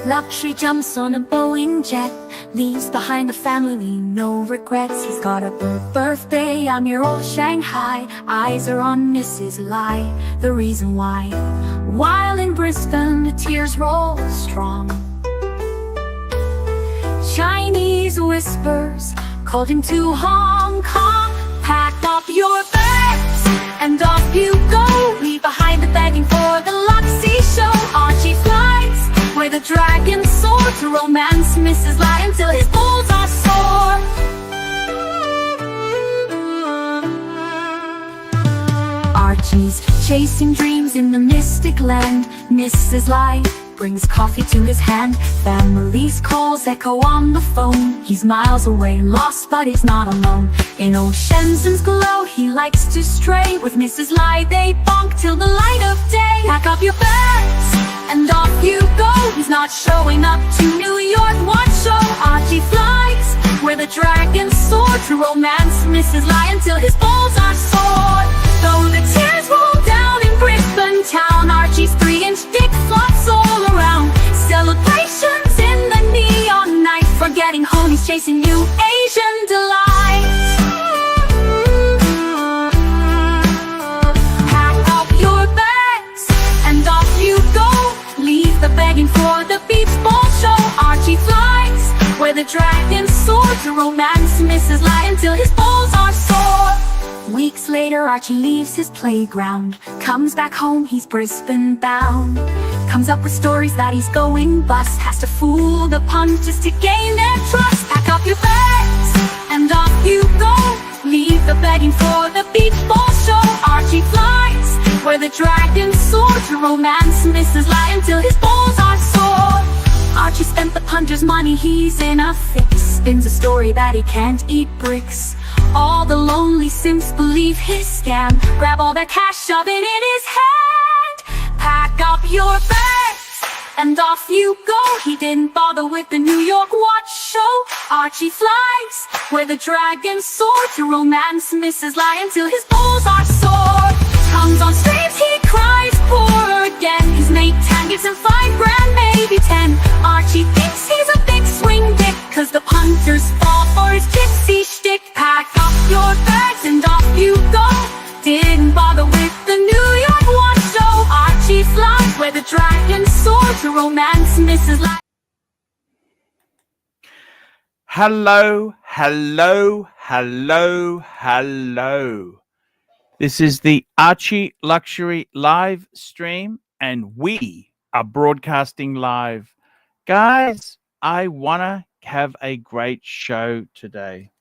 Luxury jumps on a Boeing jet, leaves behind a family, no regrets. He's got a birthday on your old Shanghai. Eyes are on Mrs. Lai, the reason why. While in Brisbane, the tears roll strong. Chinese whispers called him to Hong Kong. Pack up your bags and off you go. Leave behind the begging for the Luxy show. Archie flies where the dragons soar to romance Mrs. Lai until his balls are sore. Archie's chasing dreams in the mystic land. Mrs. Lai brings coffee to his hand. Family's calls echo on the phone. He's miles away, lost, but he's not alone. In old Shenzhen's glow, he likes to stray. With Mrs. Lai, they bonk till the light of day. Pack up your bags and off you go. He's not showing up to New York, what show? Archie flies where the dragons soar to romance Mrs. Lai until his balls are sore. Though the tears roll down in Brisbane town, Archie's 3-inch dick flops all around. Celebrations in the neon night, forgetting home, he's chasing new Asian delight. Pack up your bags and off you go. Leave the begging for the beach ball show. Archie flies where the dragons soar to romance Mrs. Lai until his balls are sore. Weeks later, Archie leaves his playground. Comes back home, he's Brisbane bound. Comes up with stories that he's going bust. Has to fool the punters to gain their trust. Pack up your bags and off you go. Leave the begging for the beach ball show. Archie flies where the dragons soar to romance Mrs. Lai until his balls are sore. Archie spent the punter's money, he's in a fix. Spins a story that he can't eat bricks. All the lonely simps believe his scam. Grab all their cash, shove it in his hand. Pack up your bags and off you go. He didn't bother with the New York watch show. Archie flies where the dragons soar to romance Mrs. Lai until his balls are sore. Comes on streams, he cries poor again. His mate Tan gives him $5 grand, maybe 10. Archie thinks he's a big swing dick, cause the punters fall for his gypsy shtick. Pack up your bags and off you go. Didn't bother with the New York watch show. Archie flies where the dragons soar to romance Mrs. Lai. Hello, hello, hello, hello. This is the Archie Luxury live stream, and we are broadcasting live. Guys, I want to have a great show today.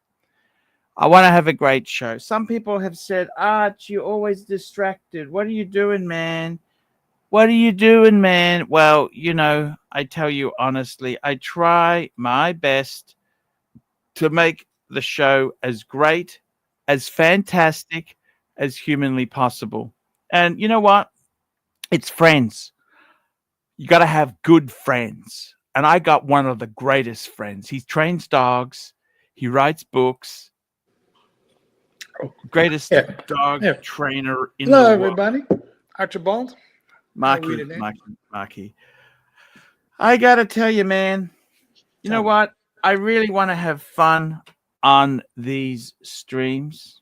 I want to have a great show. Some people have said, Arch, you're always distracted. What are you doing, man? What are you doing, man? Well, you know, I tell you honestly, I try my best to make the show as great, as fantastic as humanly possible. And you know what? It's friends. You got to have good friends. And I got one of the greatest friends. He trains dogs. He writes books. Greatest dog trainer in the world. Hello, everybody. Archibald. Marky. I got to tell you, man, you know what? I really want to have fun on these streams.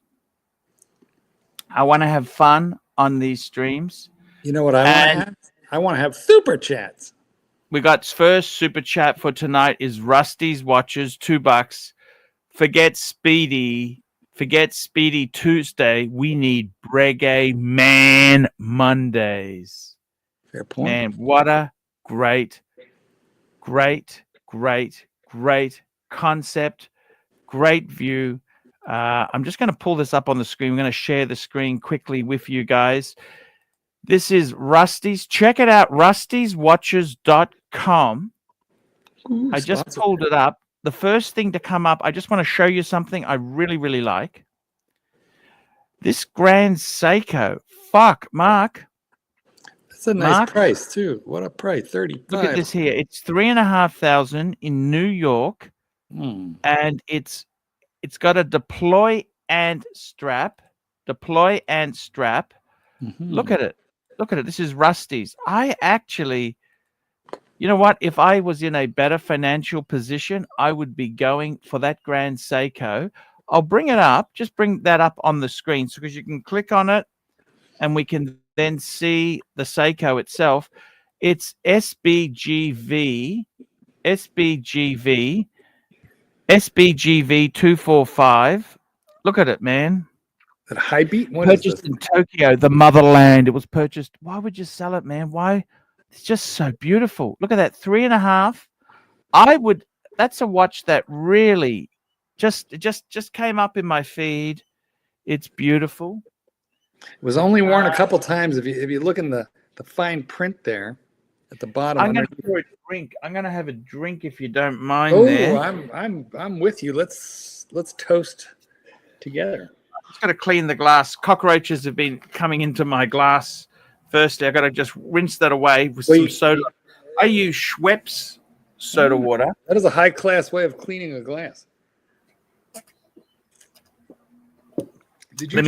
I want to have fun on these streams. You know what I want to have? I want to have super chats. We got first super chat for tonight is Rusty's Watches, $2. Forget Speedy Tuesday. We need Reggae Man Mondays. Fair point. Man, what a great concept, great view. I'm just going to pull this up on the screen. I'm going to share the screen quickly with you guys. This is Rusty's. Check it out, rustyswatches.com. I just pulled it up. The first thing to come up, I just want to show you something I really, really like. This Grand Seiko. Fuck, Mark. That's a nice price, too. What a price, $35. Look at this here. It's $3,500 in New York. And it's got a deploy and strap. Look at it. This is Rusty's. I actually You know what? If I was in a better financial position, I would be going for that Grand Seiko. I'll bring it up. Just bring that up on the screen so because you can click on it and we can then see the Seiko itself. It's SBGV 245. Look at it, man. That high beat? What is Purchased this? in Tokyo, the motherland. It was purchased. Why would you sell it, man? Why? It's just so beautiful. Look at that, 3.5. That's a watch that really just came up in my feed. It's beautiful. It was only worn a couple times. If you look in the fine print there at the bottom. I'm gonna pour a drink. I'm gonna have a drink if you don't mind. Oh, there. I'm with you. Let's toast together. Just gotta clean the glass. Cockroaches have been coming into my glass. Firstly, I gotta just rinse that away with some soda. I use Schweppes soda water. That is a high class way of cleaning a glass. Did you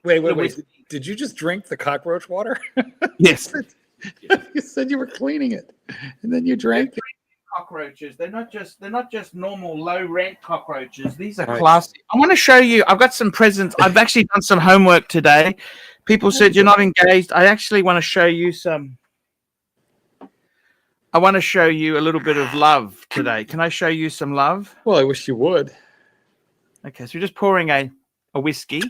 wait. Did you just drink the cockroach water? Yes. You said you were cleaning it, and then you drank it. Cockroaches. They're not just normal low rent cockroaches. These are classy. I want to show you. I've got some presents. I've actually done some homework today. People said you're not engaged. I actually want to show you some. I want to show you a little bit of love today. Can I show you some love? Well, I wish you would. Okay, so we're just pouring a whiskey.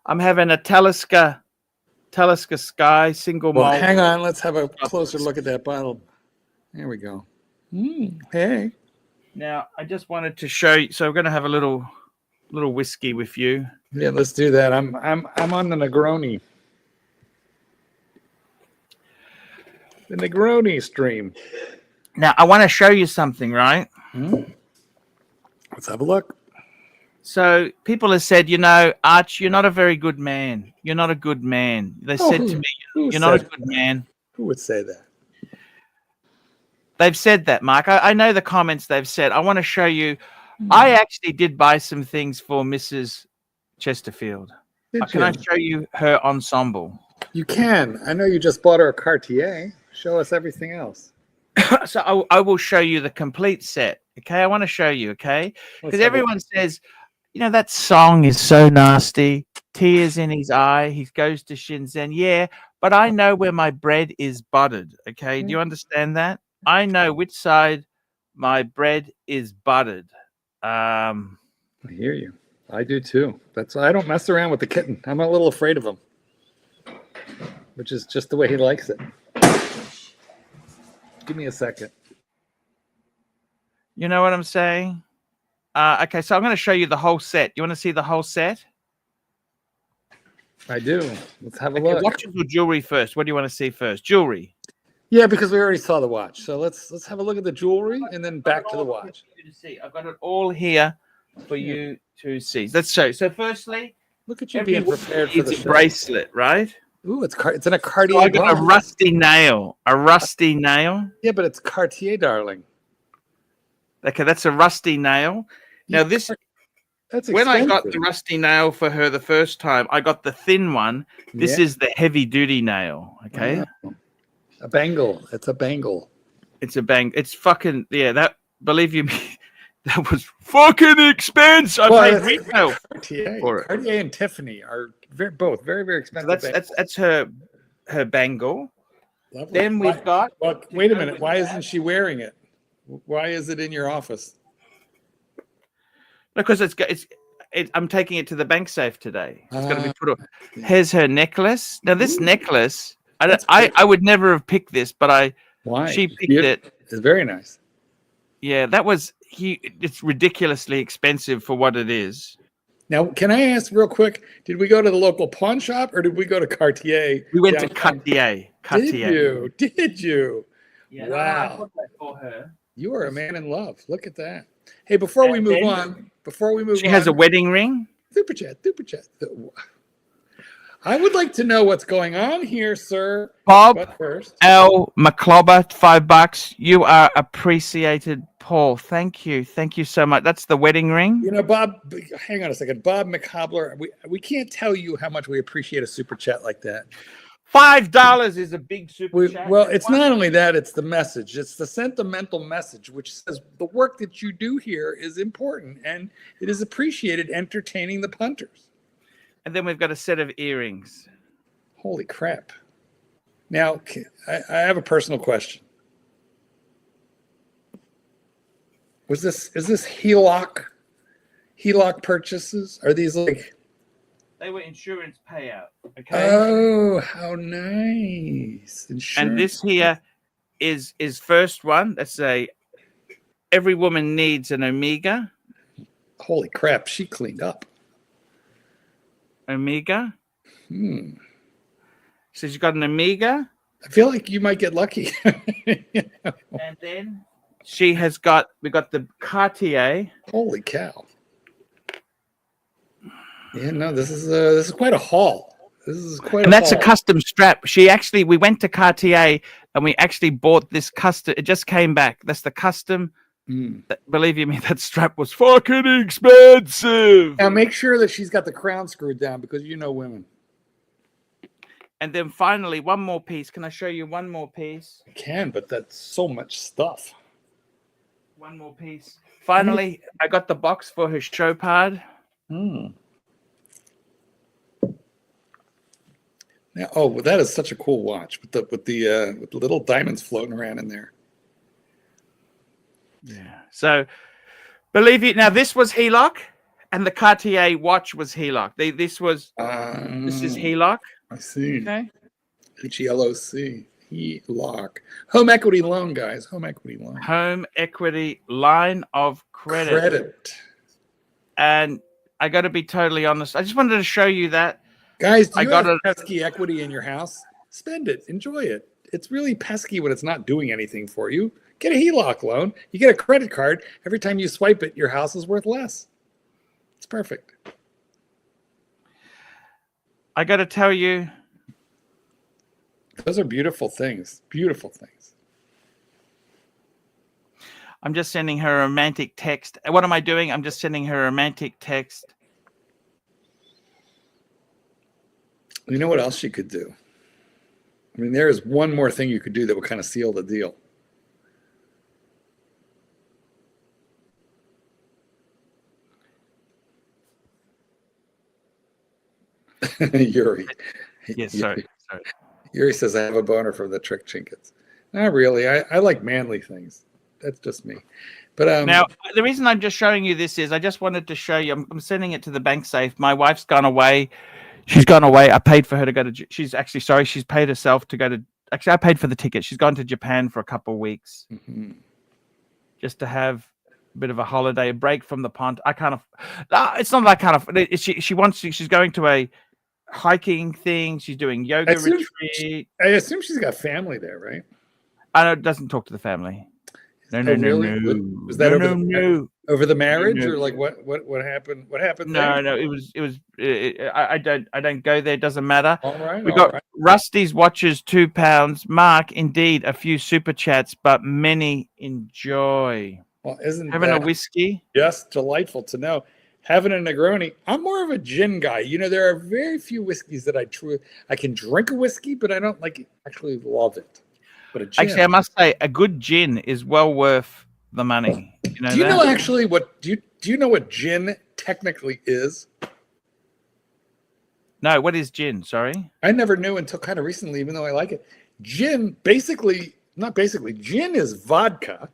I'm having a Talisker Sky single malt. Well, hang on. Let's have a closer look at that bottle. There we go. Hey. Now, I just wanted to show you. So we're going to have a little whiskey with you. Yeah, let's do that. I'm on the Negroni. The Negroni stream. Now, I want to show you something, right? Let's have a look. So people have said, Arch, you're not a very good man. You're not a good man. They said to me, you're not a good man. Who would say that? They've said that, Mark. I know the comments they've said. I want to show you. I actually did buy some things for Mrs. Chesterfield. Can I show you her ensemble? You can. I know you just bought her a Cartier. Show us everything else. So I will show you the complete set. Okay, I want to show you. Okay, because everyone says, that song is so nasty. Tears in his eye. He goes to Shenzhen. Yeah, but I know where my bread is buttered. Okay, do you understand that? I know which side my bread is buttered. I hear you. I do too. That's why I don't mess around with the kitten. I'm a little afraid of him, which is just the way he likes it. Give me a second. You know what I'm saying? Okay, so I'm going to show you the whole set. You want to see the whole set? I do. Let's have a look. Watches or jewelry first? What do you want to see first? Jewelry. Yeah, because we already saw the watch. So let's have a look at the jewelry and then back to the watch. I've got it all here for you to see. Let's show. So firstly, look at you being prepared for the bracelet, right? Ooh, it's in a Cartier. So I got a rusty nail. A rusty nail. Yeah, but it's Cartier, darling. Okay, that's a rusty nail. Now this. That's when I got the rusty nail for her the first time, I got the thin one. This is the heavy duty nail. Okay. Wow. A bangle. It's a bangle. It's a bang. It's fucking that. Believe you me, that was fucking expensive. I paid retail for it. Cartier and Tiffany are both very, very expensive. So that's her bangle. Lovely. Then we've got. Well, wait a minute. Why isn't she wearing it? Why is it in your office? Because I'm taking it to the bank safe today. It's got to be put up. Here's her necklace. Now this necklace. I would never have picked this, but she picked it. It's very nice. Yeah, it's ridiculously expensive for what it is. Now, can I ask real quick, did we go to the local pawn shop or did we go to Cartier? We went to Cartier. Did you? Yeah, wow. I put that for her. You are a man in love. Look at that. Hey, before we move on, she has a wedding ring. Super chat. I would like to know what's going on here, sir. Bob L. McClobber, $5. You are appreciated, Paul. Thank you so much. That's the wedding ring. Bob, hang on a second. Bob McCobbler, we can't tell you how much we appreciate a super chat like that. $5 is a big super chat. Well, it's not only that, it's the message. It's the sentimental message, which says the work that you do here is important and it is appreciated entertaining the punters. And then we've got a set of earrings. Holy crap. Now, I have a personal question. Is this HELOC purchases? Are these like... They were insurance payout. Okay. Oh, how nice. Insurance. And this here is first one. That's every woman needs an Omega. Holy crap, she cleaned up. Omega. So she's got an Omega. I feel like you might get lucky. And then we got the Cartier. Holy cow. Yeah, no, this is quite a haul. This is quite and a that's haul. a custom strap. We went to Cartier and we actually bought this custom. It just came back. That's the custom. Believe you me, that strap was fucking expensive. Now make sure that she's got the crown screwed down because you know women. And then finally, one more piece. Can I show you one more piece? I can, but that's so much stuff. One more piece. Finally, I got the box for her Chopard. Now, well, that is such a cool watch with the little diamonds floating around in there. Yeah. So, believe it. Now, this was HELOC, and the Cartier watch was HELOC. This is HELOC. I see. Okay. HELOC. HELOC. Home equity loan, guys. Home equity loan. Home equity line of credit. And I got to be totally honest. I just wanted to show you that. Guys, do you have pesky equity in your house? Spend it. Enjoy it. It's really pesky when it's not doing anything for you. Get a HELOC loan. You get a credit card. Every time you swipe it, your house is worth less. It's perfect. I got to tell you. Those are beautiful things. Beautiful things. I'm just sending her a romantic text. What am I doing? I'm just sending her a romantic text. You know what else you could do? I mean, there is one more thing you could do that would kind of seal the deal. Yuri. Yes, sorry. Yuri says, I have a boner for the trick trinkets. Not really. I like manly things. That's just me. But now, the reason I'm just showing you this is I just wanted to show you. I'm sending it to the bank safe. My wife's gone away. She's gone away. I paid for her to go to. She's actually sorry. She's paid herself to go to. Actually, I paid for the ticket. She's gone to Japan for a couple of weeks, just to have a bit of a holiday, a break from the pond. I kind of. It's not that kind of. She wants to. She's going to a hiking thing. She's doing yoga retreat. I assume she's got family there, right? I know it doesn't talk to the family. No. Was that over the marriage or like what happened? What happened? No, it was. I don't go there. Doesn't matter. All right. We got Rusty's watches, £2. Mark, indeed, a few super chats, but many enjoy. Well, isn't having a whiskey? Yes, delightful to know. Having a Negroni. I'm more of a gin guy. You know, there are very few whiskeys that I can drink a whiskey, but I don't actually love it. But a gin. Actually, I must say, a good gin is well worth the money. You know do you know actually what do you know what gin technically is? No, what is gin? Sorry, I never knew until kind of recently, even though I like it. Gin, gin is vodka,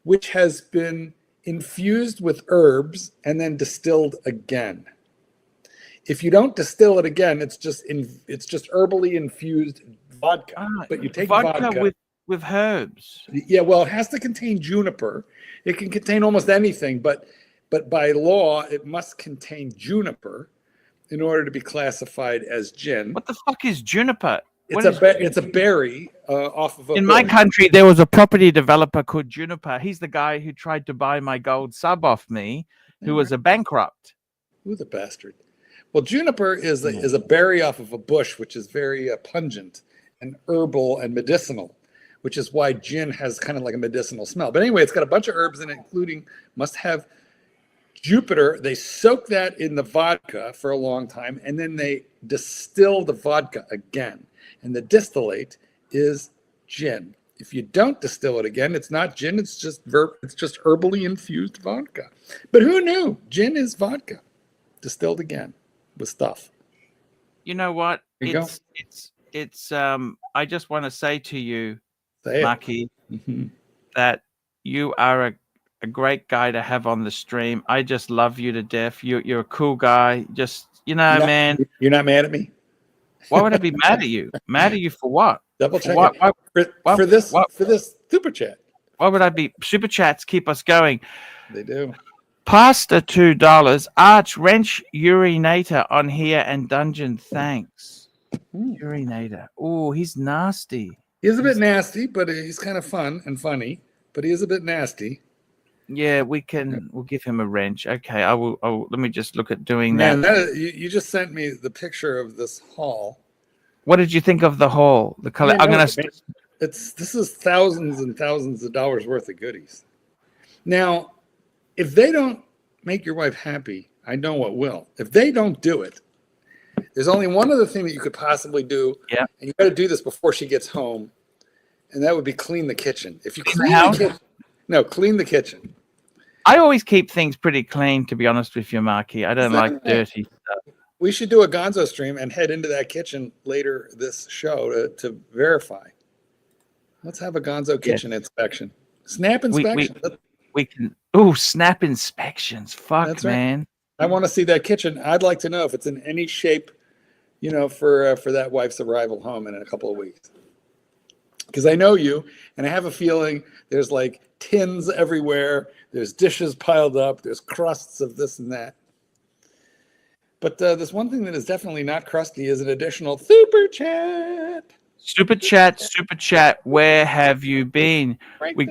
which has been infused with herbs and then distilled again. If you don't distill it again, it's just herbally infused vodka. But you take vodka with herbs. Yeah, well, it has to contain juniper. It can contain almost anything, but by law, it must contain juniper in order to be classified as gin. What the fuck is juniper? It's a berry off of a In my country, there was a property developer called Juniper. He's the guy who tried to buy my gold sub off me, who was a bankrupt. Who the bastard? Well, juniper is a berry off of a bush, which is very pungent and herbal and medicinal, which is why gin has kind of like a medicinal smell. But anyway, it's got a bunch of herbs in it, including must have Jupiter. They soak that in the vodka for a long time, and then they distill the vodka again. and the distillate is gin. If you don't distill it again, it's not gin. It's just herbally infused vodka. But who knew? Gin is vodka distilled again with stuff. You know what? There you It's I just want to say to you, Say it. Maki, that you are a great guy to have on the stream. I just love you to death. You're a cool guy. Just, man. You're not mad at me? Why would I be mad at you? Mad at you for what? Double check it. For this super chat. Why would I be? Super chats keep us going. They do. Pasta $2. Arch wrench urinator on here and dungeon. Thanks. Urinator. Oh, he's nasty. He's a bit nasty, but he's kind of fun and funny. But he is a bit nasty. Yeah, we'll give him a wrench. Okay, I will. Let me just look at doing Man, that. You just sent me the picture of this haul. What did you think of the haul? The color. I'm gonna. This is thousands and thousands of dollars worth of goodies. Now, if they don't make your wife happy, I know what will. If they don't do it, there's only one other thing that you could possibly do. Yeah. And you got to do this before she gets home, and that would be clean the kitchen. If you clean the kitchen. I always keep things pretty clean, to be honest with you, Marky. I don't like dirty stuff. We should do a Gonzo stream and head into that kitchen later this show to verify. Let's have a Gonzo kitchen inspection. Snap inspection. We can. Oh, snap inspections. Fuck, That's right. man. I want to see that kitchen. I'd like to know if it's in any shape, for that wife's arrival home in a couple of weeks. Because I know you, and I have a feeling there's like tins everywhere. There's dishes piled up. There's crusts of this and that. But there's one thing that is definitely not crusty is an additional super chat. Super chat. Where have you been? We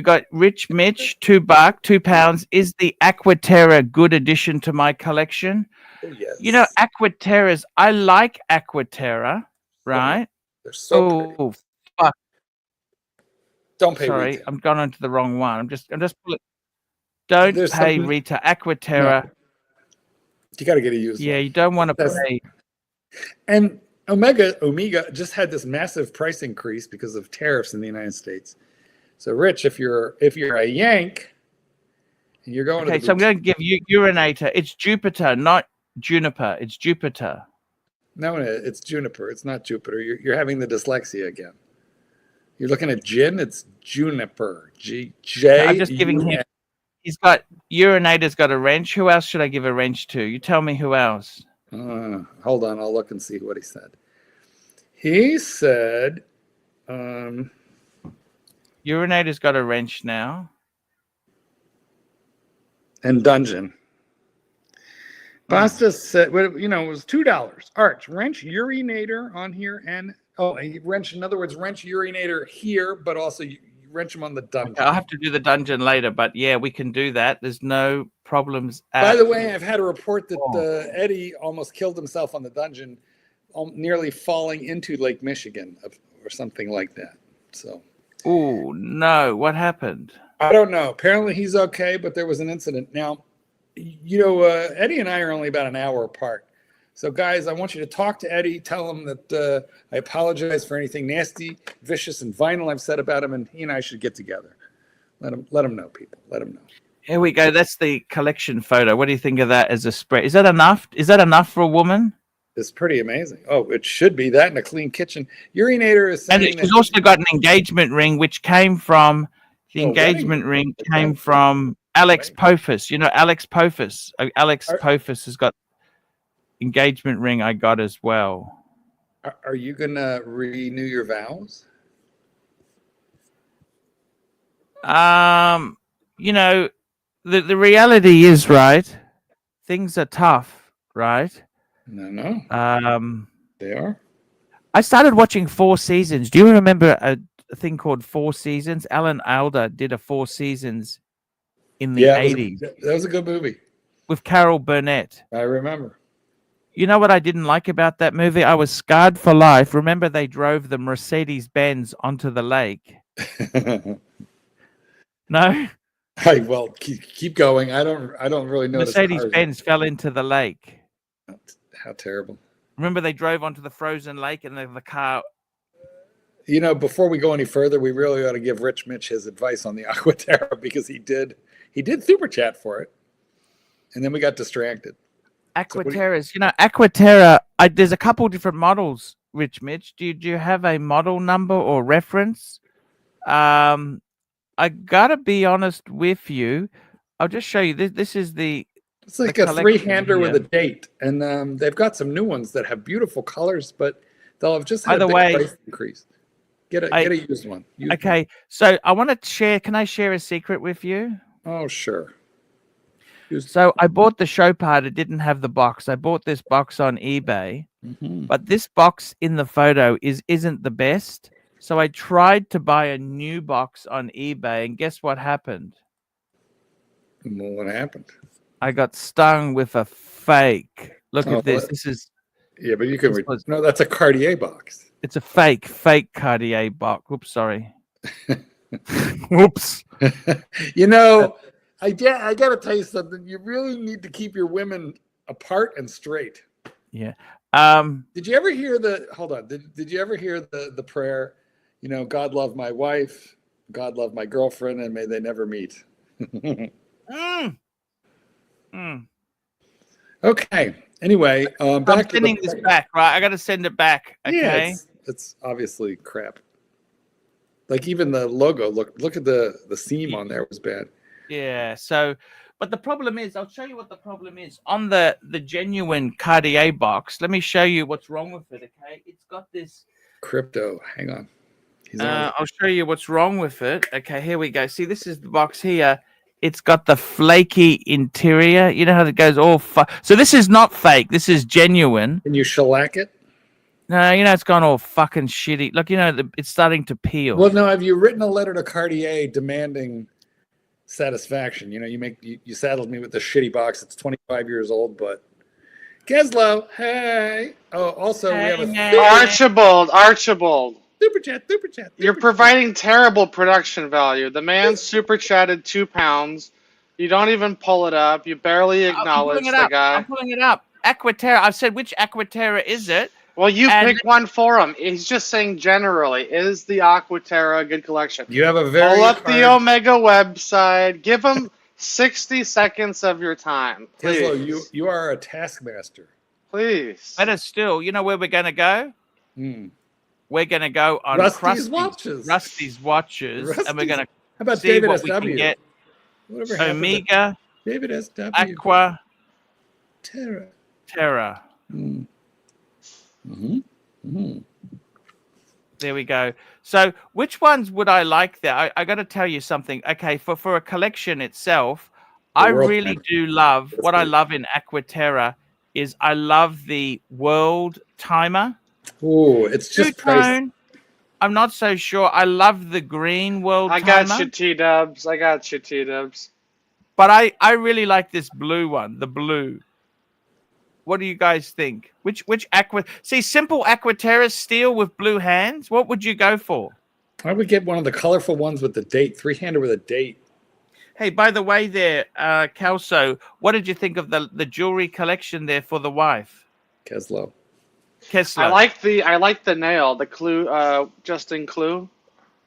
got Rich Mitch, $2, £2. Is the Aquaterra good addition to my collection? Oh, yes. Aquaterras. I like Aquaterra, right? They're so pretty. Fuck. Don't pay Sorry, retail. I'm gone onto the wrong one. I'm just don't pay retail. Aquaterra. No. You got to get a used one. You don't want to pay. And Omega just had this massive price increase because of tariffs in the United States. So, Rich, if you're a Yank, and you're going. Okay, so I'm going to give you urinator. It's Jupiter, not juniper. It's Jupiter. No, it's juniper. It's not Jupiter. You're having the dyslexia again. You're looking at gin. It's juniper. I'm just giving him. He's got urinator's got a wrench. Who else should I give a wrench to? You tell me who else. Hold on. I'll look and see what he said. He said, urinator's got a wrench now. And dungeon. Basta said, it was $2. Arch, wrench urinator on here and wrench, in other words, wrench urinator here, but also you wrench them on the dungeon. Okay, I'll have to do the dungeon later, but yeah, we can do that. There's no problems. By the way, I've had a report that Eddie almost killed himself on the dungeon, nearly falling into Lake Michigan or something like that. So. Oh, no. What happened? I don't know. Apparently he's okay, but there was an incident. Now, Eddie and I are only about an hour apart. So, guys, I want you to talk to Eddie. Tell him that I apologize for anything nasty, vicious, and violent I've said about him, and he and I should get together. Let him know, people. Let him know. Here we go. That's the collection photo. What do you think of that as a spread? Is that enough? Is that enough for a woman? It's pretty amazing. Oh, it should be that in a clean kitchen. Urinator is saying and she's also got an engagement ring, which came from from Alex Pofus. Alex Pofus. Alex Pofus has got engagement ring. I got as well. Are you gonna renew your vows? The reality is, right? Things are tough, right? No. They are. I started watching Four Seasons. Do you remember a thing called Four Seasons? Alan Alda did a Four Seasons in the 80s. That was a good movie. With Carol Burnett. I remember. You know what I didn't like about that movie? I was scarred for life. Remember they drove the Mercedes-Benz onto the lake? No? Well, keep going. I don't really know. Mercedes-Benz fell into the lake. How terrible. Remember they drove onto the frozen lake and the car. You know, before we go any further, we really ought to give Rich Mitch his advice on the Aquaterra because he did super chat for it, and then we got distracted. Aquaterras, Aquaterra. There's a couple different models. Rich Mitch, do you have a model number or reference? I gotta be honest with you. I'll just show you. This is the. It's like a three-hander with a date, and they've got some new ones that have beautiful colors, but they'll have just had a big price increase. Get a used one. Okay, so I want to share. Can I share a secret with you? Oh, sure. So I bought the Chopard. It didn't have the box. I bought this box on eBay, but this box in the photo isn't the best. So I tried to buy a new box on eBay, and guess what happened? Well, what happened? I got stung with a fake. Look at this. This is. Yeah, but you can. No, that's a Cartier box. It's a fake Cartier box. Oops, sorry. Whoops. You know, I got to tell you something. You really need to keep your women apart and straight. Yeah. Did you ever hear hold on. Did you ever hear the prayer, God love my wife, God love my girlfriend, and may they never meet? Okay. Anyway, I'm sending this back, right? I got to send it back. Okay. Yeah, it's obviously crap. Like even the logo, look at the seam on there was bad. Yeah. So, but the problem is, I'll show you what the problem is on the genuine Cartier box. Let me show you what's wrong with it. Okay, it's got this crypto. Hang on. I'll show you what's wrong with it. Okay, here we go. See, this is the box here. It's got the flaky interior. You know how it goes all so this is not fake. This is genuine. Can you shellac it? No, it's gone all fucking shitty. Look, it's starting to peel. Well, no, have you written a letter to Cartier demanding satisfaction? You saddled me with the shitty box. It's 25 years old, but Keslow, hey. Oh, also we have Archibald. Super chat. You're providing terrible production value. The man super chatted 2 pounds. You don't even pull it up. You barely acknowledge the guy. I'm pulling it up. Aquaterra. I've said, which Aquaterra is it? Well, you pick one for him. He's just saying generally, is the Aquaterra a good collection? You have a very pull up the Omega website. Give him 60 seconds of your time. Please. Tesla, you are a taskmaster. Please. Better still, you know where we're going to go? We're going to go on Rusty's watches, and we're going to see David what SW? we can get. Whatever Omega, David SW, Aqua, Terra. There we go. So which ones would I like there? I got to tell you something. Okay, for a collection itself, I really do love what I love in Aquaterra is I love the world timer. Oh, it's just two-tone. I'm not so sure. I love the green world timer. I got you, T-dubs. But I really like this blue one, the blue. What do you guys think? Which simple Aquaterra steel with blue hands. What would you go for? I would get one of the colorful ones with the date, three-hander with a date. Hey, by the way, there, Kelso, what did you think of the jewelry collection there for the wife? Keslow. I like the nail, the clue, Justin Clue.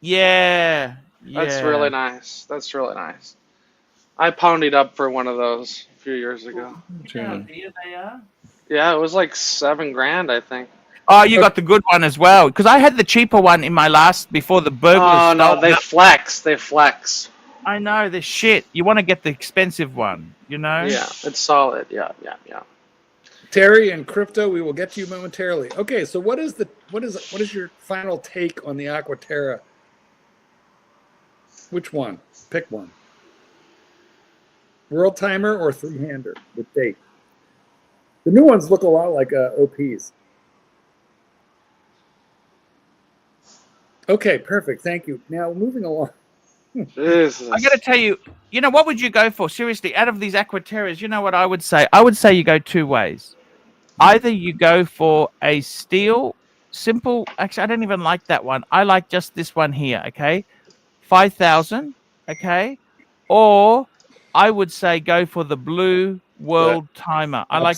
Yeah. That's really nice. I ponied up for one of those a few years ago. Yeah, it was like $7,000, I think. Oh, you got the good one as well, because I had the cheaper one in my before the burglars. Oh no, they flex. I know, they're shit. You want to get the expensive one, Yeah, it's solid. Yeah. Terry and Crypto, we will get to you momentarily. Okay, so what is your final take on the Aquaterra? Which one? Pick one. World timer or three-hander with date? The new ones look a lot like OPs. Okay, perfect. Thank you. Now, moving along. I got to tell you, what would you go for? Seriously, out of these Aquaterras, you know what I would say? I would say you go two ways. Either you go for a steel, simple. Actually, I don't even like that one. I like just this one here, okay? 5,000, okay? Or I would say go for the blue world timer. I like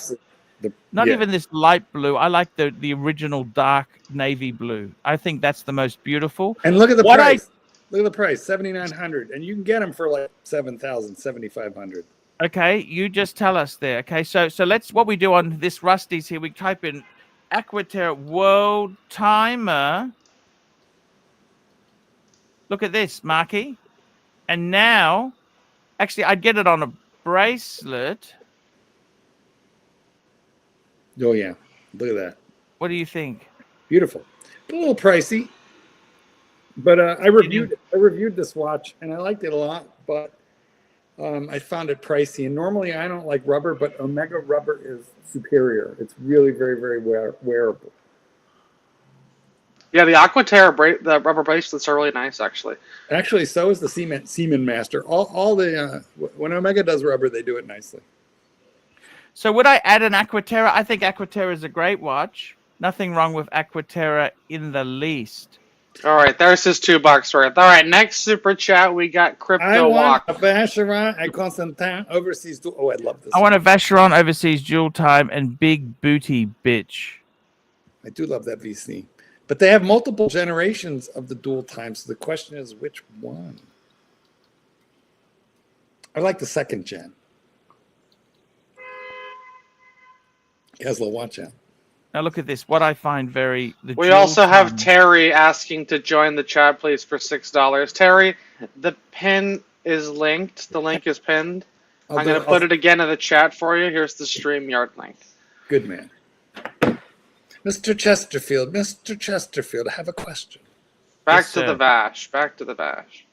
Not Yeah. even this light blue. I like the original dark navy blue. I think that's the most beautiful. And look at the What price. Look at the price, $7,900, and you can get them for like $7,000, $7,500. Okay, you just tell us there. Okay, so let's what we do on this Rusty's here. We type in Aquaterra World Timer. Look at this, Marky. And now, actually, I'd get it on a bracelet. Oh yeah, look at that. What do you think? Beautiful. A little pricey, but I reviewed this watch and I liked it a lot, but I found it pricey. And normally I don't like rubber, but Omega rubber is superior. It's really very, very wearable. Yeah, the Aquaterra the rubber bracelets are really nice, actually. Actually, so is the Seaman Master. All the when Omega does rubber, they do it nicely. So would I add an Aquaterra? I think Aquaterra is a great watch. Nothing wrong with Aquaterra in the least. All right, there's his $2 worth. All right, next super chat, we got Crypto I want Walk. a Vacheron Constantin overseas. Oh, I love this. I want a Vacheron overseas dual time and big booty bitch. I do love that VC. But they have multiple generations of the dual time, so the question is which one? I like the second gen. Tesla watch out. Now look at this. What I find very... We also have Terry asking to join the chat, please, for $6. Terry, the pin is linked. The link is pinned. I'm going to put it again in the chat for you. Here's the StreamYard link. Good man. Mr. Chesterfield, I have a question. Back to the Vash. Back to the Vash.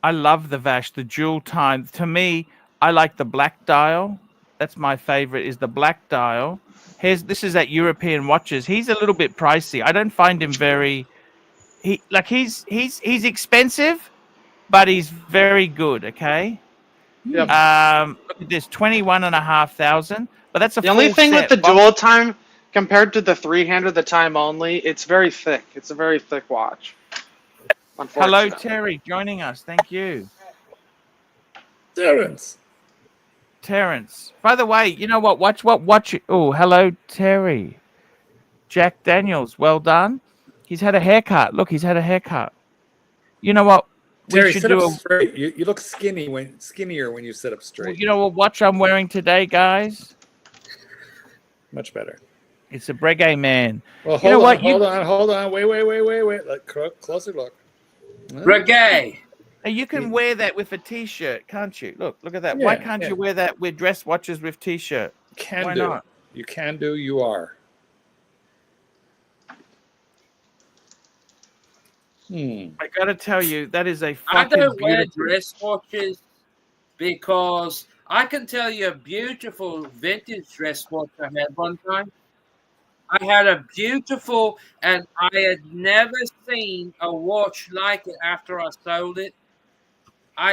I love the Vash, the dual time. To me, I like the black dial. That's my favorite, is the black dial. This is at European Watches. He's a little bit pricey. I don't find him very... He's expensive, but he's very good, okay? Yep. Look at this, 21,500. But that's the only thing with the dual time compared to the three-hander, the time only, it's very thick. It's a very thick watch. Hello, Terry, joining us. Thank you. Terrence. By the way, you know what? Watch. Oh, hello, Terry. Jack Daniels, well done. He's had a haircut. Look, he's had a haircut. You know what? Terry, sit up straight. You look skinnier when you sit up straight. Well, you know what watch I'm wearing today, guys? Much better. It's a Breguet man. Well, hold on. Wait. Closer look. Breguet. Hey, you can wear that with a t-shirt, can't you? Look at that. Yeah, why can't you wear that with dress watches with t-shirt? Why not? You can do. You are. I gotta tell you, that is a fucking I don't wear beautiful... dress watches because I can tell you a beautiful vintage dress watch I had one time. I had a beautiful, and I had never seen a watch like it after I sold it.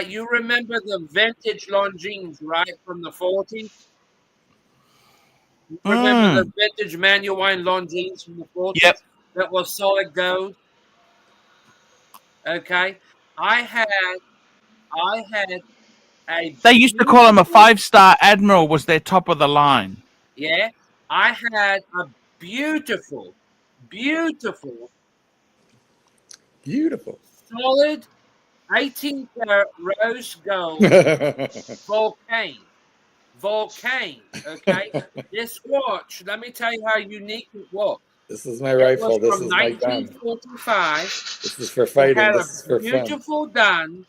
You remember the vintage Longines, right, from the 40s? You remember the vintage manual wine Longines from the 40s? Yep. That was solid gold. Okay. I had a... They used to call him a 5-star Admiral, was their top of the line. Yeah. I had a beautiful, solid 18-karat rose gold Volcane. Okay, this watch. Let me tell you how unique it was. This is my rifle. This is my gun. 1945. This is for fighting. This is for fun. Beautiful done,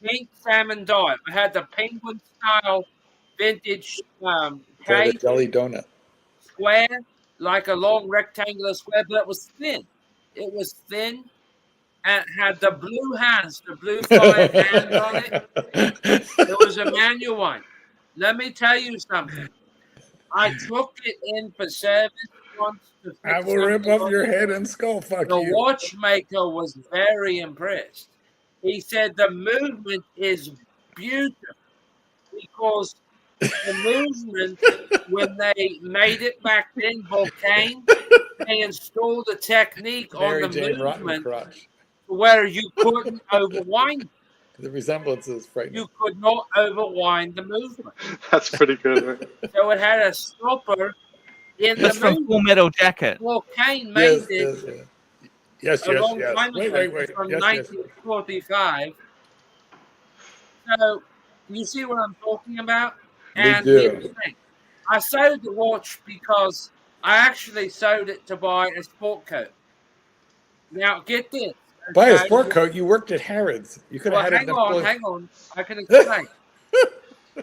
pink salmon dial. I had the penguin style vintage case. Jelly donut. Square, like a long rectangular square, but it was thin. It was thin and had the blue hands, the blue fire hands on it. It was a manual one. Let me tell you something. I took it in for service once. I will rip off your head and skull. Fuck you. The watchmaker was very impressed. He said the movement is beautiful because the movement, when they made it back then, Volcane, they installed a technique on the movement where you couldn't overwind. The resemblance is frightening. you could not overwind the movement. That's pretty good. So it had a stopper in That's the from movement. Full Metal Jacket. Well, Kane made Yes, this yes, a long yes. time ago, Wait. from Yes. 1945. So you see what I'm talking about? We And do. here's the thing. I sewed the watch because I actually sewed it to buy a sport coat. Now get this. Buy a okay? sport coat. You worked at Harrods. You could have Well, had hang it. on. I can explain.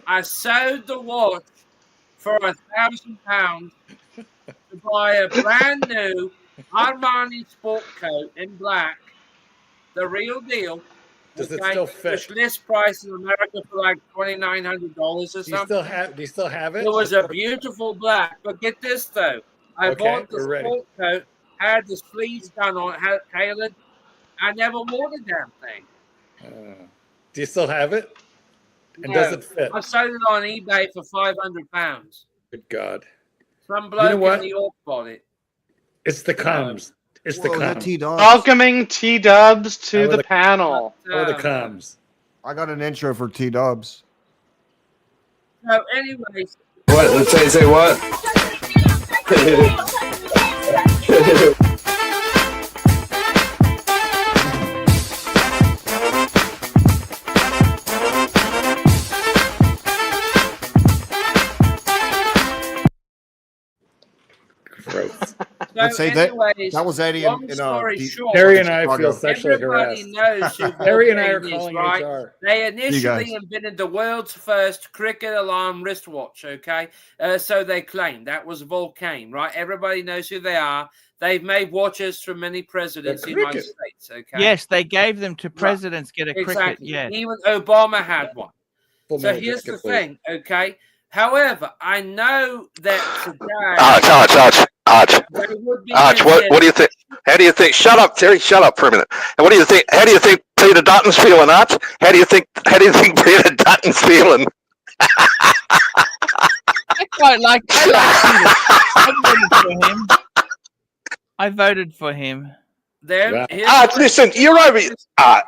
I sewed the watch for £1,000 to buy a brand new Armani sport coat in black, the real deal. Does it still fit? Which list price in America for like $2,900 or something. Do you still have it? It was a beautiful black, but get this though. I bought the we're ready. sport coat, had the sleeves done on it, had it tailored. I never wore the damn thing. Do you still have it? And No. does it fit? I sold it on eBay for £500. Good God. Some bloke what? in New York bought it. It's the comms. It's the Whoa, that comms. T-Dubs. Welcoming T-Dubs to the panel. Oh, the comms. I got an intro for T-Dubs. So, anyways, What? Let's say what? Gross. Let's say that anyways, was Eddie long and story D- short, Harry and I Chicago. feel sexually everybody harassed. knows who Harry and I are Vulcan is, calling right? HR. They initially guys. invented the world's first cricket alarm wristwatch, okay? So they claim that was Vulcan, right? Everybody knows who they are. They've made watches for many presidents in the United cricket. States, okay? Yes, they gave them to presidents get a cricket. Exactly. Yes. Even Obama had one. Full So Metal here's Jacket, the please. thing, okay? However, I know that today Arch. they would be Arch, what do you think? How do you think? Shut up, Terry. Shut up for a minute. And what do you think? How do you think Peter Dutton's feeling, Arch? How do you think Peter Dutton's feeling? I quite like Peter. I voted for him. there. Wow. here's Arch, the- listen, you're over.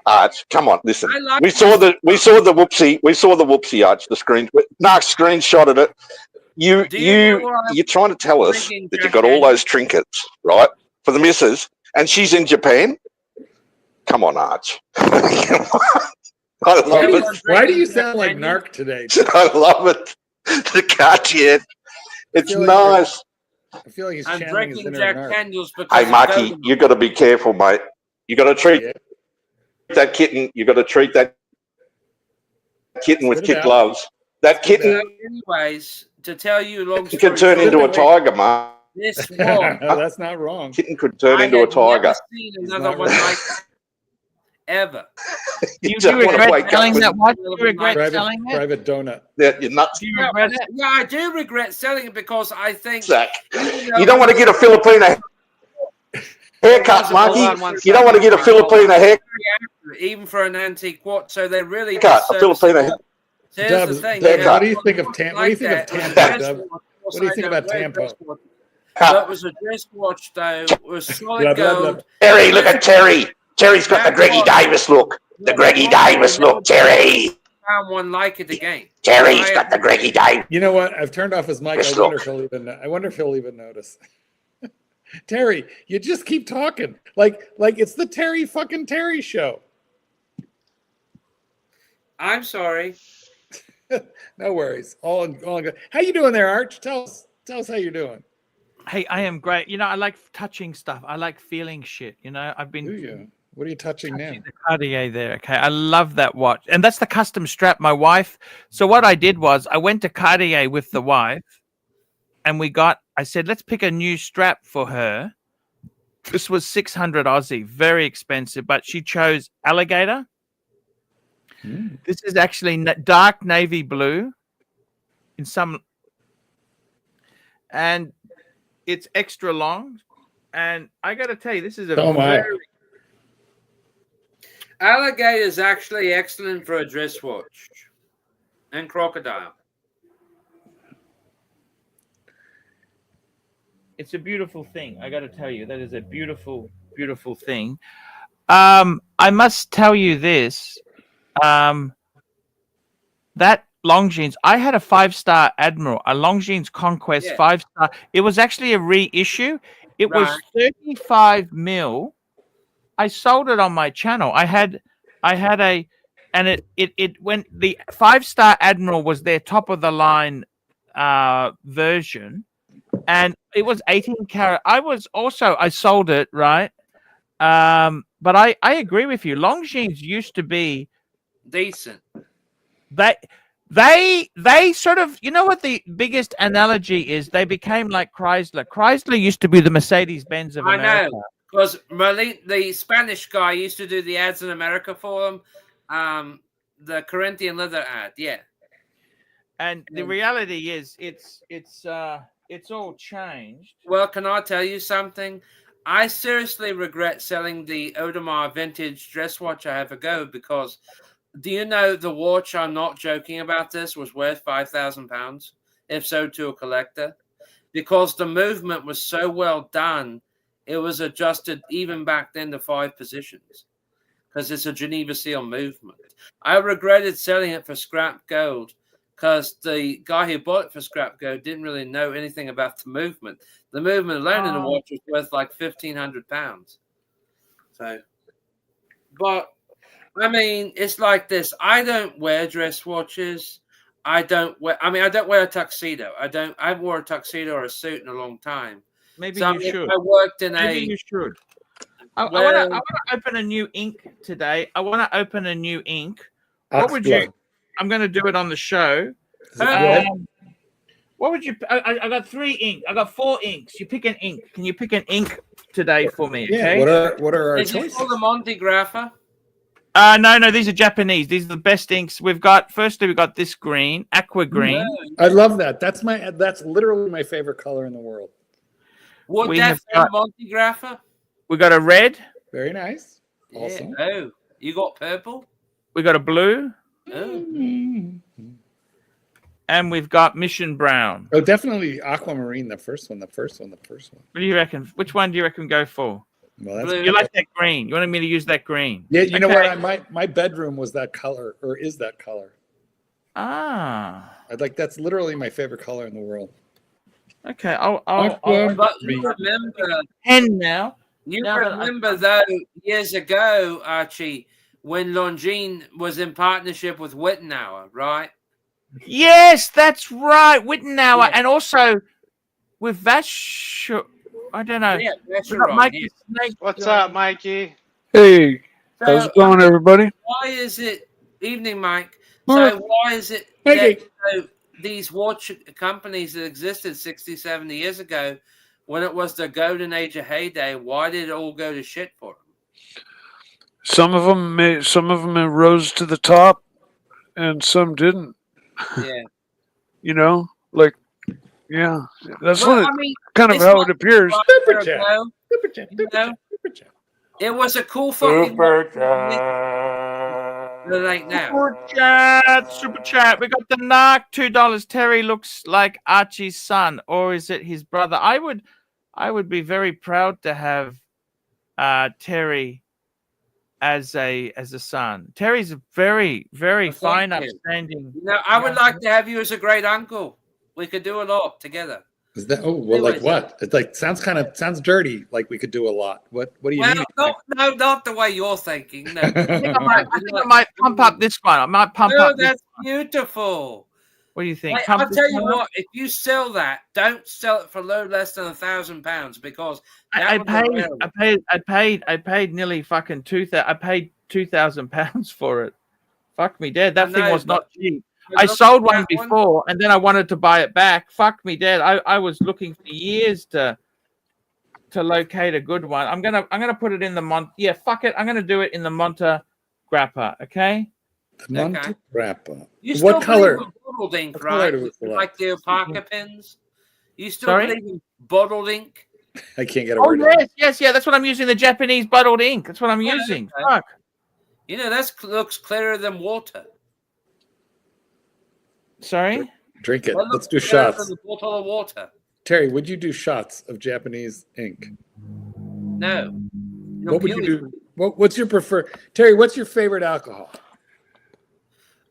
Arch, come on, listen. I like We saw the whoopsie, Arch. The screen. Mark screenshotted it. Do you know what You're trying to tell us thinking, that you got all those trinkets, right, for the missus, and she's in Japan. Come on, Arch. I love it. Why do you sound like Narc today? I love it. The cartier. It's feel like nice. I feel like he's I'm channeling his drinking inner Jack Narc. Daniels because Hey, of Marky, Voldemort. you got to be careful, mate. You got to treat Yeah. that kitten. You got to treat that kitten with Spit it kid out. gloves. That Spit it kitten out. Anyways, to tell you long story can turn short, into a tiger, Mark. this one, No, that's not wrong. Kitten could turn I into a had tiger. never seen He's another not one right. like it, ever. You don't wanna regret wake up selling with- that watch? You regret selling it? Private donut. You're nuts, Do you regret it? Yeah, I do regret selling it because I think Zach. even You though don't want to get a Filipino haircut, Hold on Marky. one You don't want to get a second. Filipino haircut. even for an antique watch, so they really A deserve Filipino it. haircut. Here's Dubs, the thing. Dubs, you know, what do you think of like what do you think of that, Tampa, dress Dub? watch, What do you think I about know, Tampa? dress watch. That was a dress watch, though. It was solid Blah, blah, gold. blah. Terry, look at Terry. Terry's got the Greggy Davis look. The Greggy Davis look, Terry. Found one like it again. Terry's got the Greggy Davis. You know what? I've turned off his mic. Yes, I wonder look. if he'll even notice. Terry, you just keep talking. Like it's the Terry fucking Terry show. I'm sorry. No worries. All in good. How you doing there, Arch? Tell us how you're doing. Hey, I am great. You know, I like touching stuff. I like feeling shit. You know, I've been Do you? What are you touching now? the Cartier there. Okay, I love that watch, and that's the custom strap. My wife. So what I did was I went to Cartier with the wife, and I said, let's pick a new strap for her. This was 600 Aussie, very expensive, but she chose alligator. This is actually dark navy blue in some, and it's extra long. And I got to tell you, this is a Oh my. very Alligator is actually excellent for a dress watch. And crocodile. it's a beautiful thing. I got to tell you, that is a beautiful, beautiful thing. I must tell you this. That Longines, I had a 5-star Admiral, a Longines Conquest 5-star. It was actually a reissue. It was 35 mil. I sold it on my channel. I had a, and it when the 5-star Admiral was their top of the line version, and it was 18 karat. I sold it, right? But I agree with you. Longines used to be decent. They sort of, you know what the biggest analogy is? They became like Chrysler. Chrysler used to be the Mercedes-Benz of America. I know, because the Spanish guy used to do the ads in America for them. The Corinthian leather ad, yeah. And the reality is, it's all changed. Well, can I tell you something? I seriously regret selling the Audemars vintage dress watch I have ago, because do you know the watch, I'm not joking about this, was worth £5,000, if so to a collector? Because the movement was so well done, it was adjusted even back then to 5 positions, because it's a Geneva seal movement. I regretted selling it for scrap gold, because the guy who bought it for scrap gold didn't really know anything about the movement. The movement alone in the watch was worth like £1,500. So, but I mean, it's like this. I don't wear dress watches. I don't wear a tuxedo. I wore a tuxedo or a suit in a long time. Maybe so you should. I worked in Maybe you should. I want to open a new ink today. I want to open a new ink. What would you? I'm going to do it on the show. What would you? I got 3 ink. I got 4 inks. You pick an ink. Can you pick an ink today for me? Okay. Yeah. What are our choices? Is it called the Monte Grappa? No, these are Japanese. These are the best inks we've got. Firstly, we got this green, aqua green. I love that. That's literally my favorite color in the world. What that's Monte Grappa? We got a red. Very nice. Awesome. Yeah. Oh, you got purple? We got a blue. Oh. And we've got Mission Brown. Oh, definitely aquamarine, the first one. What do you reckon? Which one do you reckon go for? Well, you like that green. You wanted me to use that green. Yeah, you know what? My bedroom was that color, or is that color. That's literally my favorite color in the world. Okay, I'll but you remember 10 now. You remember though, years ago, Archie, when Longines was in partnership with Wittenauer, right? Yes, that's right, Wittenauer, and also with Vacheron. I don't know. Yeah, Vacheron. What's up, Mikey? Hey, how's it going, everybody? Why is it evening, Mike? So why is it that these watch companies that existed 60, 70 years ago, when it was the golden age of heyday, why did it all go to shit for them? Some of them rose to the top, and some didn't. Yeah. You know, like, yeah, that's Well, what I mean, kind of how it appears. Super chat. It was a cool fucking like now. Super chat. We got the Narc, $2. Terry looks like Archie's son, or is it his brother? I would be very proud to have Terry as a son. Terry's a very, very fine, upstanding. No, I would like to have you as a great uncle. We could do a lot together. Is that like what? It like sounds dirty. Like we could do a lot. What do you mean? Not the way you're thinking. No. I think I might pump up this one. I might pump up. That's beautiful. What do you think? Hey, I'll tell you what. If you sell that, don't sell it for less than £1,000 because I paid nearly fucking $2,000. I paid £2,000 for it. Fuck me dead. That thing was not cheap. I sold one before, and then I wanted to buy it back. Fuck me dead. I was looking for years to locate a good one. I'm gonna put it in the Yeah, fuck it. I'm gonna do it in the Monte Grappa. Okay. Monte Grappa. What color? Bottled ink, right? Like the Parker pens. You still believe in bottled ink? I can't get a word. Yes. That's what I'm using. The Japanese bottled ink. That's what I'm using. Okay. Fuck. You know that looks clearer than water. Sorry? Drink it. Let's do shots. A bottle of water. Terry, would you do shots of Japanese ink? No. What would you do? What's your preferred? Terry, what's your favorite alcohol?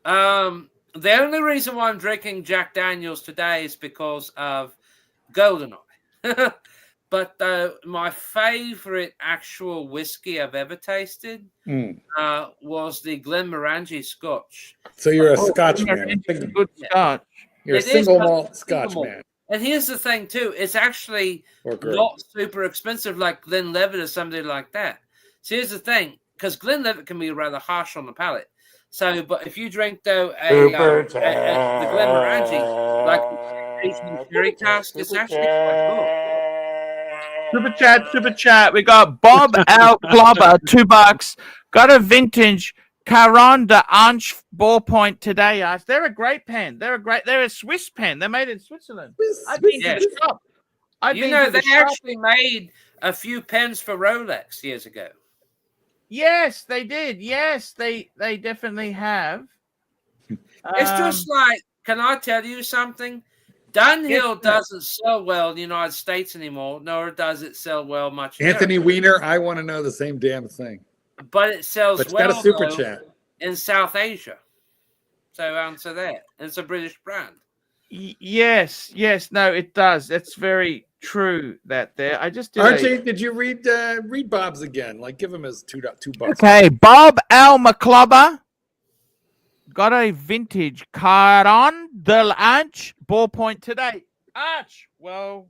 The only reason why I'm drinking Jack Daniels today is because of GoldenEye. But my favorite actual whiskey I've ever tasted was the Glenmorangie Scotch. So you're a Oh, Scotch man. it's a good Scotch. You're a It is single a malt single Scotch malt. man. And here's the thing, too. It's actually Or great. not super expensive like Glenlivet or something like that. So here's the thing, because Glenlivet can be rather harsh on the palate. So, but if you drink, though, the Glenmorangie, like Asian cherry cask, it's actually quite Super chat. We got Bob L. Clobber, $2. Got a vintage Caron de Anche ballpoint today, Arch. They're a great pen. They're a Swiss pen. They're made in Switzerland. I've been to the shop. You know, they actually made a few pens for Rolex years ago. Yes, they did. Yes, they definitely have. It's just like, can I tell you something? Dunhill doesn't sell well in the United States anymore, nor does it sell well much. Anthony Weiner, I want to know the same damn thing. But it sells But you well got a super though, chat. in South Asia. So answer that. It's a British brand. Yes. No, it does. It's very true that there. I just did Archie, did you read Bob's again? Like, give him his $2. Okay, Bob L. McClobber got a vintage Caron de Anche ballpoint today. Arch. Well.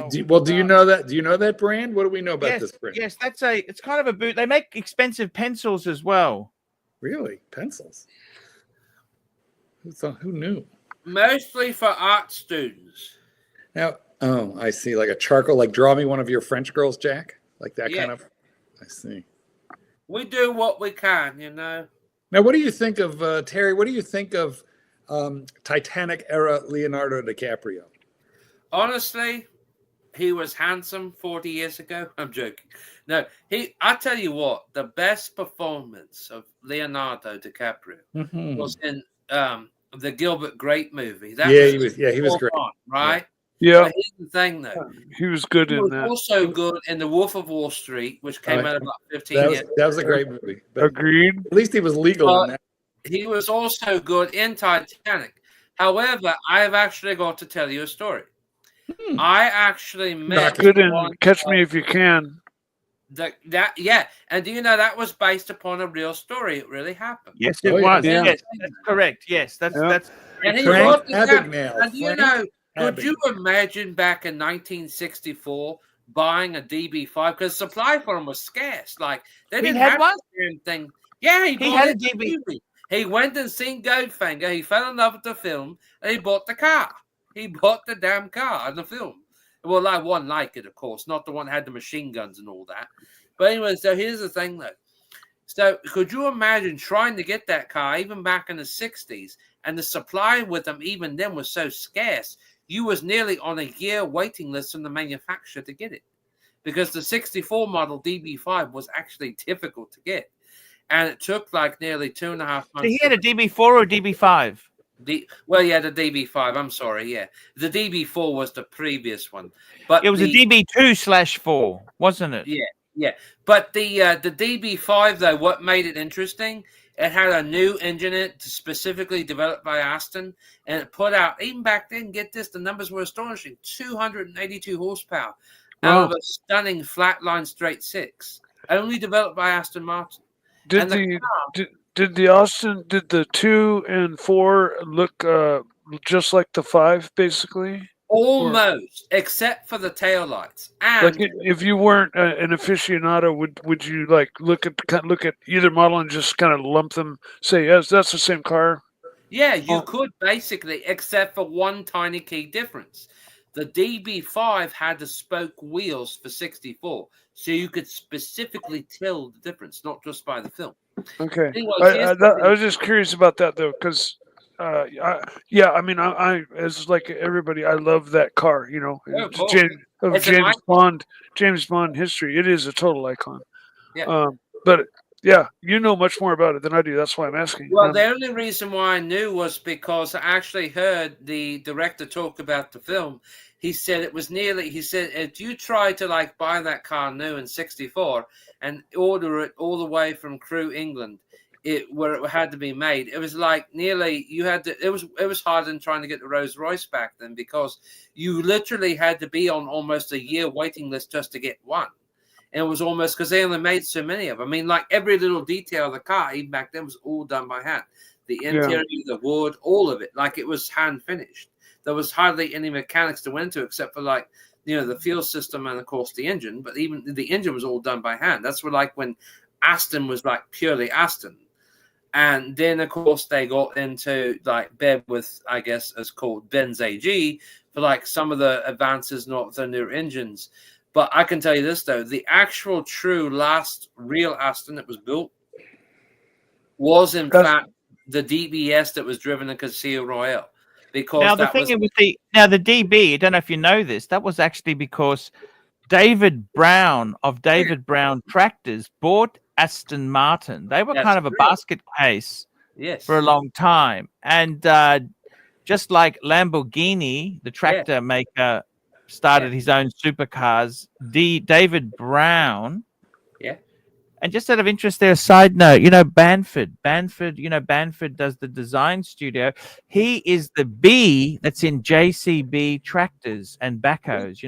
Do you know that? Do you know that brand? What do we know about this brand? Yes, it's kind of a boot. They make expensive pencils as well. Really? Pencils? Who knew? Mostly for art students. Now, I see. Like a charcoal, like draw me one of your French girls, Jack. Like that kind of. I see. We do what we can, you know. Now, what do you think of Terry? What do you think of Titanic era Leonardo DiCaprio? Honestly, he was handsome 40 years ago. I'm joking. No, I tell you what, the best performance of Leonardo DiCaprio was in the Gilbert Grape movie. He was great. On, right? Yeah. But here's the thing, though. He was good He in was that. also good in The Wolf of Wall Street, which came out about 15 years ago. That was a great movie. But Agreed. at least he was legal in that. He was also good in Titanic. However, I've actually got to tell you a story. I actually met Good in Catch Me If You Can. And do you know that was based upon a real story? It really happened. Yes, it was. Yeah. Yes, that's correct. Yes, that's. And he Frank wrote it down. Abagnale. And you know, could you imagine back in 1964 buying a DB5 because supply for him was scarce? Like they didn't have one thing. Yeah, he had a DB. He went and seen Goldfinger. He fell in love with the film, and he bought the car. He bought the damn car in the film. Well, I one like it, of course, not the one that had the machine guns and all that. But anyway, so here's the thing, though. So could you imagine trying to get that car even back in the 60s, and the supply with them even then was so scarce, you was nearly on a year waiting list from the manufacturer to get it. Because the 64 model DB5 was actually difficult to get. And it took like nearly 2.5 months. So he had a DB4 or a DB5? The DB5. I'm sorry. Yeah, the DB4 was the previous one, but it was a DB2/4, wasn't it? Yeah. But the DB5 though, what made it interesting? It had a new engine in it, specifically developed by Aston, and it put out even back then. Get this, the numbers were astonishing: 282 horsepower out of a stunning flatline straight six, only developed by Aston Martin. Did the 2 and 4 look just like the 5, basically? Almost, except for the taillights. And like, if you weren't an aficionado, would you like look at either model and just kind of lump them? Say, yes, that's the same car. Yeah, you could basically, except for one tiny key difference. The DB5 had the spoke wheels for 64, so you could specifically tell the difference, not just by the film. Okay, I was just curious about that though, because I as like everybody, I love that car. You know, James Bond history. It is a total icon. Yeah. But yeah, you know much more about it than I do. That's why I'm asking. Well, the only reason why I knew was because I actually heard the director talk about the film. He said it was nearly. He said if you try to like buy that car new in '64 and order it all the way from Crewe, England, where it had to be made. It was like nearly you had to. It was harder than trying to get the Rolls Royce back then, because you literally had to be on almost a year waiting list just to get one. And it was almost because they only made so many of them. I mean, like every little detail of the car, even back then, was all done by hand. The interior, the wood, all of it, like it was hand finished. There was hardly any mechanics to went into except for like, the fuel system and of course the engine. But even the engine was all done by hand. That's like when Aston was like purely Aston. And then, of course, they got into like bed with, I guess, as called Benz AG for like some of the advances, not the new engines. But I can tell you this, though, the actual true last real Aston that was built was, in fact, the DBS that was driven in Casino Royale. Because now, the thing with the DB, I don't know if you know this, that was actually because David Brown of David Brown Tractors bought Aston Martin. They were kind of a basket case for a long time. And just like Lamborghini, the tractor maker, started his own supercars, David Brown. Yeah. And just out of interest there, a side note, Banford, Banford does the design studio. He is the B that's in JCB tractors and backhoes,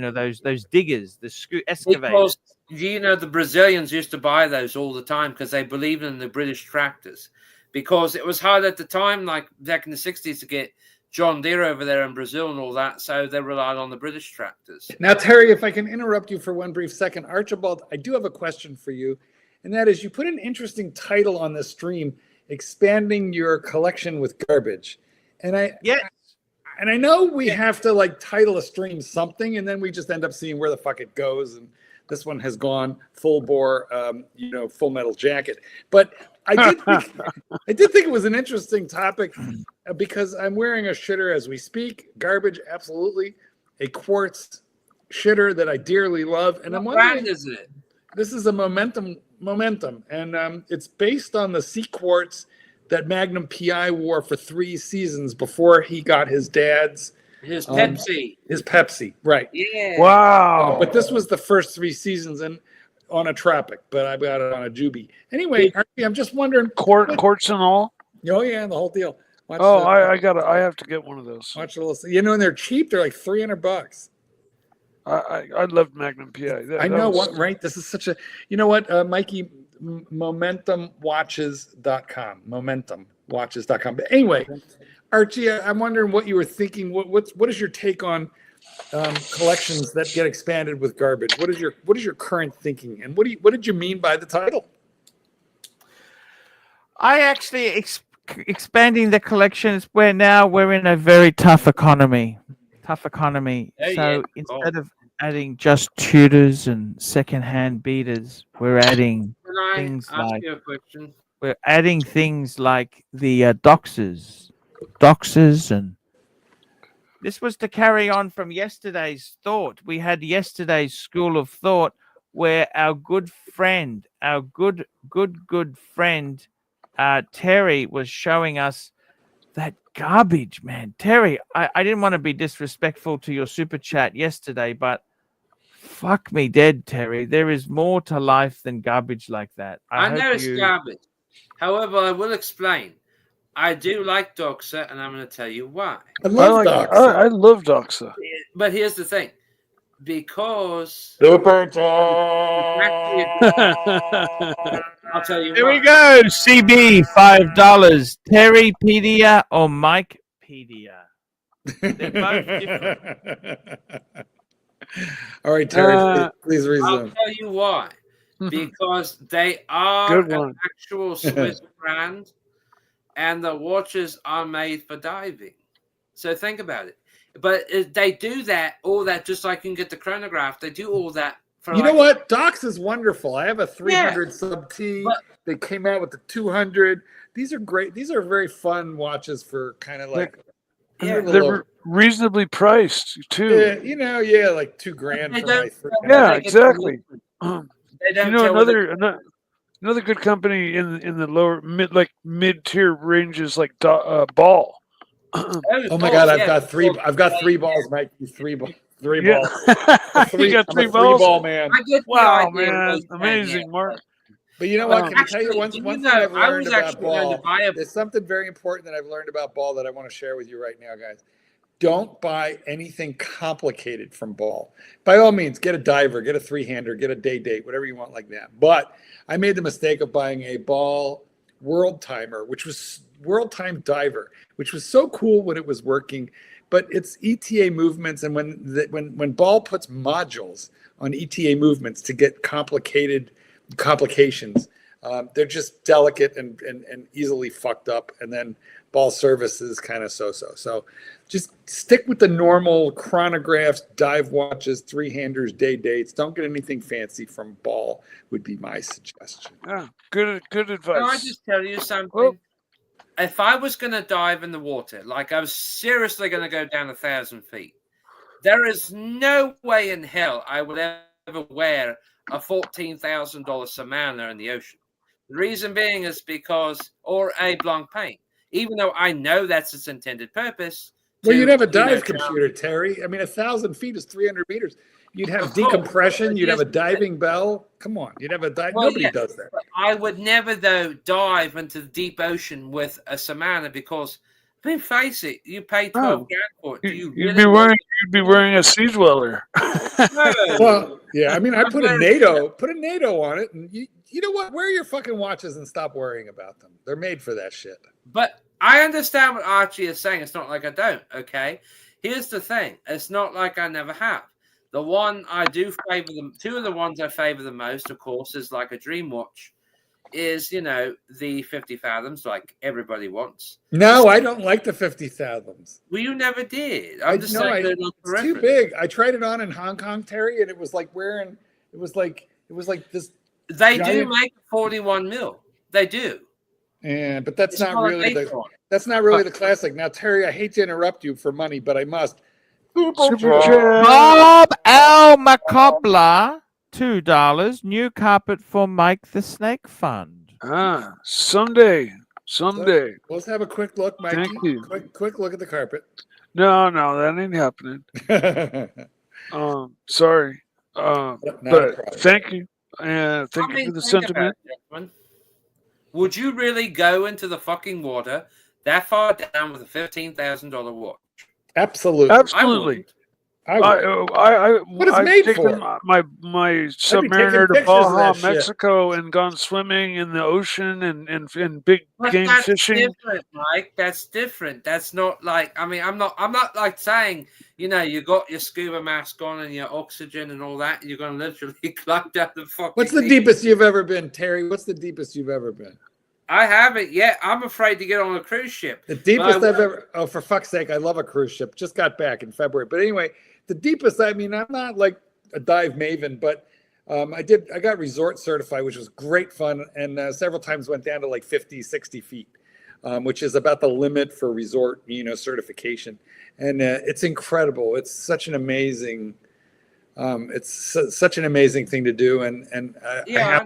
those diggers, the excavators. Because, the Brazilians used to buy those all the time because they believed in the British tractors. Because it was hard at the time, like back in the 60s, to get John Deere over there in Brazil and all that, so they relied on the British tractors. Now, Terry, if I can interrupt you for one brief second, Archibald, I do have a question for you, and that is, you put an interesting title on this stream, expanding your collection with garbage, and I know we have to like title a stream something, and then we just end up seeing where the fuck it goes, and this one has gone full bore, Full Metal Jacket, but I did think it was an interesting topic because I'm wearing a shitter as we speak. Garbage, absolutely. A quartz shitter that I dearly love. And I'm wondering, what brand is it? This is a Momentum. And it's based on the sea quartz that Magnum PI wore for 3 seasons before he got his dad's. His Pepsi. His Pepsi, right. Yeah. Wow. But this was the first 3 seasons. And on a Tropic, but I got it on a Juby. Anyway, Archie, I'm just wondering, quartz and all. Oh yeah, the whole deal. I have to get one of those. Watch a little. And they're cheap. They're like $300. I loved Magnum PI. I know what, right? This is such a. You know what, Mikey? MomentumWatches.com. MomentumWatches.com. But anyway, Archie, I'm wondering what you were thinking. What is your take on collections that get expanded with garbage? What is your current thinking, and what did you mean by the title? I actually expanding the collection is where now we're in a very tough economy. So instead of adding just Tudors and secondhand beaters, we're adding things like the Doxers and. This was to carry on from yesterday's thought. We had yesterday's school of thought where our good friend, Terry was showing us that garbage, man. Terry, I didn't want to be disrespectful to your super chat yesterday, but fuck me dead, Terry. There is more to life than garbage like that. I know it's garbage. However, I will explain. I do like Doxa, and I'm going to tell you why. I love Doxa. But here's the thing. Because... Super chat. I'll tell you Here why. we go. CB, $5. Terrypedia or Mikepedia? They're both different. All right, Terry, please resume. I'll tell you why. Because they are an actual Swiss brand. And the watches are made for diving. So think about it. But they do all that, just like you can get the chronograph. They do all that for. You know what? Dox is wonderful. I have a 300 sub T. They came out with the 200. These are great. These are very fun watches for kind of like. They're reasonably priced too. Yeah, like $2,000 for my. Yeah, exactly. Another good company in the lower mid tier ranges like Ball. Oh my God! I've got 3 balls, Mike. 3 balls. You got 3 balls. 3 ball man. Wow, man, amazing, Mark. But you know what? Can I tell you one Actually, thing I've I learned was about actually going to ball? buy a. There's something very important that I've learned about ball that I want to share with you right now, guys. Don't buy anything complicated from ball. By all means, get a diver, get a three-hander, get a day date, whatever you want like that. But I made the mistake of buying a ball world timer, which was world time diver, which was so cool when it was working. But it's ETA movements, and when ball puts modules on ETA movements to get complications, they're just delicate and easily fucked up. And then ball service is kind of so-so. So just stick with the normal chronographs, dive watches, three-handers, day dates. Don't get anything fancy from ball would be my suggestion. Yeah, good advice. Can I just tell you something? If I was going to dive in the water, like I was seriously going to go down 1,000 feet, there is no way in hell I would ever wear a $14,000 Savannah in the ocean. The reason being is because, or a blanc paint, even though I know that's its intended purpose. Well, you'd have a dive computer, Terry. I mean, 1,000 feet is 300 meters. You'd have decompression. You'd have a diving bell. Come on, you'd have a dive. Nobody does that. I would never, though, dive into the deep ocean with a Savannah because, I mean, face it, you pay $12,000 for it. You'd be wearing a sea dweller. Well, yeah. I mean, I put a NATO on it, and you know what? Wear your fucking watches and stop worrying about them. They're made for that shit. But I understand what Archie is saying. It's not like I don't, okay? Here's the thing. It's not like I never have. The one I do favor them, two of the ones I favor the most, of course, is like a dream watch, is, you know, the 50 fathoms like everybody wants. No, I don't like the 50 fathoms. Well, you never did. I'm just saying it's too big. I tried it on in Hong Kong, Terry, and it was like wearing, it was like this. They do make 41 mil. They do. Yeah, but that's not really the classic. Now, Terry, I hate to interrupt you for money, but I must. Bob L. McCobler, $2. New carpet for Mike the Snake Fund. Someday. Let's have a quick look, Mike. Thank you. Quick look at the carpet. No, that ain't happening. Sorry. But thank you. Thank you for the sentiment. Would you really go into the fucking water that far down with a $15,000 watch? Absolutely. What is made for? My Submariner to Baja, Mexico, and gone swimming in the ocean and big game fishing. Different, Mike. That's different. That's not like, I mean, I'm not like saying, you know, you got your scuba mask on and your oxygen and all that. You're going to literally climb down the fucking. What's the deepest you've ever been, Terry? What's the deepest you've ever been? I haven't yet. I'm afraid to get on a cruise ship. The deepest I've ever. Oh, for fuck's sake! I love a cruise ship. Just got back in February. But anyway, the deepest. I mean, I'm not like a dive maven, but I got resort certified, which was great fun, and several times went down to like 50, 60 feet, which is about the limit for resort, certification. And it's incredible. It's such an amazing. Such an amazing thing to do, and I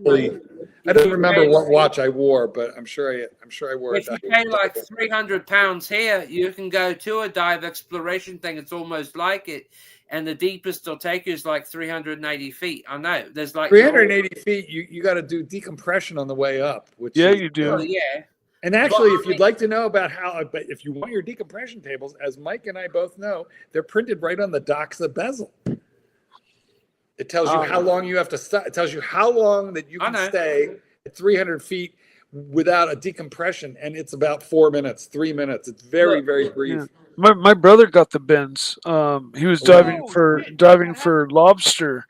don't remember what watch I wore, but I'm sure I wore. If you pay like £300 here, you can go to a dive exploration thing. It's almost like it, and the deepest they'll take you is like 380 feet. I know there's like 380 feet. You got to do decompression on the way up. Which you do. Well, yeah. And actually, if you'd like to know about how, but if you want your decompression tables, as Mike and I both know, they're printed right on the Doxa bezel. It tells you how long you have to stay. It tells you how long that you can stay at 300 feet without a decompression, and it's about 4 minutes, 3 minutes. It's very brief. Yeah. My brother got the bends. He was diving for lobster,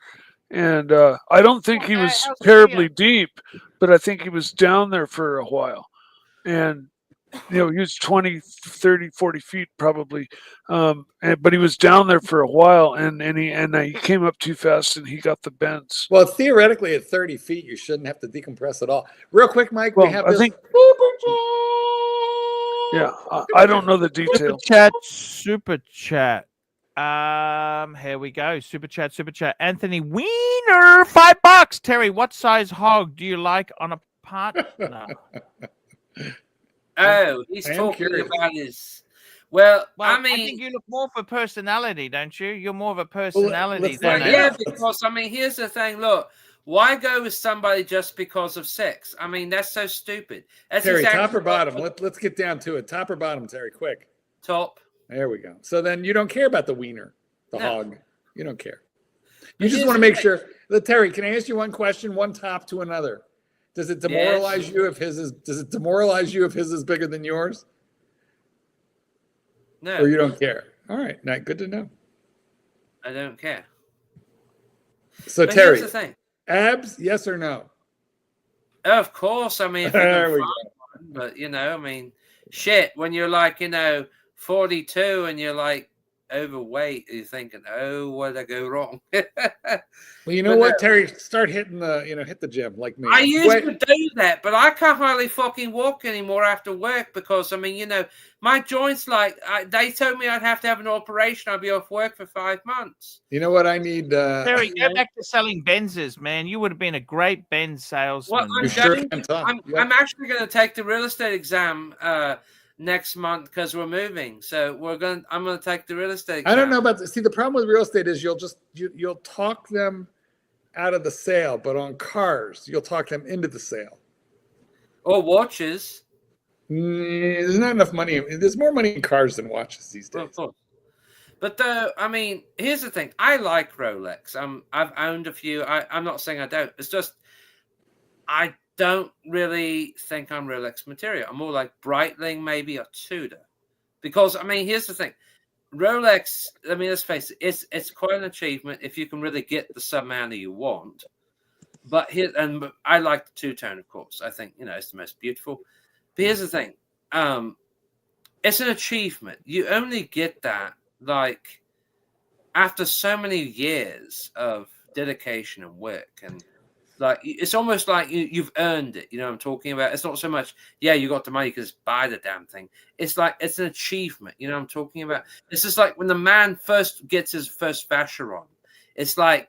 and I don't think he was terribly deep, but I think he was down there for a while, and he was 20, 30, 40 feet probably. But he was down there for a while, and he came up too fast, and he got the bends. Well, theoretically, at 30 feet, you shouldn't have to decompress at all. Real quick, Mike, we have this. I don't know the details. Super chat. Here we go. Super chat. Anthony Wiener, $5. Terry, what size hog do you like on a partner? Oh, he's talking about his. Well, I mean, I think you look more for personality, don't you? You're more of a personality because I mean, here's the thing. Look, Why go with somebody just because of sex? I mean, that's so stupid. That's Terry, exactly top or bottom? Let's get down to it. Top or bottom, Terry? Quick. top. There we go. So then you don't care about the wiener, the No. hog. You don't care. You just want to make sure. Terry, can I ask you one question? One top to another. Does it demoralize you if his is? Does it demoralize you if his is bigger than yours? No. Or you don't care? All right, not good to know. I don't care. So But Terry, here's the thing. abs, yes or no? Of course, I mean, if There we find one, but you know, I mean, shit. When you're like, 42 and you're like overweight, you're thinking, oh, what did I go wrong? Well, you know what, Terry? Start hitting the, hit the gym like me. I used to do that, but I can't hardly fucking walk anymore after work because, I mean, my joints, they told me I'd have to have an operation. I'd be off work for 5 months. You know what I need? Terry, go back to selling Benzes, man. You would have been a great Benz salesman. Well, I'm actually going to take the real estate exam next month because we're moving. So I'm going to take the real estate exam. I don't know about this. See, the problem with real estate is you'll talk them out of the sale, but on cars, you'll talk them into the sale. Or watches. There's not enough money. There's more money in cars than watches these days. Of course. But I mean, here's the thing. I like Rolex. I've owned a few. I'm not saying I don't. It's just I don't really think I'm Rolex material. I'm more like Breitling, maybe, or Tudor. Because, I mean, here's the thing. Rolex, I mean, let's face it, it's quite an achievement if you can really get the sub-manner you want. But I like the two-tone, of course. I think, it's the most beautiful. But here's the thing. It's an achievement. You only get that, after so many years of dedication and work. And, it's almost like you've earned it. You know what I'm talking about? It's not so much, you got the money, you can just buy the damn thing. It's like, it's an achievement. You know what I'm talking about? It's just like when the man first gets his first Vacheron, it's like,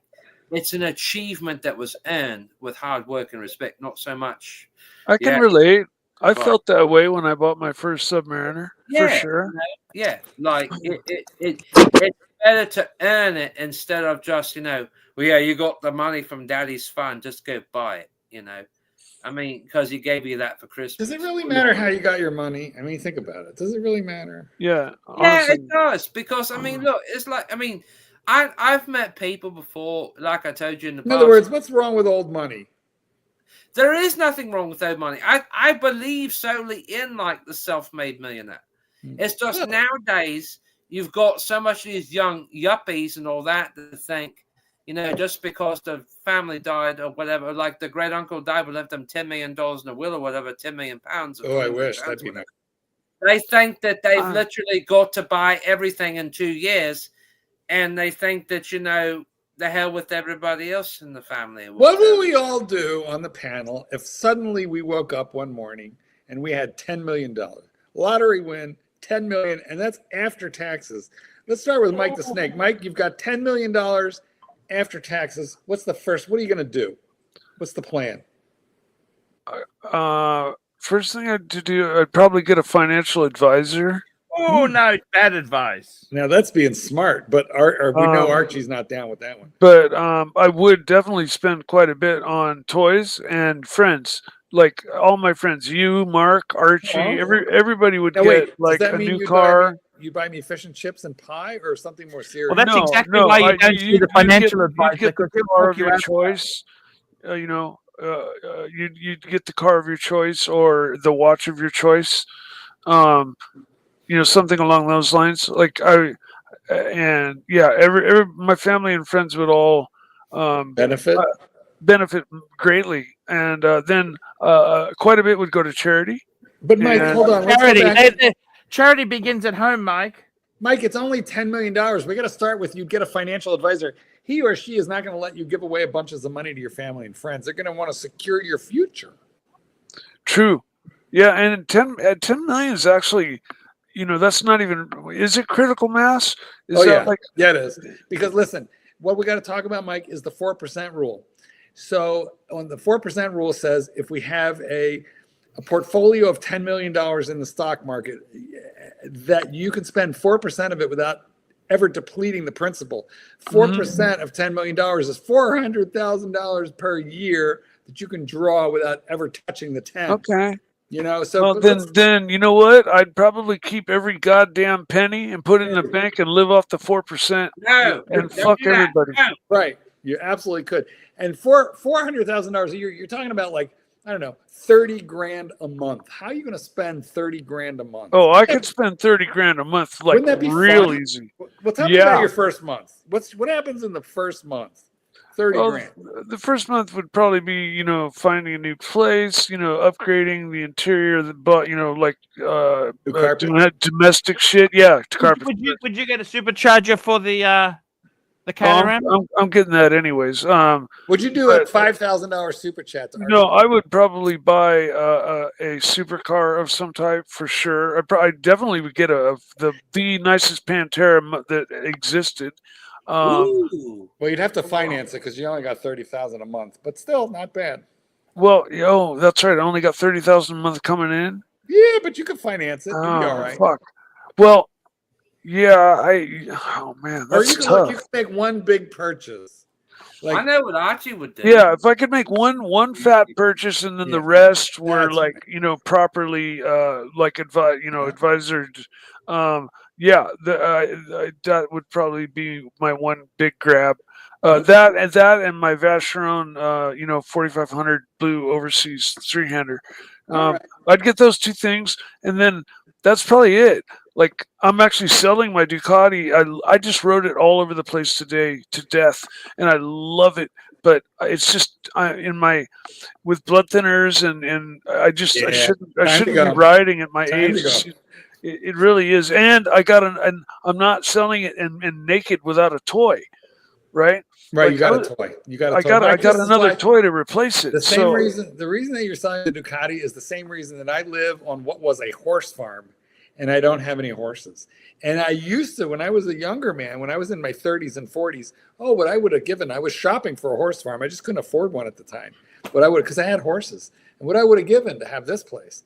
it's an achievement that was earned with hard work and respect, not so much. I can relate. I felt that way when I bought my first Submariner, for sure. Yeah, it's better to earn it instead of just, you got the money from Daddy's fund, just go buy it, I mean, because he gave you that for Christmas. Does it really matter how you got your money? I mean, think about it. Does it really matter? Yeah. Yeah, it does. Because, I mean, look, it's like, I mean, I've met people before, like I told you in the past. In other words, what's wrong with old money? There is nothing wrong with old money. I believe solely in, the self-made millionaire. It's just nowadays, you've got so much of these young yuppies and all that to think, just because the family died or whatever, like the great uncle died, we left them $10 million in a will or whatever, 10 million pounds. Oh, I wish that'd be nice. They think that they've literally got to buy everything in 2 years, and they think that, the hell with everybody else in the family. What will we all do on the panel if suddenly we woke up one morning and we had $10 million? Lottery win, $10 million, and that's after taxes. Let's start with Mike the Snake. Mike, you've got $10 million after taxes. What are you going to do? What's the plan? First thing I'd do, I'd probably get a financial advisor. Oh, no, bad advice. Now, that's being smart, but we know Archie's not down with that one. But I would definitely spend quite a bit on toys and friends. Like all my friends, you, Mark, Archie, everybody would get a new car. You buy me fish and chips and pie or something more serious? Well, that's exactly why you don't see the financial advisor. You'd get the car of your choice. You'd get the car of your choice or the watch of your choice. Something along those lines. My family and friends would all benefit greatly, and then quite a bit would go to charity. But Mike, hold on. Charity begins at home, Mike. Mike, it's only $10 million. We got to start with you get a financial advisor. He or she is not going to let you give away a bunch of money to your family and friends. They're going to want to secure your future. True. Yeah, and 10 million is actually, that's not even, is it critical mass? Yeah, it is. Because listen, what we got to talk about, Mike, is the 4% rule. So on the 4% rule says if we have a portfolio of $10 million in the stock market, that you can spend 4% of it without ever depleting the principal. 4% of $10 million is $400,000 per year that you can draw without ever touching the 10. Okay. You know, so Well, then you know what? I'd probably keep every goddamn penny and put it in the bank and live off the 4%. No, and don't fuck do that. everybody. No. right, you absolutely could. And for $400,000 a year, you're talking about like, I don't know, 30 grand a month. How are you going to spend 30 grand a month? Oh, I could spend 30 grand a month, like Wouldn't that be real fun? easy. Well, tell me about your first month. What happens in the first month? 30 grand. The first month would probably be, you know, finding a new place, you know, upgrading the interior, but you know, like domestic shit. Yeah, carpet. Would you get a supercharger for the Caterham? I'm getting that anyways. Would you do a $5,000 super chat? No, I would probably buy a supercar of some type for sure. I definitely would get the nicest Pantera that existed. Well, you'd have to finance it because you only got $30,000 a month, but still not bad. Well, that's right. I only got $30,000 a month coming in. Yeah, but you could finance it. You'd be all right. Fuck. Well, yeah. Oh man, that's tough. You could make one big purchase. I know what Archie would do. Yeah, if I could make one fat purchase and then the rest were like properly advisored. That would probably be my one big grab. That and my Vacheron 4500 blue overseas 3-hander. I'd get those two things, and then that's probably it. Like, I'm actually selling my Ducati. I just rode it all over the place today to death, and I love it. But it's just with blood thinners, and I shouldn't be riding at my age. It really is. And and I'm not selling it and naked without a toy, right? Right, you got a toy. I got another toy to replace it. The reason that you're selling the Ducati is the same reason that I live on what was a horse farm, and I don't have any horses. And I used to, when I was a younger man, when I was in my 30s and 40s, what I would have given, I was shopping for a horse farm. I just couldn't afford one at the time. Because I had horses. And what I would have given to have this place.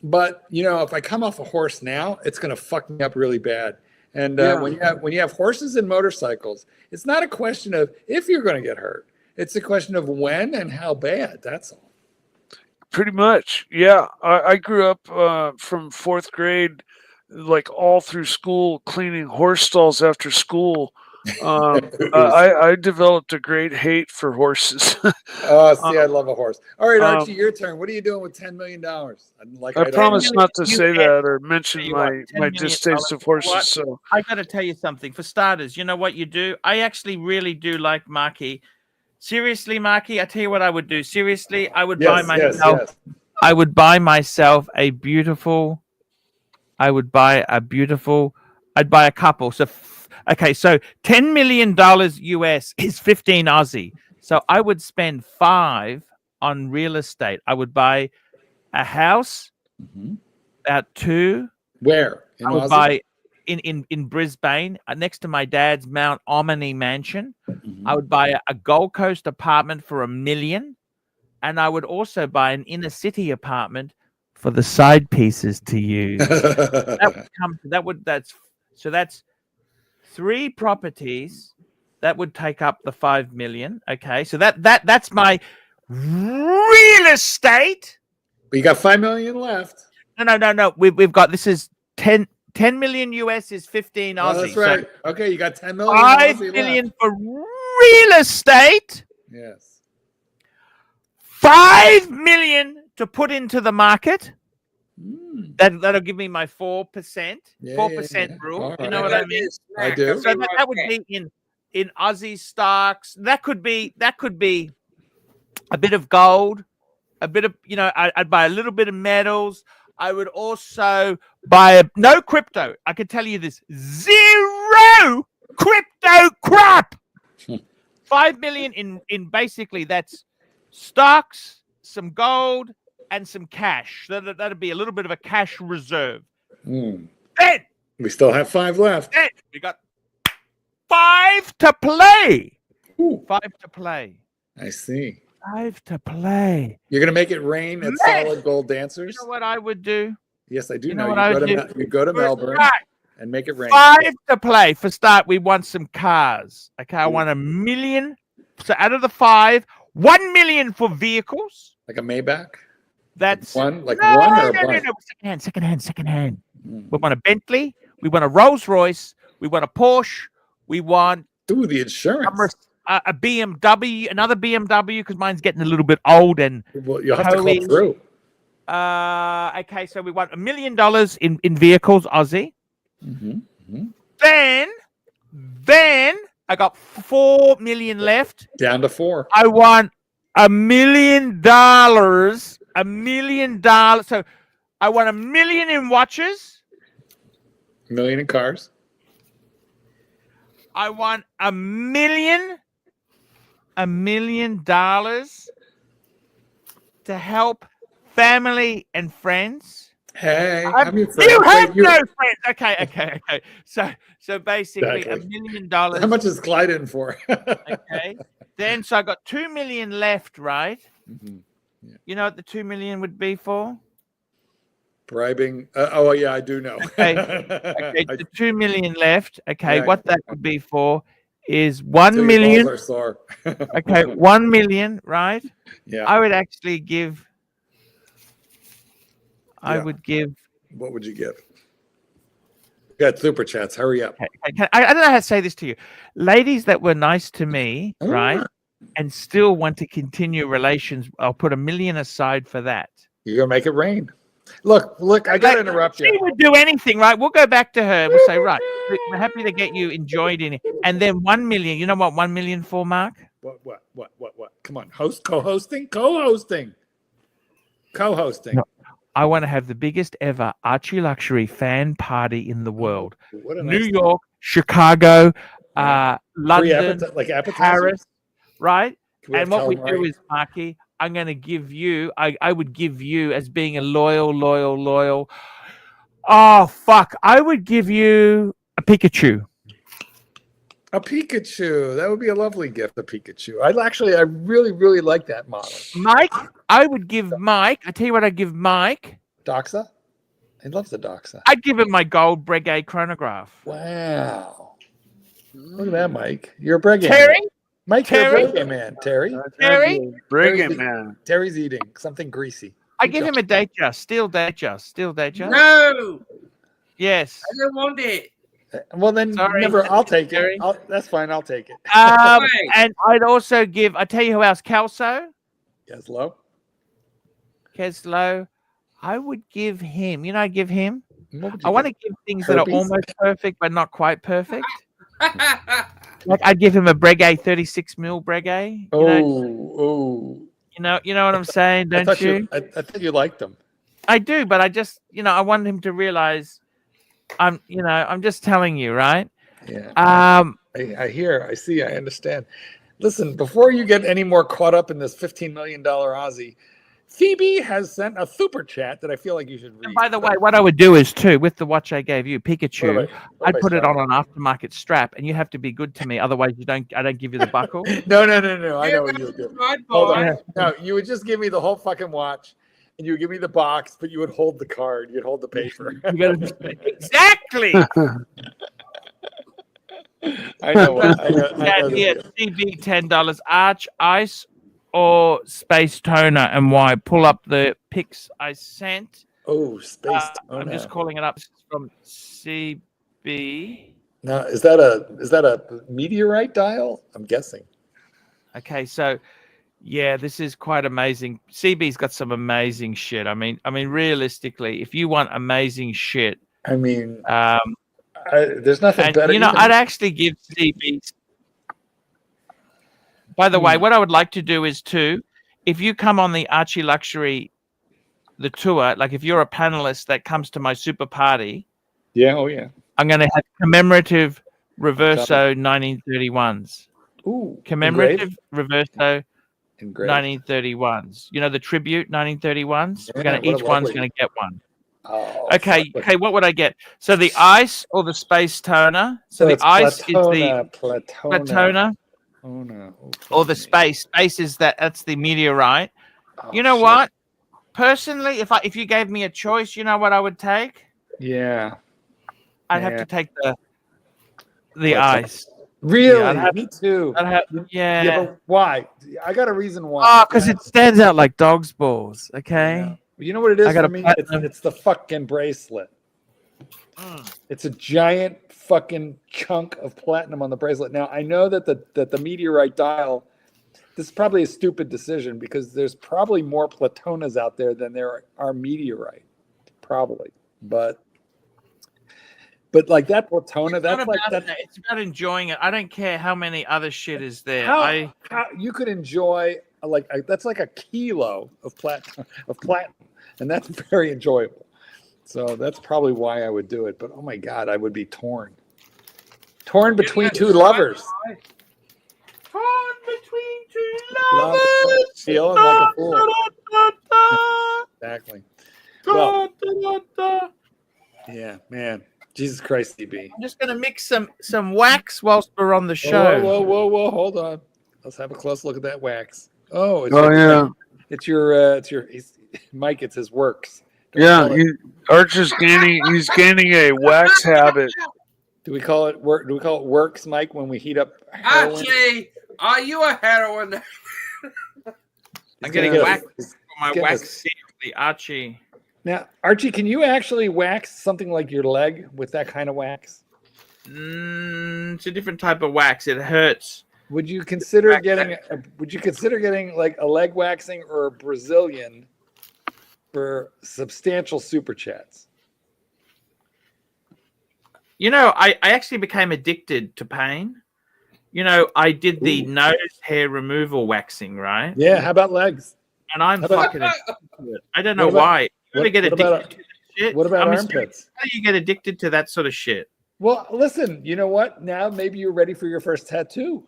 But, if I come off a horse now, it's going to fuck me up really bad. And when you have horses and motorcycles, it's not a question of if you're going to get hurt. It's a question of when and how bad. That's all. Pretty much. Yeah. I grew up from 4th grade, like all through school, cleaning horse stalls after school. I developed a great hate for horses. I love a horse. All right, Archie, your turn. What are you doing with $10 million? I promise not to say that or mention my distaste of horses. So I got to tell you something. For starters, you know what you do? I actually really do like Marky. Seriously, Marky, I tell you what I would do. Seriously, I would buy myself. Yes. I would buy myself I'd buy a couple. So. Okay, so $10 million US is 15 Aussie. So I would spend 5 on real estate. I would buy a house, about 2. Where? I would buy in Brisbane, next to my dad's Mount OMMANEY mansion. I would buy a Gold Coast apartment for $1 million, and I would also buy an inner city apartment for the side pieces to use. That's 3 properties that would take up the 5 million. Okay, so that's my real estate. But you got 5 million left. No. We've got, this is 10 million US is 15 Aussie. That's right. So okay, you got 10 million. 5 million left for real estate. Yes. 5 million to put into the market. That'll give me my 4%. 4% rule. Right. You know what I mean? I do. So that would be in Aussie stocks. That could be a bit of gold, a bit of, I'd buy a little bit of metals. I would also buy no crypto. I could tell you this: 0 crypto crap. 5 million in basically that's stocks, some gold, and some cash. That'd be a little bit of a cash reserve. Then we still have 5 left. Then we got 5 to play. 5 to play. I see. 5 to play. You're gonna make it rain at Solid Gold Dancers. You know what I would do? Yes, I do know what I would do? You go to Melbourne. and make it rain. 5 to play. For start, we want some cars. Okay, I want $1 million. So out of the 5, 1 million for vehicles. Like a Maybach? That's one, like no, one or a no, bunch? no. Second hand. We want a Bentley. We want a Rolls Royce. We want a Porsche. We want the insurance. A BMW, another BMW, because mine's getting a little bit old and. Well, you'll have to call through. Okay, so we want $1 million in vehicles, Aussie. Then I got 4 million left. Down to 4. I want $1 million. $1 million. So I want $1 million in watches. $1 million in cars. I want $1 million to help family and friends. Hey, You have no friends. Okay. So basically $1 million. How much is Clyde in for? Okay. Then so I got 2 million left, right? Yeah. You know what the 2 million would be for? Bribing. Oh yeah, I do know. Okay. The 2 million left. Okay, what that would be for is 1 million. Okay, 1 million, right? Yeah. I would actually give. I would give. What would you give? You got super chats. Hurry up. Okay. I don't know how to say this to you. Ladies that were nice to me, right, and still want to continue relations, I'll put $1 million aside for that. You're gonna make it rain. Look, I gotta interrupt you. She would do anything, right? We'll go back to her. We'll say, right, we're happy to get you enjoyed in it. And then 1 million. You know what 1 million for, Mark? What? Come on, co-hosting. No. I want to have the biggest ever ArchieLuxury fan party in the world. What a New nice York, Chicago, London, Paris, right? And what we do is, Marky, I'm going to give you, I would give you as being a loyal. Oh, fuck. I would give you a Pikachu. A Pikachu. That would be a lovely gift, a Pikachu. I really like that model. Mike, I would give Mike. I tell you what, I'd give Mike. Doxa? He loves the Doxa. I'd give him my gold Breguet chronograph. Wow. Look at that, Mike. You're a Breguet. Terry? Mike, you're a Breguet man. Terry? Breguet man. Terry's eating something greasy. I give him a Datejust. Steel Datejust. No! Yes. I don't want it. Well, then I'll take it. That's fine. I'll take it. And I'd also give, I tell you who else, Kelso. Keslow. I would give him, I'd give him. I want to give things that are almost perfect, but not quite perfect. Like I'd give him a Breguet 36 mil Breguet. You know what I'm saying, don't you? I thought you liked them. I do, but I just, I want him to realize I'm just telling you, right? Yeah. I hear, I see, I understand. Listen, before you get any more caught up in this $15 million Aussie, Phoebe has sent a super chat that I feel like you should read. And by the way, what I would do is too, with the watch I gave you, Pikachu, I'd put it on an aftermarket strap, and you have to be good to me, otherwise I don't give you the buckle. No. I know what you'll do. Hold on. No, you would just give me the whole fucking watch, and you would give me the box, but you would hold the card, you'd hold the paper. Exactly. I know. Yeah, CB $10, Arch Ice or Space Toner, and why? Pull up the pics I sent. Oh, Space Toner. I'm just calling it up. This is from CB. Now, is that a meteorite dial? I'm guessing. Okay, so yeah, this is quite amazing. CB's got some amazing shit. I mean, realistically, if you want amazing shit, there's nothing better. I'd actually give CB. By the way, what I would like to do is if you come on the ArchieLuxury, the tour, like if you're a panelist that comes to my super party, I'm going to have commemorative Reverso 1931s. Ooh, commemorative Reverso 1931s. You know the tribute 1931s. Each one's going to get one. Oh, okay. What would I get? So the ice or the Space Toner. So the ice is the Platona. Or the space. Space is that's the meteorite. You know what? Personally, if you gave me a choice, you know what I would take? Yeah. I'd have Yeah. to take the ice. Really? I'd have- Me too. Yeah. But why? I got a reason why. Oh, because it stands out like dog's balls. Okay. Yeah. You know what it is I got for a me? platinum. It's the fucking bracelet. It's a giant fucking chunk of platinum on the bracelet. Now I know that the meteorite dial. This is probably a stupid decision because there's probably more platonas out there than there are meteorite. Probably, but like that platona, that's like that. It's about enjoying it. I don't care how many other shit is there. How you could enjoy that's like a kilo of platinum, and that's very enjoyable. So that's probably why I would do it. But oh my god, I would be torn between two lovers. Torn between two lovers. Feeling like a fool. Exactly. Well, yeah, man. Jesus Christ, DB. I'm just gonna mix some wax whilst we're on the show. Whoa! Hold on. Let's have a close look at that wax. Oh, it's your Mike. It's his works. Archie's he's gaining a wax habit. Do we call it work? Do we call it works, Mike, when we heat up heroin? Archie, are you a heroin? I'm getting wax for my wax seal, the Archie. Now, Archie, can you actually wax something like your leg with that kind of wax? It's a different type of wax. It hurts. Would you consider getting like a leg waxing or a Brazilian for substantial super chats? You know, I actually became addicted to pain. You know, I did the nose hair removal waxing, right? Yeah. How about legs? And I'm fucking addicted to it. I don't know why. You ever get addicted to that shit? What about armpits? How do you get addicted to that sort of shit? Well, listen, you know what? Now maybe you're ready for your first tattoo.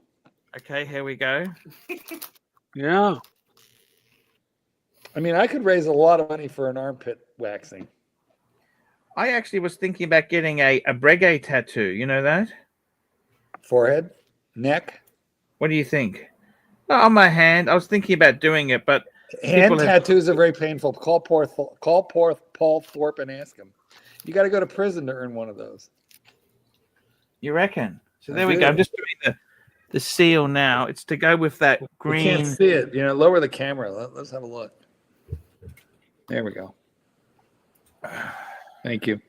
Okay, here we go. Yeah. I mean, I could raise a lot of money for an armpit waxing. I actually was thinking about getting a Breguet tattoo. You know that? Forehead, neck. What do you think? Oh, on my hand. I was thinking about doing it, but hand tattoos are very painful. Call poor Paul Thorpe and ask him. You got to go to prison to earn one of those. You reckon? So there we go. I'm just doing the seal now. It's to go with that green. You can't see it. You know, lower the camera. Let's have a look. There we go. Thank you.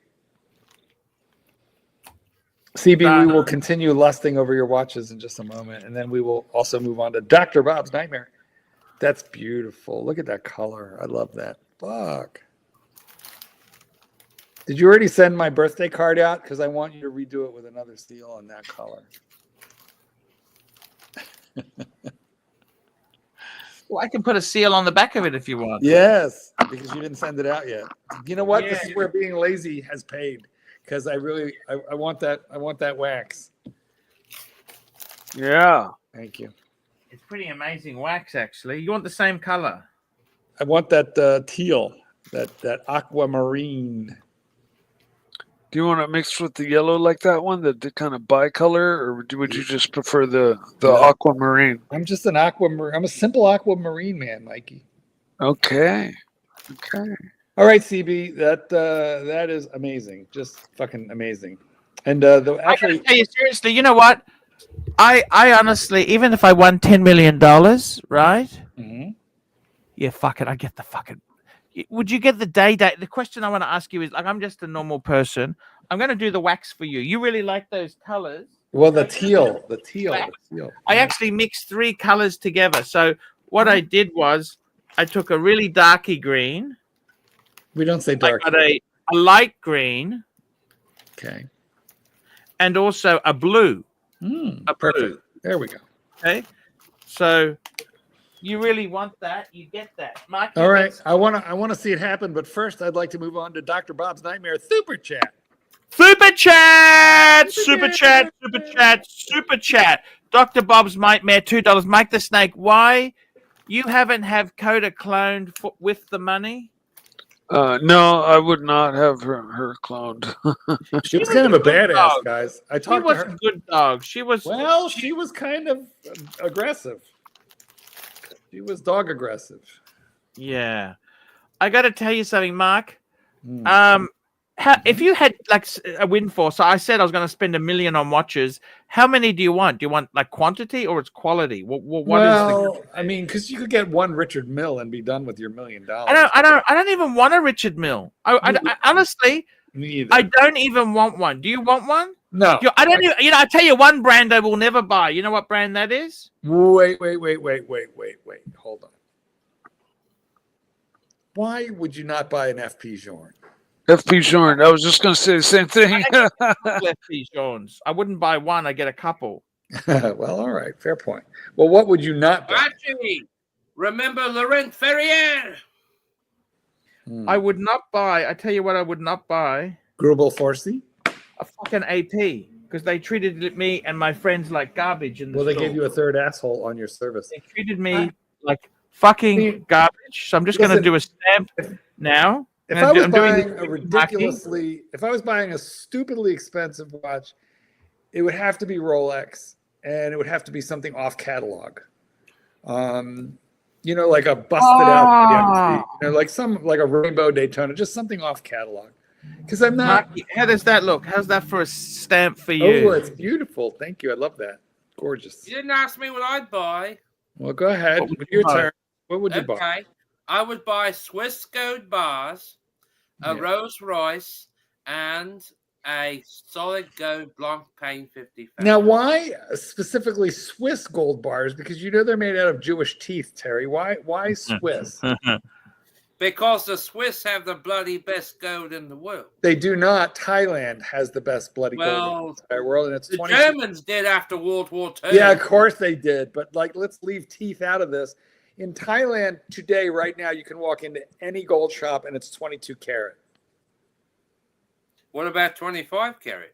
CB, we will continue lusting over your watches in just a moment, and then we will also move on to Dr. Bob's Nightmare. That's beautiful. Look at that color. I love that. Fuck. Did you already send my birthday card out? Because I want you to redo it with another seal in that color. Well, I can put a seal on the back of it if you want. Yes, because you didn't send it out yet. You know what? This is where being lazy has paid. Because I want that. I want that wax. Yeah. Thank you. It's pretty amazing wax, actually. You want the same color? I want that teal, that aquamarine. Do you want it mixed with the yellow like that one, the kind of bicolor, or would you just prefer the aquamarine? I'm just an aquamarine. I'm a simple aquamarine man, Mikey. Okay. Okay. All right, CB. That is amazing. Just fucking amazing. And actually, I gotta tell you seriously. You know what? I honestly, even if I won $10 million, right? Mm-hmm. Yeah, fuck it. I get the fucking. Would you get the day? The question I want to ask you is, like, I'm just a normal person. I'm going to do the wax for you. You really like those colors? Well, the teal. I actually mixed 3 colors together. So what I did was I took a really darky green. We don't say dark. I got a light green. Okay. And also a blue. Perfect. Blue. There we go. Okay. So you really want that? You get that. Mark, all right. I want to see it happen, but first I'd like to move on to Dr. Bob's Nightmare Super Chat. Super chat! Super chat! Super chat! Super chat! Dr. Bob's Nightmare, $2. Mike the Snake, why you haven't have Coda cloned with the money? No, I would not have her cloned. She was kind of a badass, dog. Guys. I talked to her. She was a good dog. She was. Well, she was kind of aggressive. She was dog aggressive. Yeah. I got to tell you something, Mark. if you had like a windfall, so I said I was going to spend $1 million on watches. How many do you want? Do you want like quantity or it's quality? What well, is the? I mean, because you could get one Richard Mille and be done with your $1 million. I don't even want a Richard Mille. I honestly, I don't even want one. Do you want one? No, I don't even. I tell you one brand I will never buy. You know what brand that is? Wait. Hold on. Why would you not buy an FP Journe? FP Journe. I was just going to say the same thing. FP Journes. I wouldn't buy one. I get a couple. Well, all right, fair point. Well, what would you not buy? Archie, remember Laurent Ferrier? I would not buy. I tell you what, I would not buy. Grubel Forsey? A fucking AP, because they treated me and my friends like garbage in the Well, store. they gave you a third asshole on your service. They treated me like fucking garbage. So I'm just going to do a stamp now. If I was buying a stupidly expensive watch, it would have to be Rolex, and it would have to be something off catalog. Like a busted out, like a Rainbow Daytona, just something off catalog. Because I'm not. Marky, how does that look? How's that for a stamp for you? Oh, it's beautiful. Thank you. I love that. Gorgeous. You didn't ask me what I'd buy. Well, go ahead. Your turn. What would you buy? Okay. I would buy Swiss gold bars, a Rolls Royce, and a solid gold Blanc Pain 55. Now, why specifically Swiss gold bars? Because they're made out of Jewish teeth, Terry. Why Swiss? Because the Swiss have the bloody best gold in the world. They do not. Thailand has the best bloody gold in the entire world, and it's the Germans did after World War II. Yeah, of course they did. But let's leave teeth out of this. In Thailand today, right now, you can walk into any gold shop and it's 22 karat. What about 25 karat?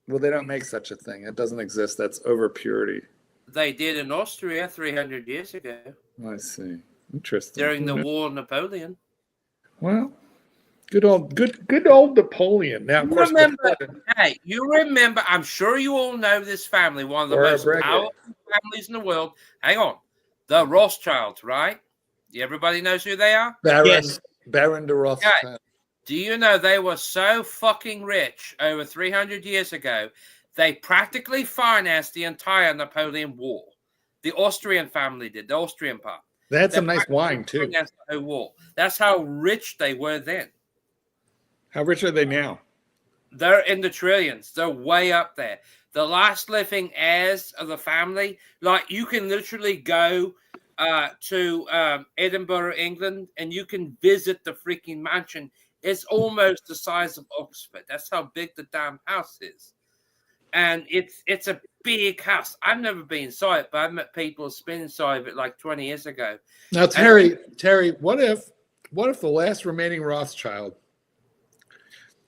Well, they don't make such a thing. It doesn't exist. That's over purity. They did in Austria 300 years ago. I see. Interesting. During the War of Napoleon. Well, good old Napoleon. Now, of course, you remember, I'm sure you all know this family, one of the most powerful families in the world. Hang on. The Rothschilds, right? Everybody knows who they are? Baron de Rothschild. Okay. Do you know they were so fucking rich over 300 years ago, they practically financed the entire Napoleon War. The Austrian family did, the Austrian part. They had some nice wine, too. The whole war. That's how rich they were then. How rich are they now? They're in the trillions. They're way up there. The last living heirs of the family, you can literally go to Edinburgh, England, and you can visit the freaking mansion. It's almost the size of Oxford. That's how big the damn house is. And it's a big house. I've never been inside it, but I've met people who've been inside of it 20 years ago. Now, Terry, what if the last remaining Rothschild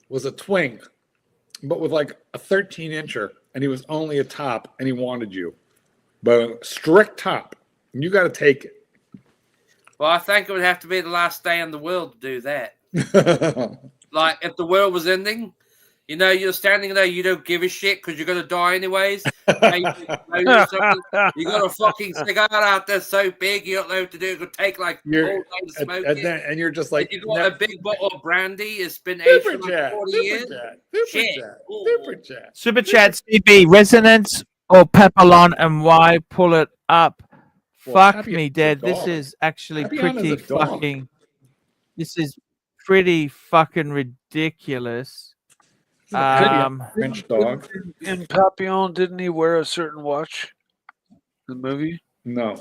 was a twink, but with a 13-incher, and he was only a top, and he wanted you, but a strict top, and you got to take it. Well, I think it would have to be the last day in the world to do that. If the world was ending, you're standing there, you don't give a shit because you're going to die anyways. You got a fucking cigar out there so big, you don't know what to do. It could take all day to smoke it. And you're just you got a big bottle of brandy. It's been aged for 40 years. Super chat, CB, resonance or Papillon, and why pull it up? Well, fuck me dead. This is actually pretty fucking. This is pretty fucking ridiculous. French dog. In Papillon, didn't he wear a certain watch? The movie? No.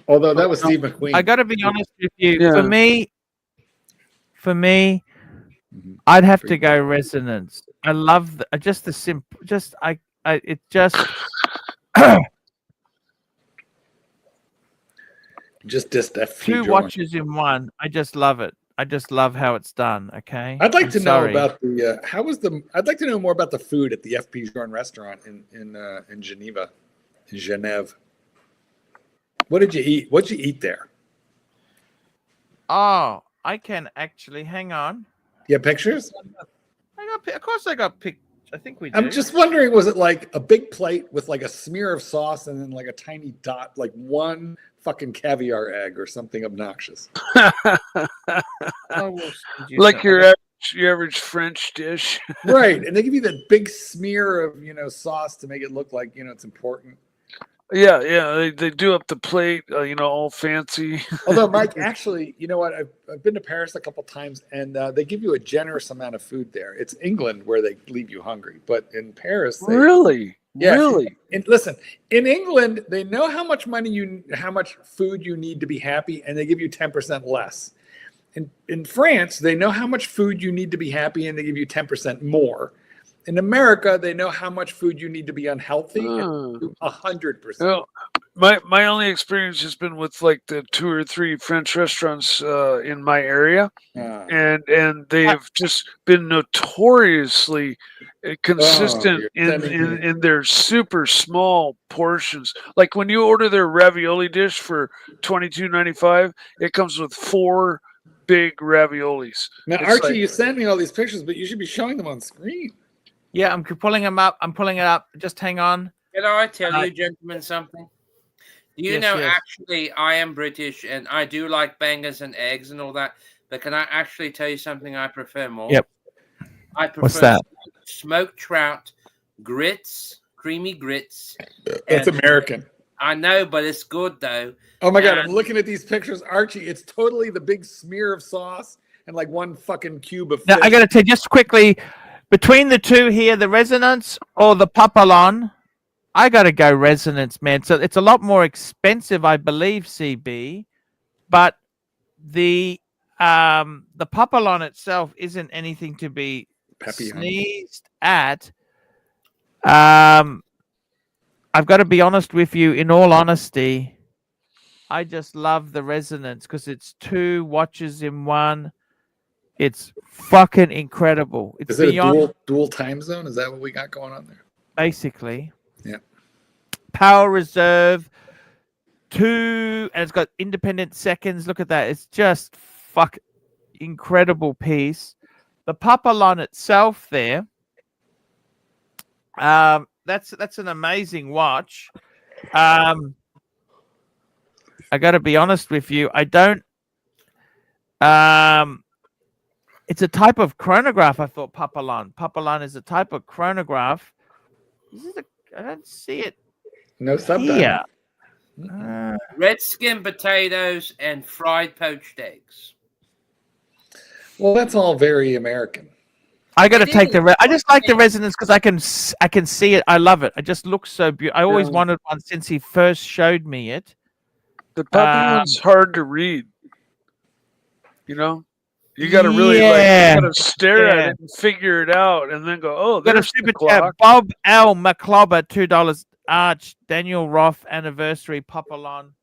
Although that was Steve McQueen. I got to be honest with you. Yeah. For me, I'd have to go resonance. I love just the simple. It just. Just two watches in one. I just love it. I just love how it's done. Okay. I'd like to know about the. I'd like to know more about the food at the FP Journe restaurant in Geneva, in Genève. What did you eat? What'd you eat there? Oh, I can actually. Hang on. You have pictures? Of course, I got pictures. I think we do. I'm just wondering, was it a big plate with a smear of sauce and then a tiny dot, one fucking caviar egg or something obnoxious? Like your average French dish. Right, and they give you that big smear of sauce to make it look like it's important. Yeah, they do up the plate, all fancy. Although, Mike, actually, you know what? I've been to Paris a couple times, and they give you a generous amount of food there. It's England where they leave you hungry, but in Paris, Really? And listen, in England, they know how much food you need to be happy, and they give you 10% less. In France, they know how much food you need to be happy, and they give you 10% more. In America, they know how much food you need to be unhealthy, and 100%. Well, my only experience has been with like the 2 or 3 French restaurants in my area, and they've just been notoriously consistent in their super small portions. Like when you order their ravioli dish for $22.95, it comes with 4 big raviolis. Now, Archie, you sent me all these pictures, but you should be showing them on screen. Yeah, I'm pulling them up. I'm pulling it up. Just hang on. Can I tell you, gentlemen, something? Do you know, actually, I am British, and I do like bangers and eggs and all that, but can I actually tell you something I prefer more? Yep. I prefer What's that? Smoked trout, grits, creamy grits. That's American. I know, but it's good, though. Oh, my God. I'm looking at these pictures. Archie, it's totally the big smear of sauce and like one fucking cube of fish. Now, I got to tell you just quickly, between the two here, the Resonance or the Papillon, I got to go Resonance, man. So it's a lot more expensive, I believe, CB, but the Papillon itself isn't anything to be sneezed at. I've got to be honest with you. In all honesty, I just love the Resonance because it's 2 watches in one. It's fucking incredible. It's a dual time zone? Is that what we got going on there? Basically. Yeah. Power reserve 2, and it's got independent seconds. Look at that. It's just incredible piece. The Papillon itself there, that's an amazing watch. I got to be honest with you. I don't it's a type of chronograph. I thought Papillon. Papillon is a type of chronograph. I don't see it. No subtitle. Red skin potatoes and fried poached eggs. Well, that's all very American. I got to take I just like the Resonance because I can see it. I love it. It just looks so beautiful. I always wanted one since he first showed me it. The Papillon's hard to read. You got to really you got to stare at it and figure it out, and then go, "Oh, there's the clock." Bob L. McClobber, $2. Arch Daniel Roth anniversary Papillon.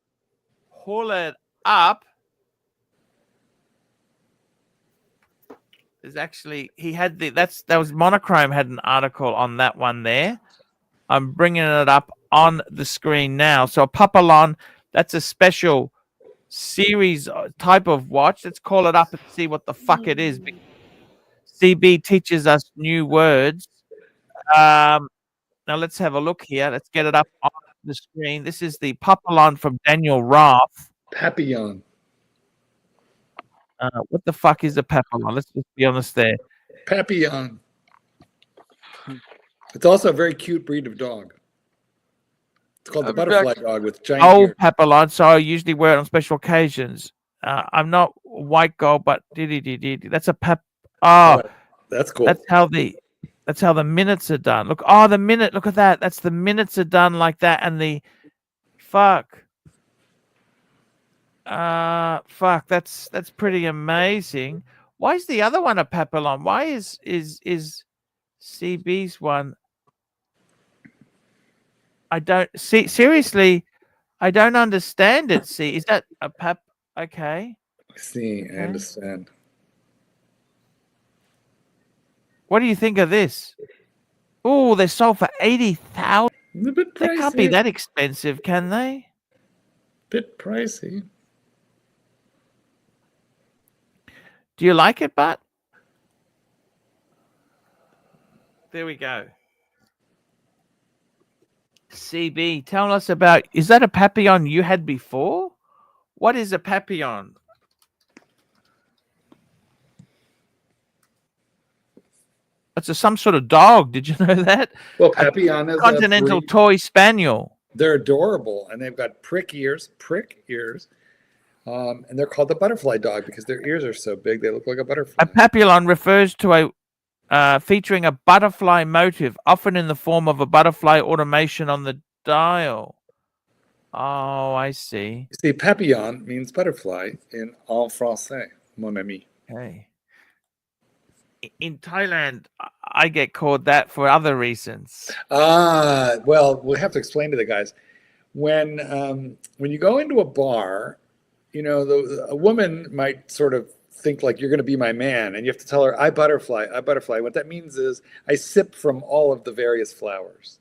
Pull it up. There's actually that was Monochrome had an article on that one there. I'm bringing it up on the screen now. So Papillon, that's a special series type of watch. Let's call it up and see what the fuck it is. CB teaches us new words. Now let's have a look here. Let's get it up on the screen. This is the Papillon from Daniel Roth. Papillon. What the fuck is a Papillon? Let's just be honest there. Papillon. It's also a very cute breed of dog. It's called the butterfly dog with giant ears. Papillon, so I usually wear it on special occasions. I'm not white gold, but that's a that's cool. That's how the minutes are done. Look, the minute. Look at that. That's the minutes are done like that, and the fuck. That's pretty amazing. Why is the other one a Papillon? Why is CB's one? I don't see. Seriously, I don't understand it. See, is that a pap? Okay. I see. I understand. What do you think of this? Oh, they sold for 80,000. A bit pricey. They can't be that expensive, can they? Bit pricey. Do you like it, But? There we go. CB, tell us about, is that a Papillon you had before? What is a Papillon? It's some sort of dog. Did you know that? Well, Papillon is a Continental breed. toy spaniel. They're adorable, and they've got prick ears, and they're called the butterfly dog because their ears are so big they look like a butterfly. A papillon refers to a featuring a butterfly motive, often in the form of a butterfly automation on the dial. Oh, I see. See, papillon means butterfly in en français, mon ami. Okay. In Thailand, I get called that for other reasons. Well, we'll have to explain to the guys. When you go into a bar, you know, a woman might sort of think like you're going to be my man, and you have to tell her, I butterfly. What that means is I sip from all of the various flowers.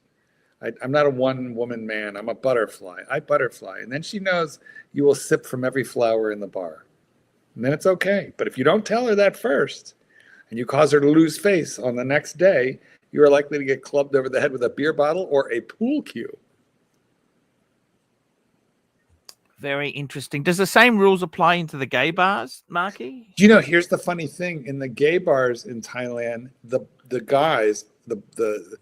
I'm not a one-woman man. I'm a butterfly. I butterfly. And then she knows you will sip from every flower in the bar. And then it's okay. But if you don't tell her that first, and you cause her to lose face on the next day, you are likely to get clubbed over the head with a beer bottle or a pool cue. Very interesting. Does the same rules apply into the gay bars, Marky? You know, here's the funny thing. In the gay bars in Thailand, the guys, the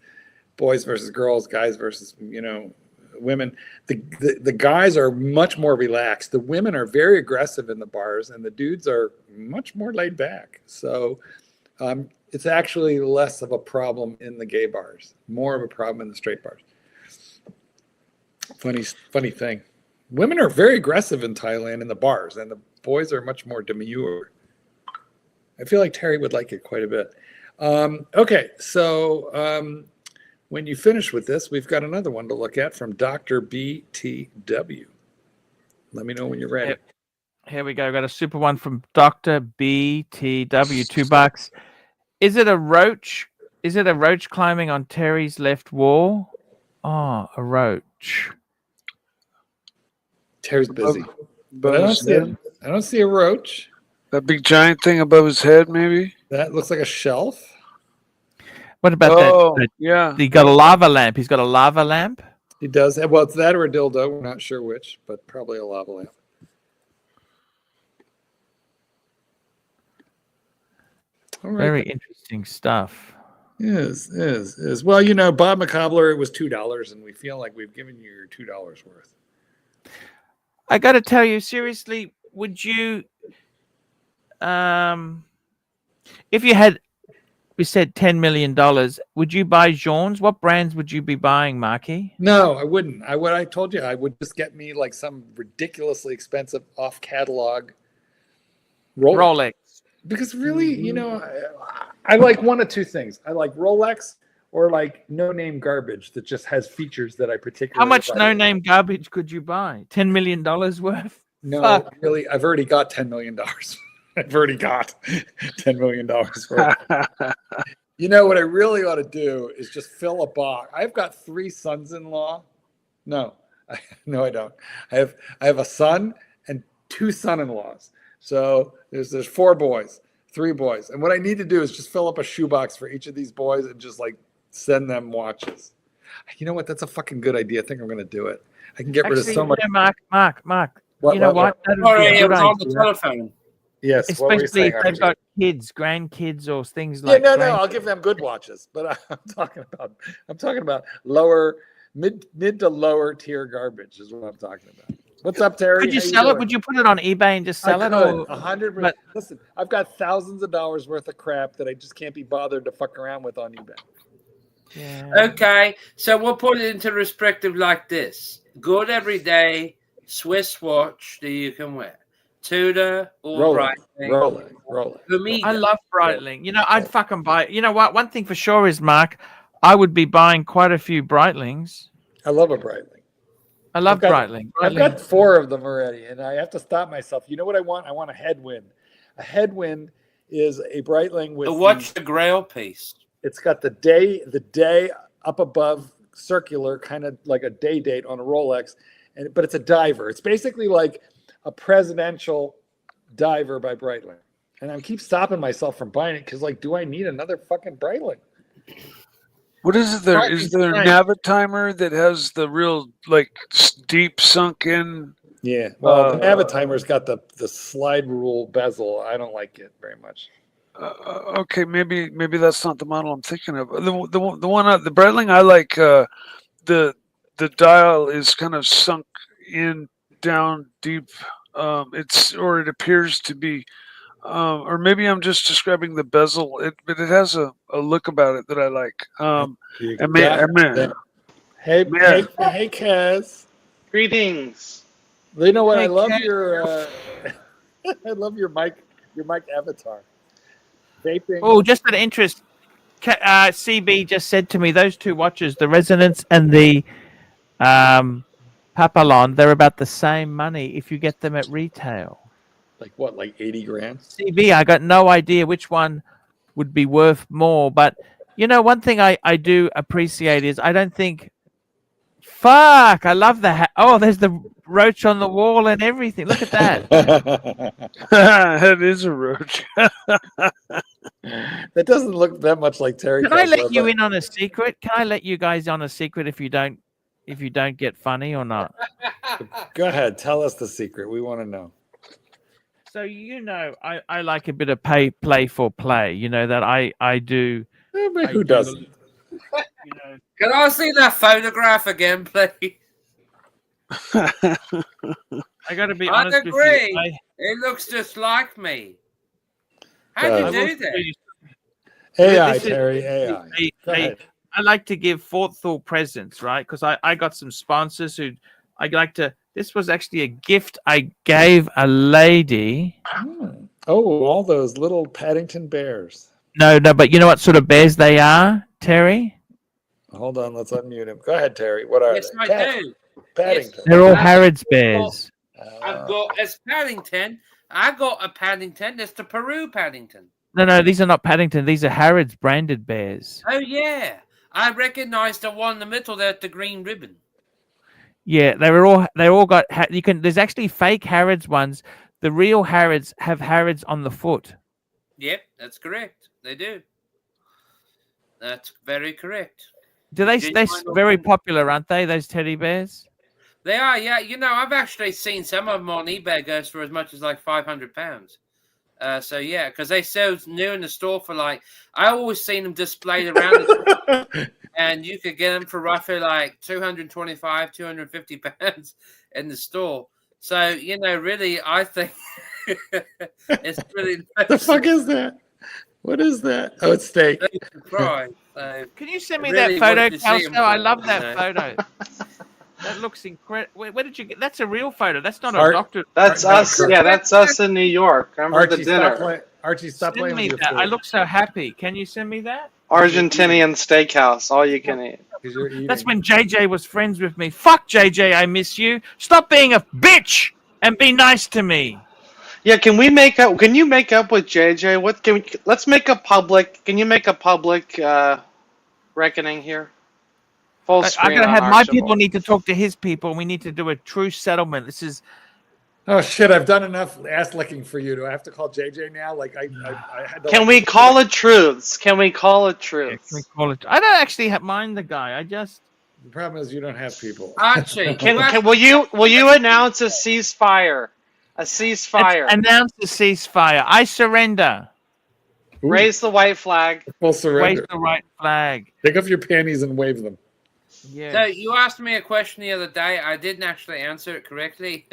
boys versus girls, guys versus, you know, women, the guys are much more relaxed. The women are very aggressive in the bars, and the dudes are much more laid back. So it's actually less of a problem in the gay bars, more of a problem in the straight bars. Funny thing. Women are very aggressive in Thailand in the bars, and the boys are much more demure. I feel like Terry would like it quite a bit. Okay, so when you finish with this, we've got another one to look at from Dr. BTW. Let me know when you're ready. Here we go. We've got a super one from Dr. BTW, $2. Is it a roach? Is it a roach climbing on Terry's left wall? Oh, a roach. Terry's busy. But I don't see a roach. That big giant thing above his head, maybe? That looks like a shelf. What about that? Yeah. He got a lava lamp. He's got a lava lamp. He does have, well, it's that or a dildo. We're not sure which, but probably a lava lamp. All right. Very interesting stuff. Is. Well, you know, Bob McCobbler, it was $2, and we feel like we've given you your $2 worth. I got to tell you, seriously, would you, if you had, we said $10 million, would you buy Jean's? What brands would you be buying, Marky? No, I wouldn't. What I told you, I would just get me like some ridiculously expensive off-catalog Rolex. Because really, you know, I like one of two things. I like Rolex or like no-name garbage that just has features that I particularly How much like. no-name garbage could you buy? $10 million worth? No, Fuck. really, I've already got $10 million. I've already got $10 million worth. You know what I really ought to do is just fill a box. I've got 3 sons-in-law. No, I don't. I have a son and 2 son-in-laws. So there's 4 boys, 3 boys. And what I need to do is just fill up a shoebox for each of these boys and just like send them watches. You know what? That's a fucking good idea. I think I'm going to do it. I can get rid of so much. Mark. What, you know what? Sorry, it was on the telephone. Yes. Especially if they've got kids, grandkids, or things like that. No, I'll give them good watches. But I'm talking about lower, mid to lower tier garbage is what I'm talking about. What's up, Terry? Could you sell it? Would you put it on eBay and just sell it? Or 100. Listen, I've got thousands of dollars worth of crap that I just can't be bothered to fuck around with on eBay. Yeah. Okay, so we'll put it into perspective like this: good everyday Swiss watch that you can wear, Tudor or Breitling. Rolex. I love Breitling. You know, I'd fucking buy it. You know what? One thing for sure is, Mark, I would be buying quite a few Breitlings. I love a Breitling. I love Breitling. I've got 4 of them already, and I have to stop myself. You know what I want? I want a headwind. A headwind is a Breitling with what's the Grail piece? It's got the day up above, circular, kind of like a day date on a Rolex, but it's a diver. It's basically like a presidential diver by Breitling. And I keep stopping myself from buying it because, like, do I need another fucking Breitling? What is it there? Is there a Navitimer that has the real, like, deep sunk in? Yeah. Well, the Navitimer's got the slide rule bezel. I don't like it very much. Okay, maybe that's not the model I'm thinking of. The one the Breitling I like. The dial is kind of sunk in down deep. It appears to be, or maybe I'm just describing the bezel. But it has a look about it that I like. Hey, Kaz. Greetings. You know what? Hey, I love Kaz. your I love your mic avatar. Vaping. Oh, just out of interest, CB just said to me those two watches, the Resonance and the Papillon, they're about the same money if you get them at retail. Like what? Like 80 grand? CB, I got no idea which one would be worth more, but one thing I do appreciate is I don't think. Fuck! I love that. Oh, there's the roach on the wall and everything. Look at that. That is a roach. That doesn't look that much like Terry. Can I let you in on a secret? Can I let you guys on a secret if you don't get funny or not? Go ahead, tell us the secret. We want to know. So I like a bit of play for play. That I do. But who doesn't? Can I see that photograph again, please? I got to be I honest agree. with you. It looks just like me. How do you do that? AI, Terry, AI. I like to give thoughtful presents, right? Because I got some sponsors who I like to. This was actually a gift I gave a lady. Oh, all those little Paddington bears. No, but you know what sort of bears they are, Terry? Hold on, let's unmute him. Go ahead, Terry. What are Yes, they? I do. Paddington. Yes. They're all Harrods bears. I've got as Paddington. I got a Paddington. It's the Peru Paddington. No, these are not Paddington. These are Harrods branded bears. Oh yeah, I recognized the one in the middle there at the green ribbon. Yeah, they all got. There's actually fake Harrods ones. The real Harrods have Harrods on the foot. Yep, that's correct. They do. That's very correct. They're very popular, aren't they? Those teddy bears. They are, yeah. I've actually seen some of them on eBay goes for as much as like £500. So yeah, because they sell new in the store for like I always seen them displayed around, and you could get them for roughly like £225, £250 in the store. So really, I think it's really. The fuck is that? What is that? Oh, it's steak. Can you send me that photo, Kelso? I love that photo. That looks incredible. Where did you get? That's a real photo. That's not a doctor. That's us. Yeah, that's us in New York. I remember the dinner. Archie, stop playing with me that. I look so happy. Can you send me that? Argentinian steakhouse, all you can eat. That's when JJ was friends with me. Fuck JJ, I miss you. Stop being a bitch and be nice to me. Yeah, can we make up? Can you make up with JJ? What can we? Let's make a public. Can you make a public reckoning here? Full screen. I'm gonna have my people need to talk to his people. We need to do a true settlement. This is. Oh shit! I've done enough ass licking for you. Do I have to call JJ now? Like I had to. Can we call it truths? Can we call it truths? Yeah, can we call it? I don't actually mind the guy. I just. The problem is you don't have people. Archie, will you announce a ceasefire? A ceasefire. Let's announce a ceasefire. I surrender. Ooh. Raise the white flag. Full surrender. Raise the white flag. Take off your panties and wave them. Yeah. So you asked me a question the other day. I didn't actually answer it correctly.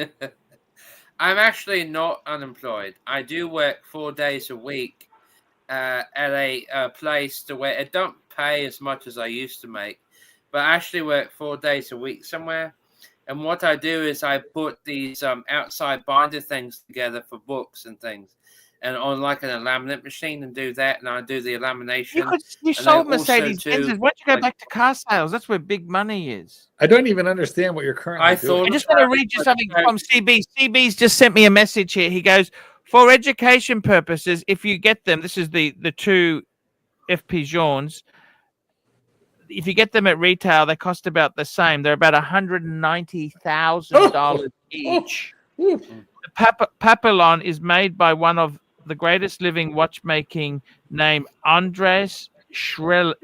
I'm actually not unemployed. I do work 4 days a week at a place to where it don't pay as much as I used to make, but I actually work 4 days a week somewhere. And what I do is I put these outside binder things together for books and things, and on like a laminate machine and do that, and I do the lamination. You sold Mercedes-Benzes. Why don't you go back to car sales? That's where big money is. I don't even understand what you're currently doing. I just want to read you something from CB. CB's just sent me a message here. He goes, for education purposes, if you get them, this is the two FP Jaunes. If you get them at retail, they cost about the same. They're about $190,000 each. The Papillon is made by one of the greatest living watchmaking named Andres Streller.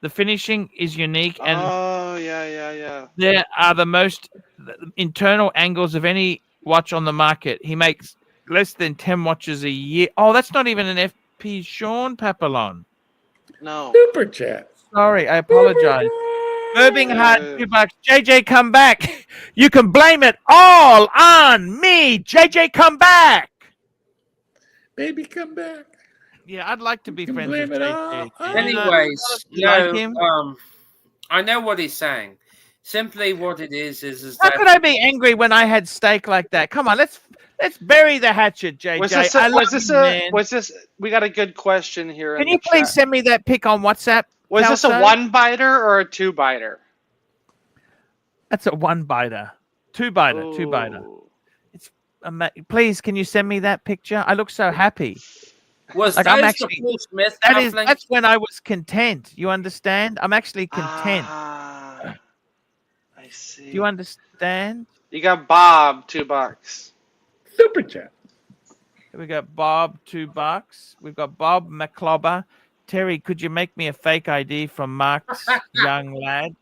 The finishing is unique, and there are the most internal angles of any watch on the market. He makes less than 10 watches a year. Oh, that's not even an FP Sean Papillon. No. Super chat. Sorry, I apologize. Irving Hart, $2. JJ, come back. You can blame it all on me. JJ, come back. Baby, come back. Yeah, I'd like to be can friends with blame it JJ. all. Anyways, You like him? I know what he's saying. Simply, what it is How that could I be angry when I had steak like that? Come on, let's bury the hatchet, JJ. Was this? We got a good question here. Can you please send me that pic on WhatsApp? Was this a one biter or a two biter? That's a one biter, two biter. It's please. Can you send me that picture? I look so happy. was Like, those I'm the actually- Paul Smith That's when I was content. You understand? I'm actually content. I see. Do you understand? You got Bob, $2. Super chat. We got Bob, $2. We've got Bob McClobber. Terry, could you make me a fake ID from Mark's young lad?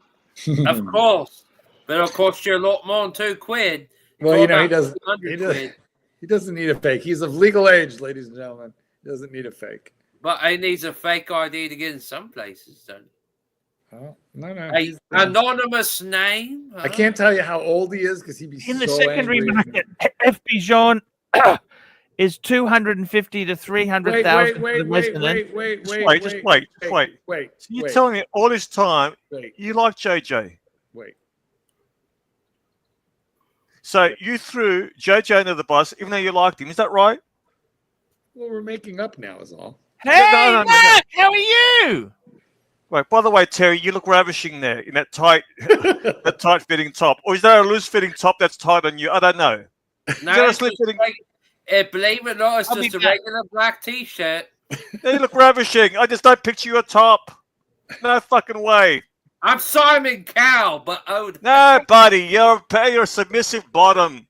Of course. But it'll cost you a lot more than £2. Well, For you know, he about doesn't. 200 quid. He doesn't need a fake. He's of legal age, ladies and gentlemen. He doesn't need a fake. But he needs a fake ID to get in some places, don't he? Oh, no. A anonymous name. I can't tell you how old he is because he'd be In the so secondary angry. market, FP Jean is 250 to 300,000. Wait. Just wait. So you're telling me all this time you like JJ? Wait. So you threw JJ under the bus, even though you liked him. Is that right? Well, we're making up now, is all. Hey, No. Mark, how are you? Right. By the way, Terry, you look ravishing there in that tight, that tight fitting top. Or is that a loose fitting top that's tight on you? I don't know. No, Is that a slip fitting? believe it or not, it's just a regular black T-shirt. You look ravishing. I just don't picture your top. No fucking way. I'm Simon Cowell, but No, buddy, you're a submissive bottom.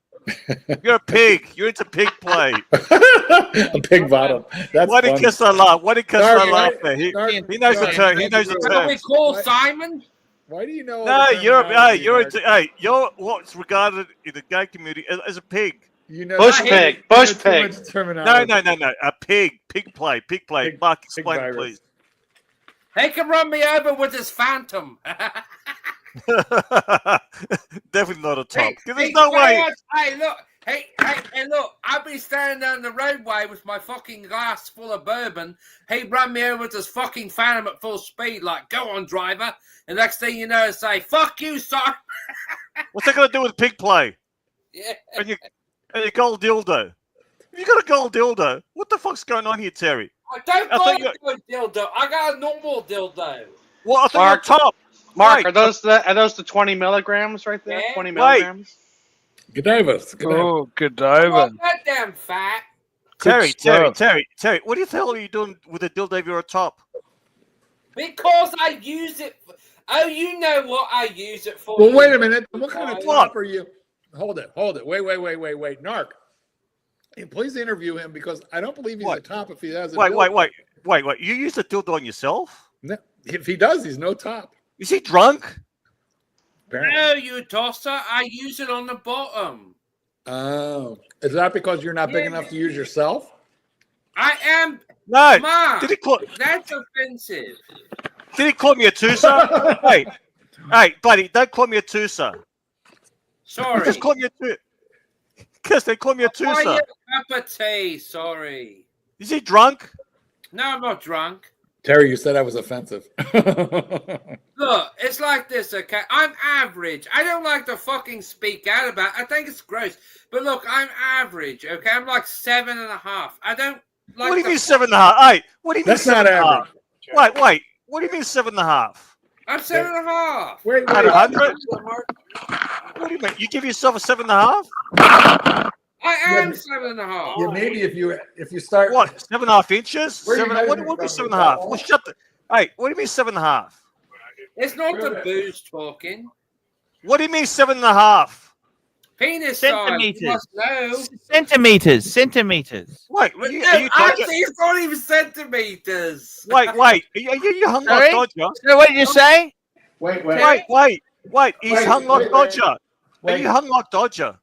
You're a pig. You're into pig play. A pig bottom. That's Why did funny. kiss I laugh? Why did kiss I laugh there? He Darby, knows the term. He knows the What do we term. call Simon? Why do you know? all No, the terminology, you're what's regarded in the gay community as a pig. You know, Bush pig. Bush too pig. much terminology. No. A pig. Pig play. Mark, explain it, virus. please. He can run me over with his phantom. Definitely not a top. Because there's no way. Hey, look. I'll be standing down the roadway with my fucking glass full of bourbon. He run me over with his fucking phantom at full speed, like, go on, driver. And next thing you know, say, fuck you, son. What's that got to do with pig play? Yeah. And your gold dildo. If you got a gold dildo, what the fuck's going on here, Terry? I don't I got thought a good dildo. I got a normal dildo. Well, I thought Mark, you're top. Mark, Wait. are those the 20 milligrams right there? Yeah. 20 Wait. milligrams. Godiva. Oh, I'm Godiva. not that damn fat. Terry, stuff. Terry, what the hell are you doing with the dildo if you're a top? Because I use it. Oh, you know what I use it for. Well, wait a minute. What kind of What? top are you? Hold it. Wait. Narc. Hey, please interview him because I don't believe he's What? a top if he has a Wait. dildo. You use the dildo on yourself? No, if he does, he's no top. Is he drunk? Apparently. No, you tosser. I use it on the bottom. Oh, is that because you're not big enough to use yourself? I am. No. Mark, Did he call? that's offensive. Did he call me a twosser? Hey, buddy, don't call me a twosser. Sorry. Just call me a twosser. Because they call me a Why twosser. you cup of tea? Sorry. Is he drunk? No, I'm not drunk. Terry, you said I was offensive. Look, it's like this, okay? I'm average. I don't like to fucking speak out about it. I think it's gross. But look, I'm average, okay? I'm like 7.5. I don't like What do you to- mean 7.5? Hey, what do you mean That's not 7.5? average. Wait. What do you mean 7.5? I'm 7.5. Wait. Out of 100? What do you mean? You give yourself a 7.5? I am 7.5. Yeah, maybe if you start. What? 7.5 inches? Where are you What measuring do you mean from? 7.5? Well, shut the. Hey, what do you mean 7.5? It's not the booze talking. What do you mean 7.5? Penis size. Centimeters. You must know. Centimeters. Wait, But are you no, Dodger? actually, it's not even centimeters. Wait. Are you hung Sorry? like Dodger? So what did you say? Wait. Wait. He's hung like wait. Dodger. Are Wait. you hung like Dodger?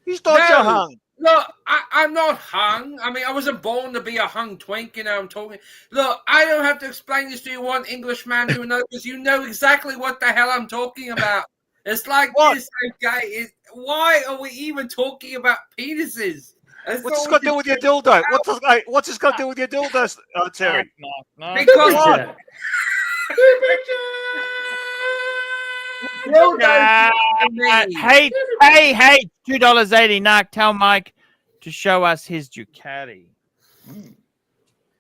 He's Dodger No. hung. Look, I'm not hung. I mean, I wasn't born to be a hung twink, you know. I'm talking. Look, I don't have to explain this to you, one Englishman who knows, because you know exactly what the hell I'm talking about. It's like this, okay? Why are we even talking about penises? What's this got to do with your dildo? What's this got to do with your dildo, Terry? Because hey, $2.80. Narc, tell Mike to show us his Ducati.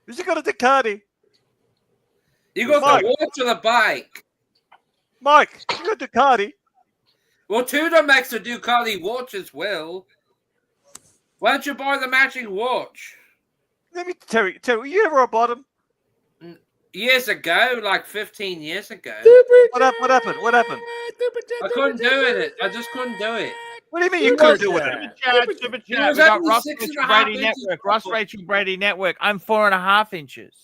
Who's he got a Ducati? You got the watch or the bike? Mike, you got a Ducati. Well, Tudor makes a Ducati watch as well. Why don't you buy the matching watch? Let me Terry, were you ever a bottom? Years ago, like 15 years ago. What happened? I couldn't do it. I just couldn't do it. What do you mean you couldn't do it? Super chat. We got Ross Rachel Brady Network. Ross Rachel Brady Network. I'm 4.5 inches.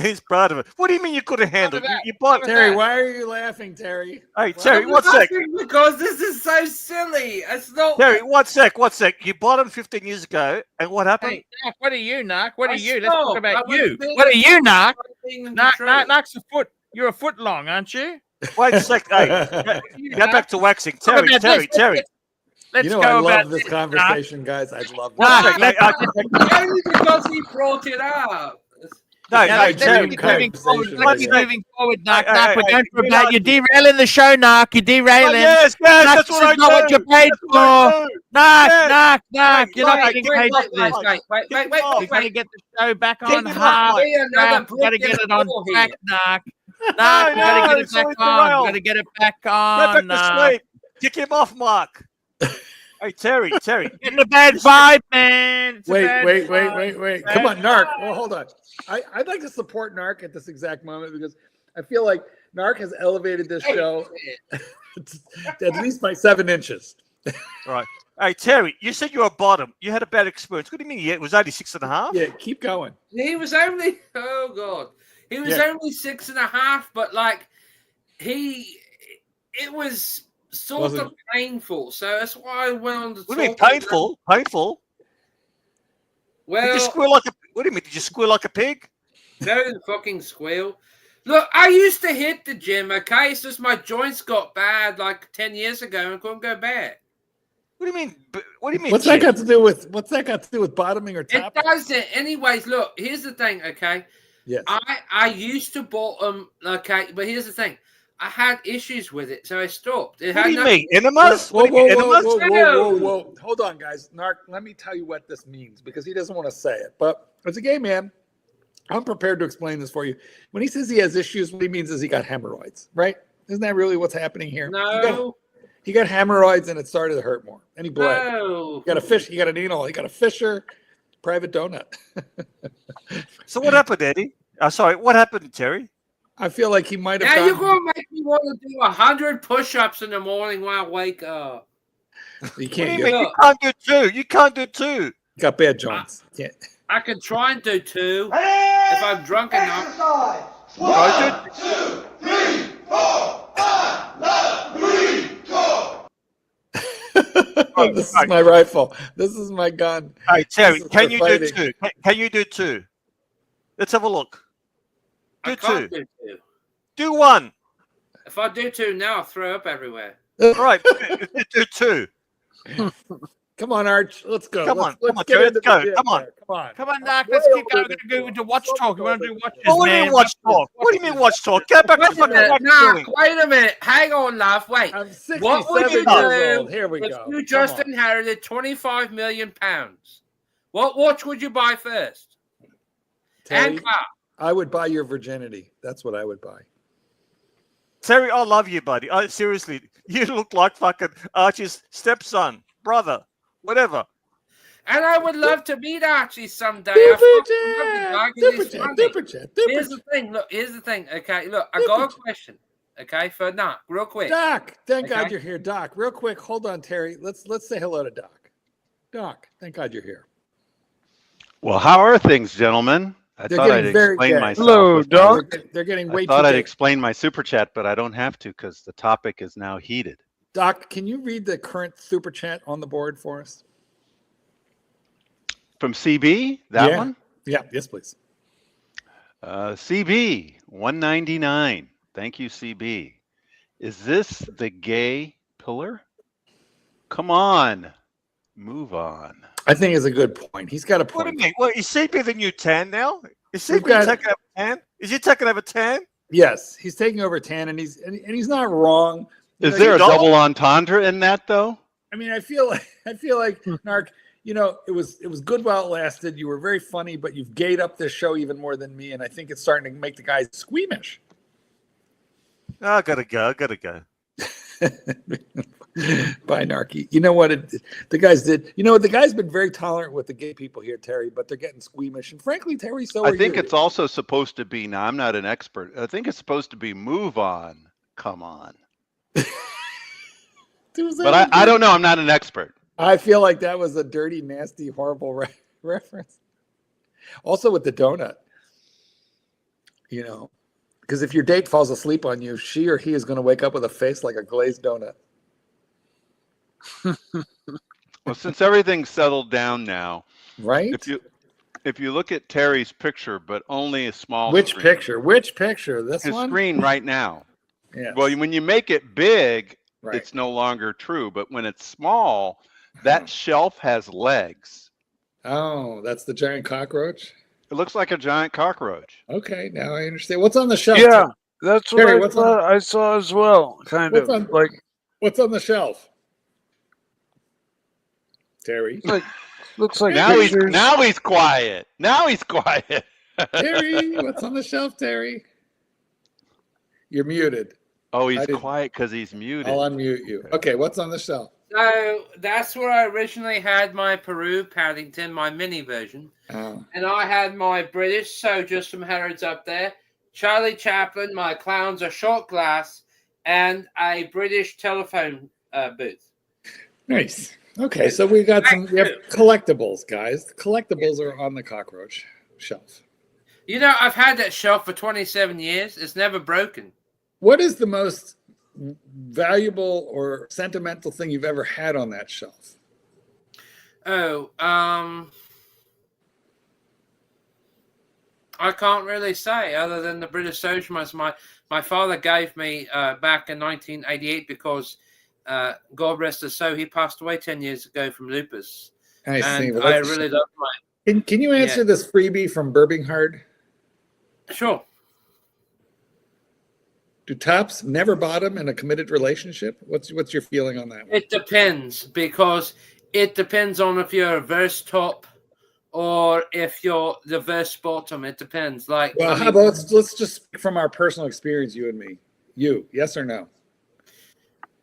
He's proud of it. What do you mean you couldn't handle it? You bought Terry, why are you laughing, Terry? Hey, Terry, one sec. Because this is so silly. It's not. Terry, one sec. You bought him 15 years ago, and what happened? Hey, Narc, what are you, Narc? What are you? Let's talk about you. What are you, Narc? Narc's a foot. You're a foot long, aren't you? Wait a sec. Hey, get back to waxing. Terry. Let's you know, go I about love this conversation, guys. I love this. Only because he brought it up. Let's keep moving forward, Narc. We're going for about you're derailing the show, Narc. You're derailing. Yes, that's what I do. Not what you're paid for. Narc. You're not getting paid for this. Wait. We've got to get the show back on hard. We've got to get it on track, Narc. We've got to get it back on. We've got to get it back on. Get back to sleep. Kick him off, Mark. Hey, Terry. Getting a bad vibe, man. Wait. Come on, Narc. Well, hold on. I'd like to support Narc at this exact moment because I feel like Narc has elevated this show at least by 7 inches. Right. Hey, Terry, you said you were bottom. You had a bad experience. What do you mean? It was only 6.5? Yeah, keep going. He was only, he was only 6.5, but like it was sort of painful. So that's why I went on to What do you mean painful? Painful? Well, did you squeal like a? What do you mean? Did you squeal like a pig? No fucking squeal. Look, I used to hit the gym. Okay, it's just my joints got bad like 10 years ago and couldn't go back. What do you mean? What do you mean? What's that got to do with bottoming or topping? It doesn't. Anyways, look. Here's the thing. Okay. Yes. I used to bottom. Okay, but here's the thing. I had issues with it, so I stopped. What do you mean? Enemas? Whoa. Hold on, guys. Narc, let me tell you what this means because he doesn't want to say it. But as a gay man, I'm prepared to explain this for you. When he says he has issues, what he means is he got hemorrhoids, right? Isn't that really what's happening here? No. He got hemorrhoids and it started to hurt more. And he bled. No. He got a fish. He got an anal. He got a fissure. Private donut. So what happened, Eddie? Sorry, what happened, Terry? I feel like he might have. Now you're going to make me want to do 100 push-ups in the morning when I wake up. You can't. You can't do 2. You can't do 2. You got bad joints. I can try and do 2 if I'm drunk enough. 1, 2, 3, 4, 5, 3, 4. This is my rifle. This is my gun. Hey, Terry, can you do 2? Can you do 2? Let's have a look. Do 2. Do 1. If I do 2 now, I'll throw up everywhere. Right. Do 2. Come on, Arch. Let's go. Come on, go. Come on, Narc. Let's keep going. We're going to go into watch talk. We want to do watches, What do you mean watch talk? What do you mean watch talk? Get back to fucking wait a minute. Hang on, love. Wait. I'm 67 what would you years old. Here we go. You just inherited £25 million. What watch would you buy first? Terry, And car. I would buy your virginity. That's what I would buy. Terry, I love you, buddy. Seriously, you look like fucking Archie's stepson, brother, whatever. And I would love to meet Archie someday. Super Here's the thing. Look, here's the thing. Okay, look, I got a question. Okay, for Doc, real quick. Doc, thank God you're here. Doc, real quick. Hold on, Terry. Let's say hello to Doc. Doc, thank God you're here. Well, how are things, gentlemen? I thought I'd explain myself. Hello, Doc. They're getting way I too thought I'd big. explain my super chat, but I don't have to because the topic is now heated. Doc, can you read the current super chat on the board for us? From CB, that Yeah. one? Yeah, yes, please. CB, 199. Thank you, CB. Is this the gay pillar? Come on. Move on. I think it's a good point. He's got a What do you point. mean? What, is CB the new 10 now? Is We've CB got- taking over 10? Is he taking over 10? Yes, he's taking over 10, and he's not wrong. Is there a double entendre in that, though? I mean, I feel like Narc. You know, it was good while it lasted. You were very funny, but you've gayed up this show even more than me, and I think it's starting to make the guys squeamish. Oh, I gotta go. Bye, Narky. You know what? The guys did. You know what? The guy's been very tolerant with the gay people here, Terry, but they're getting squeamish. And frankly, Terry, so I are think you. it's also supposed to be, now I'm not an expert, I think it's supposed to be move on. Come on. But I don't know. I'm not an expert. I feel like that was a dirty, nasty, horrible reference. Also with the donut, you know, because if your date falls asleep on you, she or he is going to wake up with a face like a glazed donut. Well, since everything's settled down now, right? If you look at Terry's picture, but only a small Which screen, picture? Which picture? This his one? screen right now. Yeah. Well, when you make it big, Right. it's no longer true. But when it's small, that shelf has legs. Oh, that's the giant cockroach? It looks like a giant cockroach. Okay, now I understand. What's on the shelf? Yeah, that's what Terry, I saw as well. Kind what's of on- like What's on the shelf? Terry. looks like Now pictures. he's quiet. Now he's quiet. Terry, what's on the shelf, Terry? You're muted. Oh, he's I didn't- quiet because he's muted. I'll unmute you. Okay, what's on the shelf? So that's where I originally had my Peru Paddington, my mini version. Oh. And I had my British soldiers from Harrods up there, Charlie Chaplin, my clowns are short glass, and a British telephone booth. Nice. Okay, so we have collectibles, guys. The collectibles are on the cockroach shelf. You know, I've had that shelf for 27 years. It's never broken. What is the most valuable or sentimental thing you've ever had on that shelf? Oh, I can't really say other than the British Socialist. My father gave me back in 1988 because God rest his soul, he passed away 10 years ago from lupus. I see. And Well, I that's- really love mine. Can you answer this freebie from Birminghard? Sure. Do tops never bottom in a committed relationship? What's your feeling on that one? It depends, because it depends on if you're a verse top or if you're the verse bottom. It depends. Like, Well, how about let's just speak from our personal experience, you and me. You, yes or no?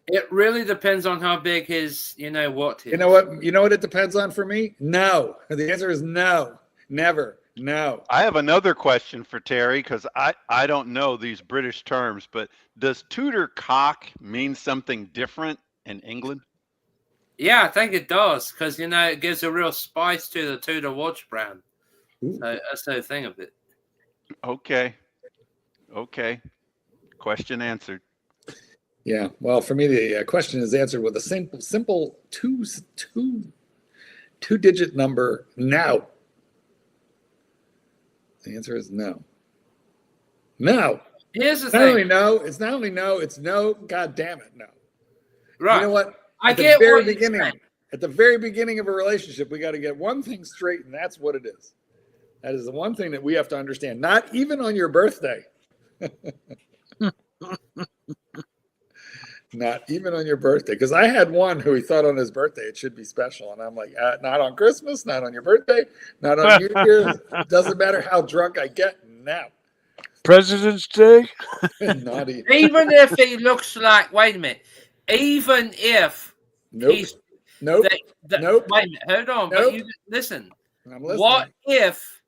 it really depends on how big his, you know what is. You know what? You know what it depends on for me? No. The answer is no. Never. No. I have another question for Terry because I don't know these British terms, but does Tudor cock mean something different in England? Yeah, I think it does, because, you know, it gives a real spice to the Tudor watch brand. So that's the thing of it. Okay. Question answered. Yeah. Well, for me, the question is answered with a simple two-digit number. Now. The answer is no. No. Here's the Not only thing. no, it's not only no, it's no. God damn it, no. Right. You know what? I At the get very what you're beginning. saying. At the very beginning of a relationship, we got to get one thing straight, and that's what it is. That is the one thing that we have to understand. Not even on your birthday. Not even on your birthday. Because I had one who he thought on his birthday it should be special. And I'm like, not on Christmas, not on your birthday, not on New Year's. Doesn't matter how drunk I get now. President's Day? Not even. Even if he looks like, wait a minute, even if Nope. he's, Nope. Nope. wait a minute, hold on, Nope. but you listen. I'm listening. What if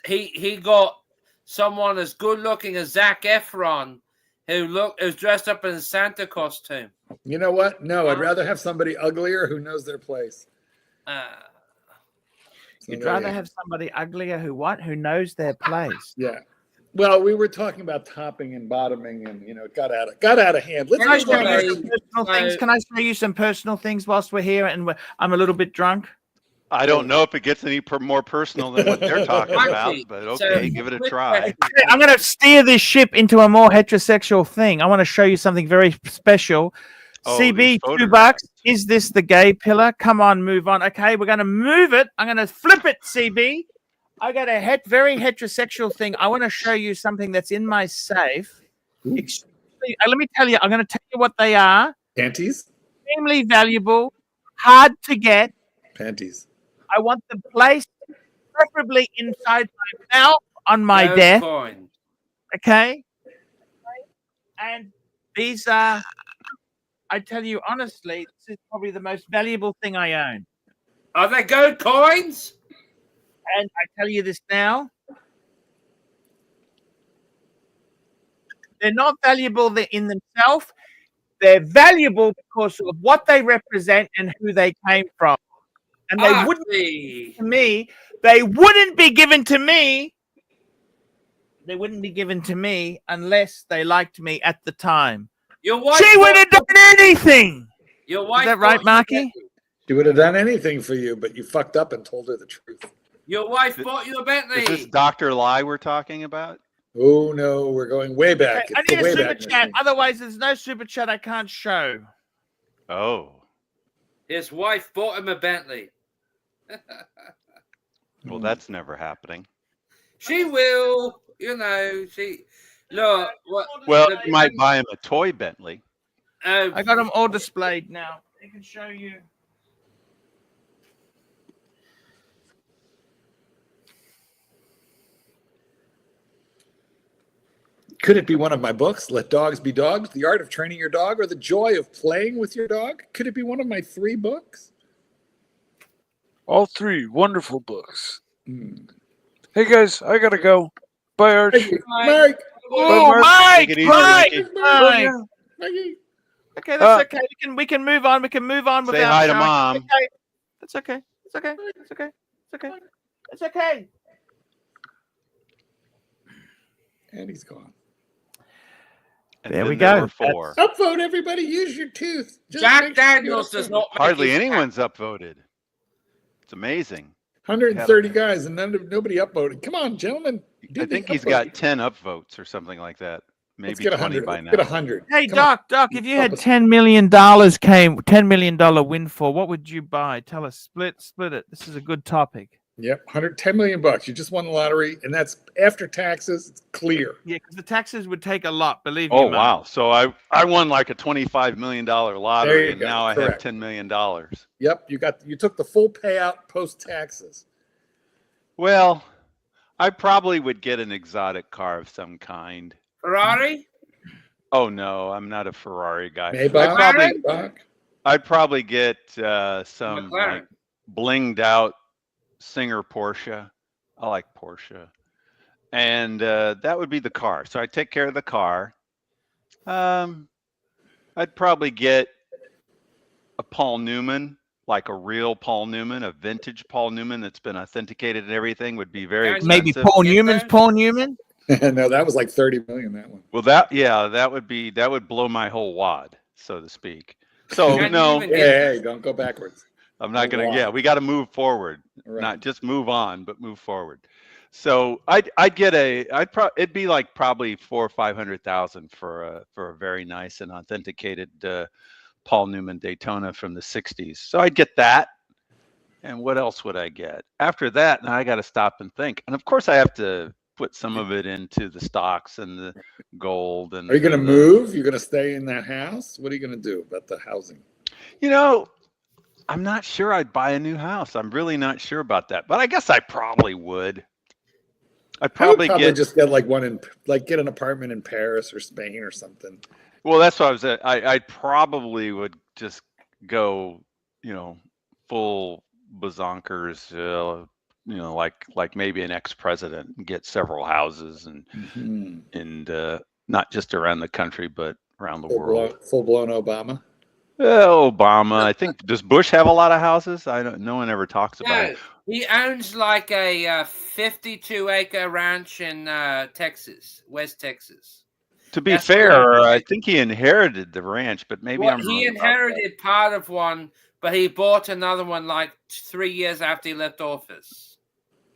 he got someone as good looking as Zac Efron who's dressed up in a Santa costume? You know what? No, I'd rather have somebody uglier who knows their place. You'd rather have somebody uglier who knows their place. Yeah. Well, we were talking about topping and bottoming, and it got out of hand. Let's Can I move show on. you some personal things? Can I show you some personal things whilst we're here and I'm a little bit drunk? I don't know if it gets any more personal than what they're talking about, Archie, but so okay, give it a quick try. question. I'm going to steer this ship into a more heterosexual thing. I want to show you something very special. Oh, CB, these $2. photographs. Is this the gay pillar? Come on, move on. Okay, we're going to move it. I'm going to flip it, CB. I got a very heterosexual thing. I want to show you something that's in my safe. Let me tell you, I'm going to tell you what they are. Panties? Extremely valuable, hard to get. Panties. I want them placed preferably inside my mouth on my No desk. coin. Okay? And these are, I tell you honestly, this is probably the most valuable thing I own. Are they gold coins? And I tell you this now. They're not valuable in themselves. They're valuable because of what they represent and who they came from. And they wouldn't be given to me. They wouldn't be given to me. They wouldn't be given to me unless they liked me at the time. Your wife She would have done anything. Your wife Is that right, Marky? She would have done anything for you, but you fucked up and told her the truth. Your wife bought you a Bentley. Is this Dr. Lie we're talking about? Oh, no, we're going way back. Okay, I It's the need a way super back chat. machine. Otherwise, there's no super chat I can't show. Oh. His wife bought him a Bentley. Well, that's never happening. She will, you know. She look. What? Well, you might buy him a toy Bentley. I got them all displayed now. I can show you. Could it be one of my books, Let Dogs Be Dogs, The Art of Training Your Dog, or The Joy of Playing with Your Dog? Could it be one of my 3 books? All 3 wonderful books. Hey guys, I gotta go. Bye, Archie. Mike! Oh, Mike! Take it easy, Mike! Ricky. Mike! Mikey! Okay, that's okay. We can move on. We can move on Say without hi to showing. Mom. Okay. That's okay. It's okay. It's okay. It's okay. It's okay. And he's gone. And There then we go. were 4. Upvote, everybody. Use your tooth. Just Jack make sure you Daniels does upvote. not. make Hardly his- anyone's upvoted. It's amazing. 130 guys and nobody upvoted. Come on, gentlemen. Do I the think he's upvote. got 10 upvotes or something like that. Let's Maybe get 20 100. by Let's now. get 100. Hey, Come on. Doc, if you had Help us. $10 million $10 million windfall, what would you buy? Tell us. Split it. This is a good topic. Yep, 110 million bucks. You just won the lottery, and that's after taxes. It's clear. Yeah, because the taxes would take a lot, believe me. Oh, Mark. wow. So I won like a $25 million There lottery, you and go. now I Correct. have $10 million. Yep, you took the full payout post taxes. Well, I probably would get an exotic car of some kind. Ferrari. Oh, no, I'm not a Ferrari guy. Maybach. I'd probably get some McLaren. like blinged out Singer Porsche. I like Porsche. And that would be the car. So I take care of the car. I'd probably get a Paul Newman, like a real Paul Newman, a vintage Paul Newman that's been authenticated and everything would be very expensive. Maybe Paul Newman's Paul Newman? No, that was like 30 million, that one. Well, that would blow my whole wad, so to speak. So Can you no, even Hey, don't go backwards. I'm not Oh, gonna. wow. Yeah, we got to move forward, Right. not just move on, but move forward. So I'd get it'd be like probably 400,000 or 500,000 for a very nice and authenticated Paul Newman Daytona from the '60s. So I'd get that. And what else would I get after that? Now I got to stop and think. And of course I have to put some of it into the stocks and the gold. And Are you going to move? You're going to stay in that house? What are you going to do about the housing? You know, I'm not sure I'd buy a new house. I'm really not sure about that, but I guess I probably would. I'd I would probably probably get. just get like get an apartment in Paris or Spain or something. Well, that's what I was at. I probably would just go, full bazonkers. Like maybe an ex-president and get several houses and not just around the country but around the world. Full blown Obama. Obama. I think does Bush have a lot of houses? No one ever talks about No, it. he owns like a 52-acre ranch in Texas, West Texas. To be That's fair, correct. I think he inherited the ranch, but maybe Well, I'm he wrong about inherited part of one, but he bought another one like 3 years after he left office.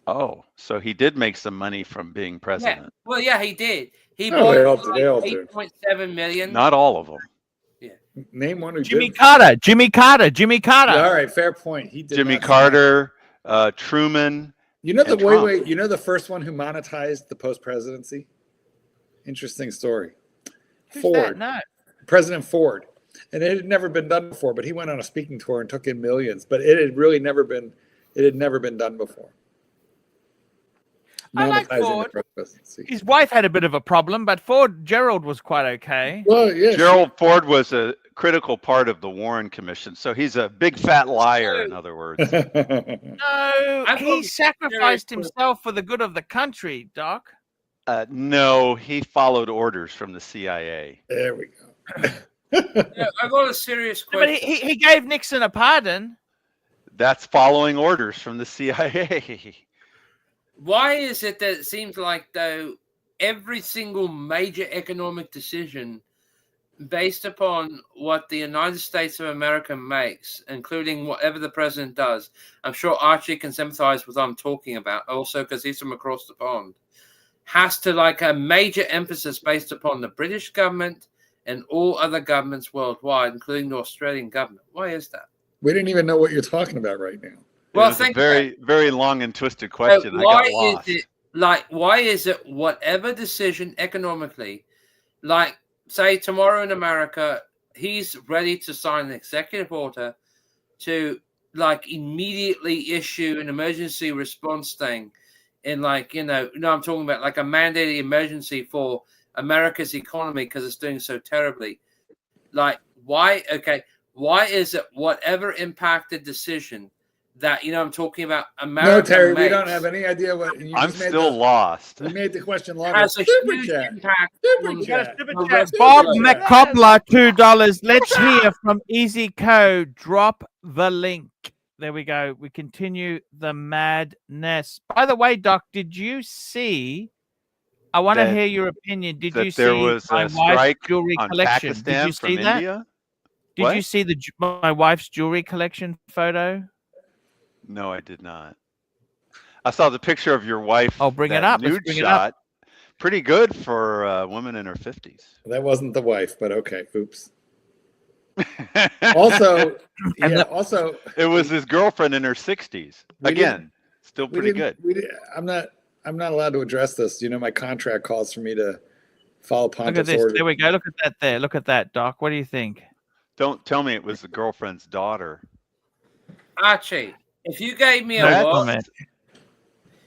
Oh, so he did make some money from being president. Yeah. Well, yeah, he did. He Oh, they all bought do. They all like do. 8.7 million. Not all of them. Name one who Jimmy did. Carter. Jimmy Carter. Jimmy Carter. Yeah, all right, fair point. He did Jimmy not- Carter, Truman. You know the and Trump. you know the first one who monetized the post presidency? Interesting story. Who's Ford. that? No. President Ford. And it had never been done before, but he went on a speaking tour and took in millions. But it had really never been done before. I like Monetizing Ford. the presidency. His wife had a bit of a problem, but Gerald was quite okay. Well, yeah. Gerald Ford was a critical part of the Warren Commission, so he's a big fat liar, in other words. No, I he thought- sacrificed himself for the good of the country, Doc. No, he followed orders from the CIA. There we go. Yeah, I got a serious No, but question. he gave Nixon a pardon. That's following orders from the CIA. Why is it that it seems like, though, every single major economic decision based upon what the United States of America makes, including whatever the president does, I'm sure Archie can sympathize with what I'm talking about, also because he's from across the pond, has to like a major emphasis based upon the British government and all other governments worldwide, including the Australian government. Why is that? We didn't even know what you're talking about right now. Well, It's a think very, very long and twisted question. I why got lost. is it like? Why is it whatever decision economically, like say tomorrow in America, he's ready to sign an executive order to like immediately issue an emergency response thing, in like I'm talking about like a mandated emergency for America's economy because it's doing so terribly. Like why? Okay, why is it whatever impacted decision that I'm talking about America No, Terry, we makes don't have any idea what you I'm just made still lost. You made the question longer. has a Super huge chat. impact. Super on chat. the rest of Bob the world. McCobler, $2. Let's hear from Easy Co. Drop the link. There we go. We continue the madness. By the way, Doc, did you see? I want to That- hear your opinion. Did that you see there was my a wife's strike jewelry on collection? Pakistan Did you from see that? India? Did What? you see my wife's jewelry collection photo? No, I did not. I saw the picture of your wife. I'll bring it that up. Let's Nude bring it up. shot. Pretty good for a woman in her 50s. That wasn't the wife, but okay. Oops. Also, also, it was his girlfriend in her 60s. We Again, still pretty good. I'm not allowed to address this. My contract calls for me to follow Look at Pontiff's this. order. There we go. Look at that there. Look at that, Doc. What do you think? Don't tell me it was the girlfriend's daughter. Archie, if you gave me a That's- watch,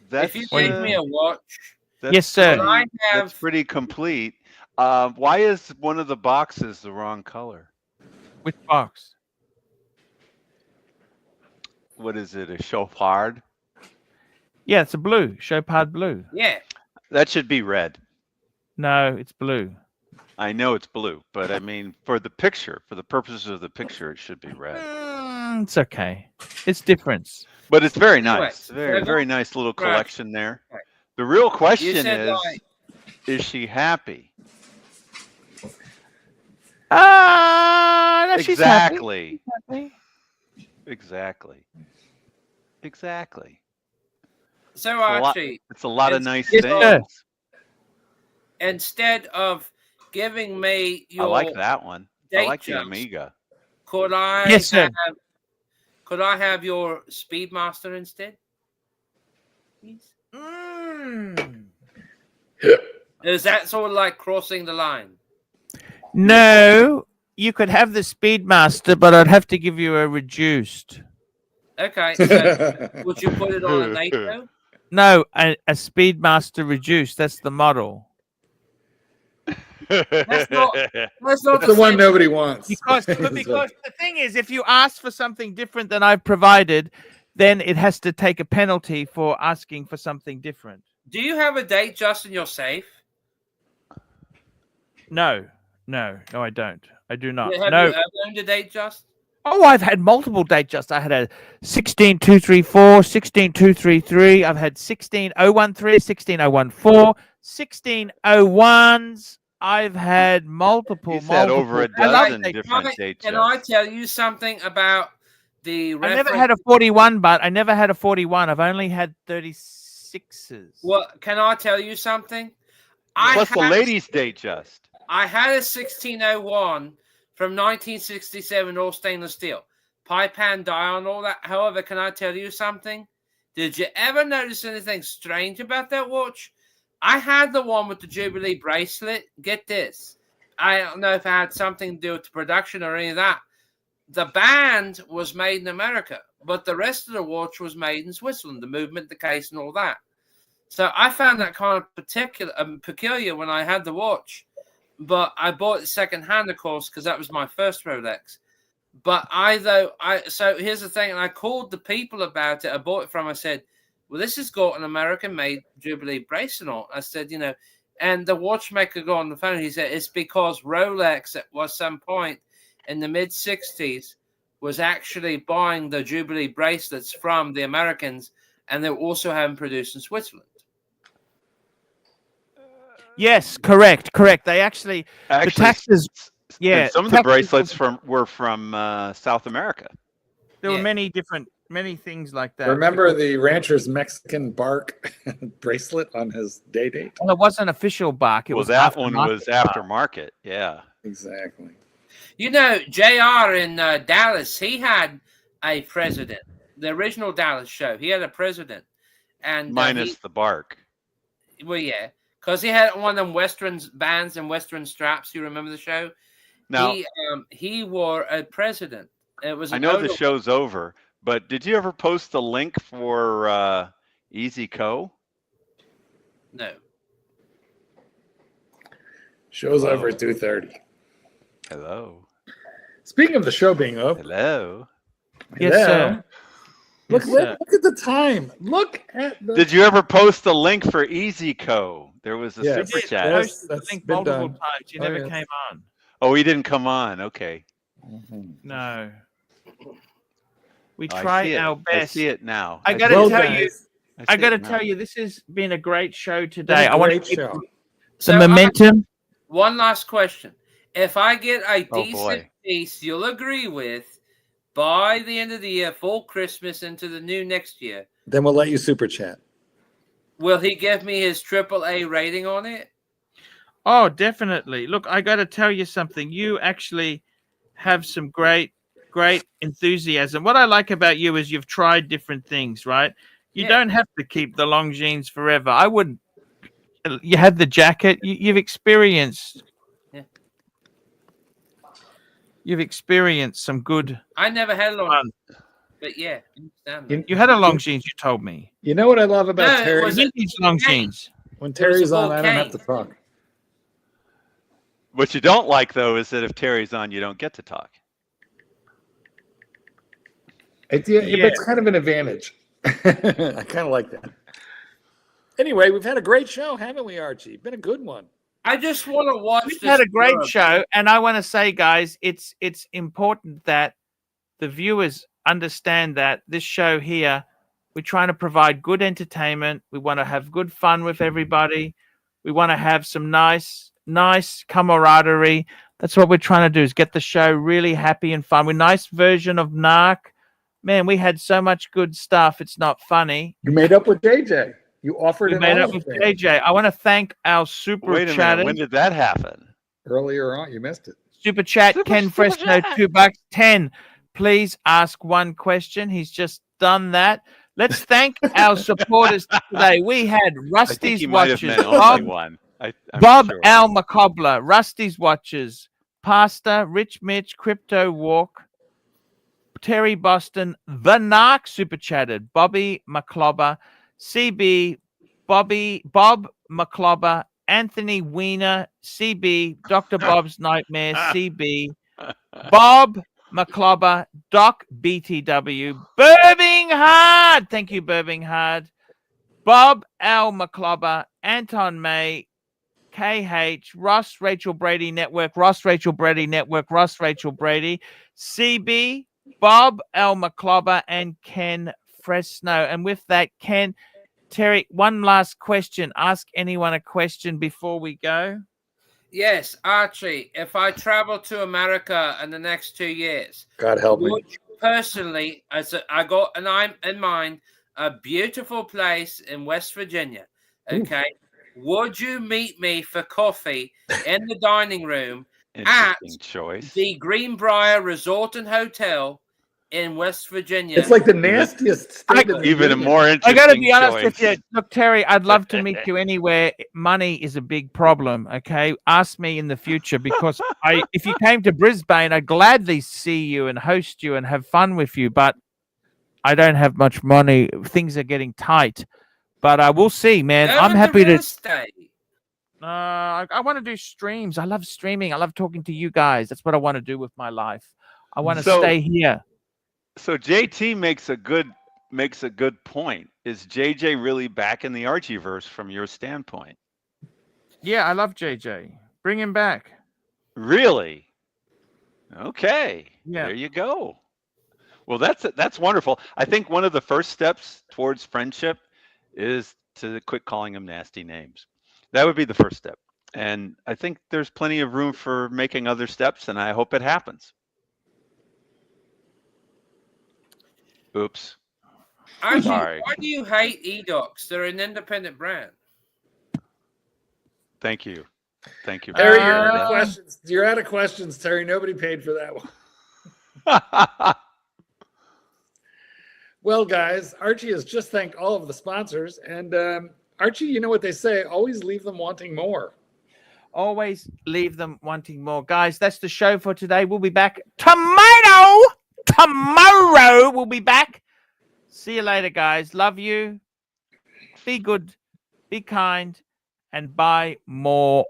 That's, if you gave me a watch, that's Yes, sir. could I That's have pretty complete. Why is one of the boxes the wrong color? Which box? What is it? A Chopard? Yeah, it's a blue. Chopard blue. yeah. That should be red. No, it's blue. I know it's blue, but I mean, for the picture, for the purposes of the picture, it should be red. It's okay. It's different. But it's very Anyway, nice. Very, very nice little Right. collection there. Right. The real You question said is she happy? No, she's happy. Exactly. She's happy. Exactly. Exactly. So It's a lot, Archie, it's a lot of It's- nice Yes, things. sir. instead of giving me I your like that one. I date like the jumps, Amiga. could I Yes, sir. have your Speedmaster instead? Please? Is that sort of like crossing the line? No, you could have the Speedmaster, but I'd have to give you a reduced. Okay. So would you put it on a NATO? No, a Speedmaster reduced. That's the model. That's not That's the one nobody wants. Because the thing is, if you ask for something different than I've provided, then it has to take a penalty for asking for something different. Do you have a date just in your safe? No, I don't. I do not. Have No. you ever owned a date just? Oh, I've had multiple date just. I had a 16234, 16233. I've had 16013, 16014, 1601s. I've had multiple. He's had over a I like dozen date different Can dates. I tell you something about the I never reference. had a 41, but I never had a 41. I've only had 36s. Well, can I tell you something? Plus the ladies' day just. I had a 1601 from 1967, all stainless steel, pipe and dial and all that. However, can I tell you something? Did you ever notice anything strange about that watch? I had the one with the Jubilee bracelet. Get this. I don't know if it had something to do with the production or any of that. The band was made in America, but the rest of the watch was made in Switzerland, the movement, the case, and all that. So I found that kind of peculiar when I had the watch. But I bought it secondhand, of course, because that was my first Rolex. But so here's the thing, and I called the people about it I bought it from. I said, well, this has got an American-made Jubilee bracelet on. I said, and the watchmaker got on the phone. He said, it's because Rolex at some point in the mid-'60s was actually buying the Jubilee bracelets from the Americans, and they were also having produced in Switzerland. Yes, correct. They actually the taxes. Yeah, some of the bracelets were from South America. There were many things like that. Remember the rancher's Mexican bark bracelet on his day date? Well, it wasn't official bark. It was that one aftermarket was bark. aftermarket. Yeah, exactly. JR in Dallas, he had a president. The original Dallas show, he had a president, and minus the bark. Well, yeah. Because he had one of them Western bands and Western straps. You remember the show? Now, he wore a president. It was. I know the show's over, but did you ever post the link for Easy Co? No. Show's over at 2:30. Hello. Speaking of the show being over. Hello. Yes, sir. Look at the time. Look at the. Did you ever post the link for Easy Co? There was a super chat. I think multiple times. You never came on. Oh, he didn't come on. Okay. No. We try our best. I see it now. I got to tell you. I got to tell you, this has been a great show today. I want to keep some momentum. One last question: if I get a decent piece, you'll agree with by the end of the year, full Christmas into the new next year, then we'll let you super chat. Will he give me his AAA rating on it? Oh, definitely. Look, I got to tell you something. You actually have some great enthusiasm. What I like about you is you've tried different things, right? You don't have to keep the long jeans forever. I wouldn't. You had the jacket. You've experienced. Yeah. You've experienced some good. I never had long. But yeah, you had a long jeans. You told me. You know what I love about Terry? Vintage long jeans. When Terry's on, I don't have to talk. What you don't like, though, is that if Terry's on, you don't get to talk. It's kind of an advantage. I kind of like that. Anyway, we've had a great show, haven't we, Archie? Been a good one. I just want to watch. We've had a great show, and I want to say, guys, it's important that the viewers understand that this show here, we're trying to provide good entertainment. We want to have good fun with everybody. We want to have some nice camaraderie. That's what we're trying to do, is get the show really happy and fun. We're a nice version of NARC. Man, we had so much good stuff. It's not funny. You made up with JJ. You offered. We made up with JJ. I want to thank our super chatters. When did that happen? Earlier on, you missed it. Super chat, Ken Fresno, $2. 10. Please ask one question. He's just done that. Let's thank our supporters today. We had Rusty's Watches, Bob Al Macobla, Rusty's Watches, Pastor, Rich Mitch, Crypto Walk, Terry Boston, The Narc super chatted, Bobby McClobber, CB, Bob McClobber, Anthony Weiner, CB, Dr. Bob's Nightmare, CB, Bob McClobber, Doc BTW, Birminghard. Thank you, Birminghard. Bob L. McClobber, Anton May, KH, Ross Rachel Brady Network, Ross Rachel Brady Network, Ross Rachel Brady, CB, Bob L. McClobber, and Ken Fresno. And with that, Terry, one last question. Ask anyone a question before we go. Yes, Archie, if I travel to America in the next 2 years, God help me. personally, I got and I'm in mind a beautiful place in West Virginia. Okay, would you meet me for coffee in the dining room at Interesting choice. the Greenbrier Resort and Hotel in West Virginia? It's like the nastiest state in the Even a union. more I interesting got to be honest choice. with you. Look, Terry, I'd love to meet you anywhere. Money is a big problem. Okay, ask me in the future because if you came to Brisbane, I'd gladly see you and host you and have fun with you. But I don't have much money. Things are getting tight. But I will see, man. I'm happy to. I want to do streams. I love streaming. I love talking to you guys. That's what I want to do with my life. I want to stay here. So JT makes a good point. Is JJ really back in the Archieverse from your standpoint? Yeah, I love JJ. Bring him back. Really? Okay. Yeah. There you go. Well, that's wonderful. I think one of the first steps towards friendship is to quit calling them nasty names. That would be the first step. And I think there's plenty of room for making other steps, and I hope it happens. Oops. Archie, Sorry. why do you hate eDocs? They're an independent brand. Thank you. Thank you. Terry, you're out of questions. You're out of questions, Terry. Nobody paid for that one. Well, guys, Archie has just thanked all of the sponsors. And Archie, you know what they say, always leave them wanting more. Always leave them wanting more. Guys, that's the show for today. We'll be back tomorrow. Tomorrow we'll be back. See you later, guys. Love you. Be good. Be kind. And buy more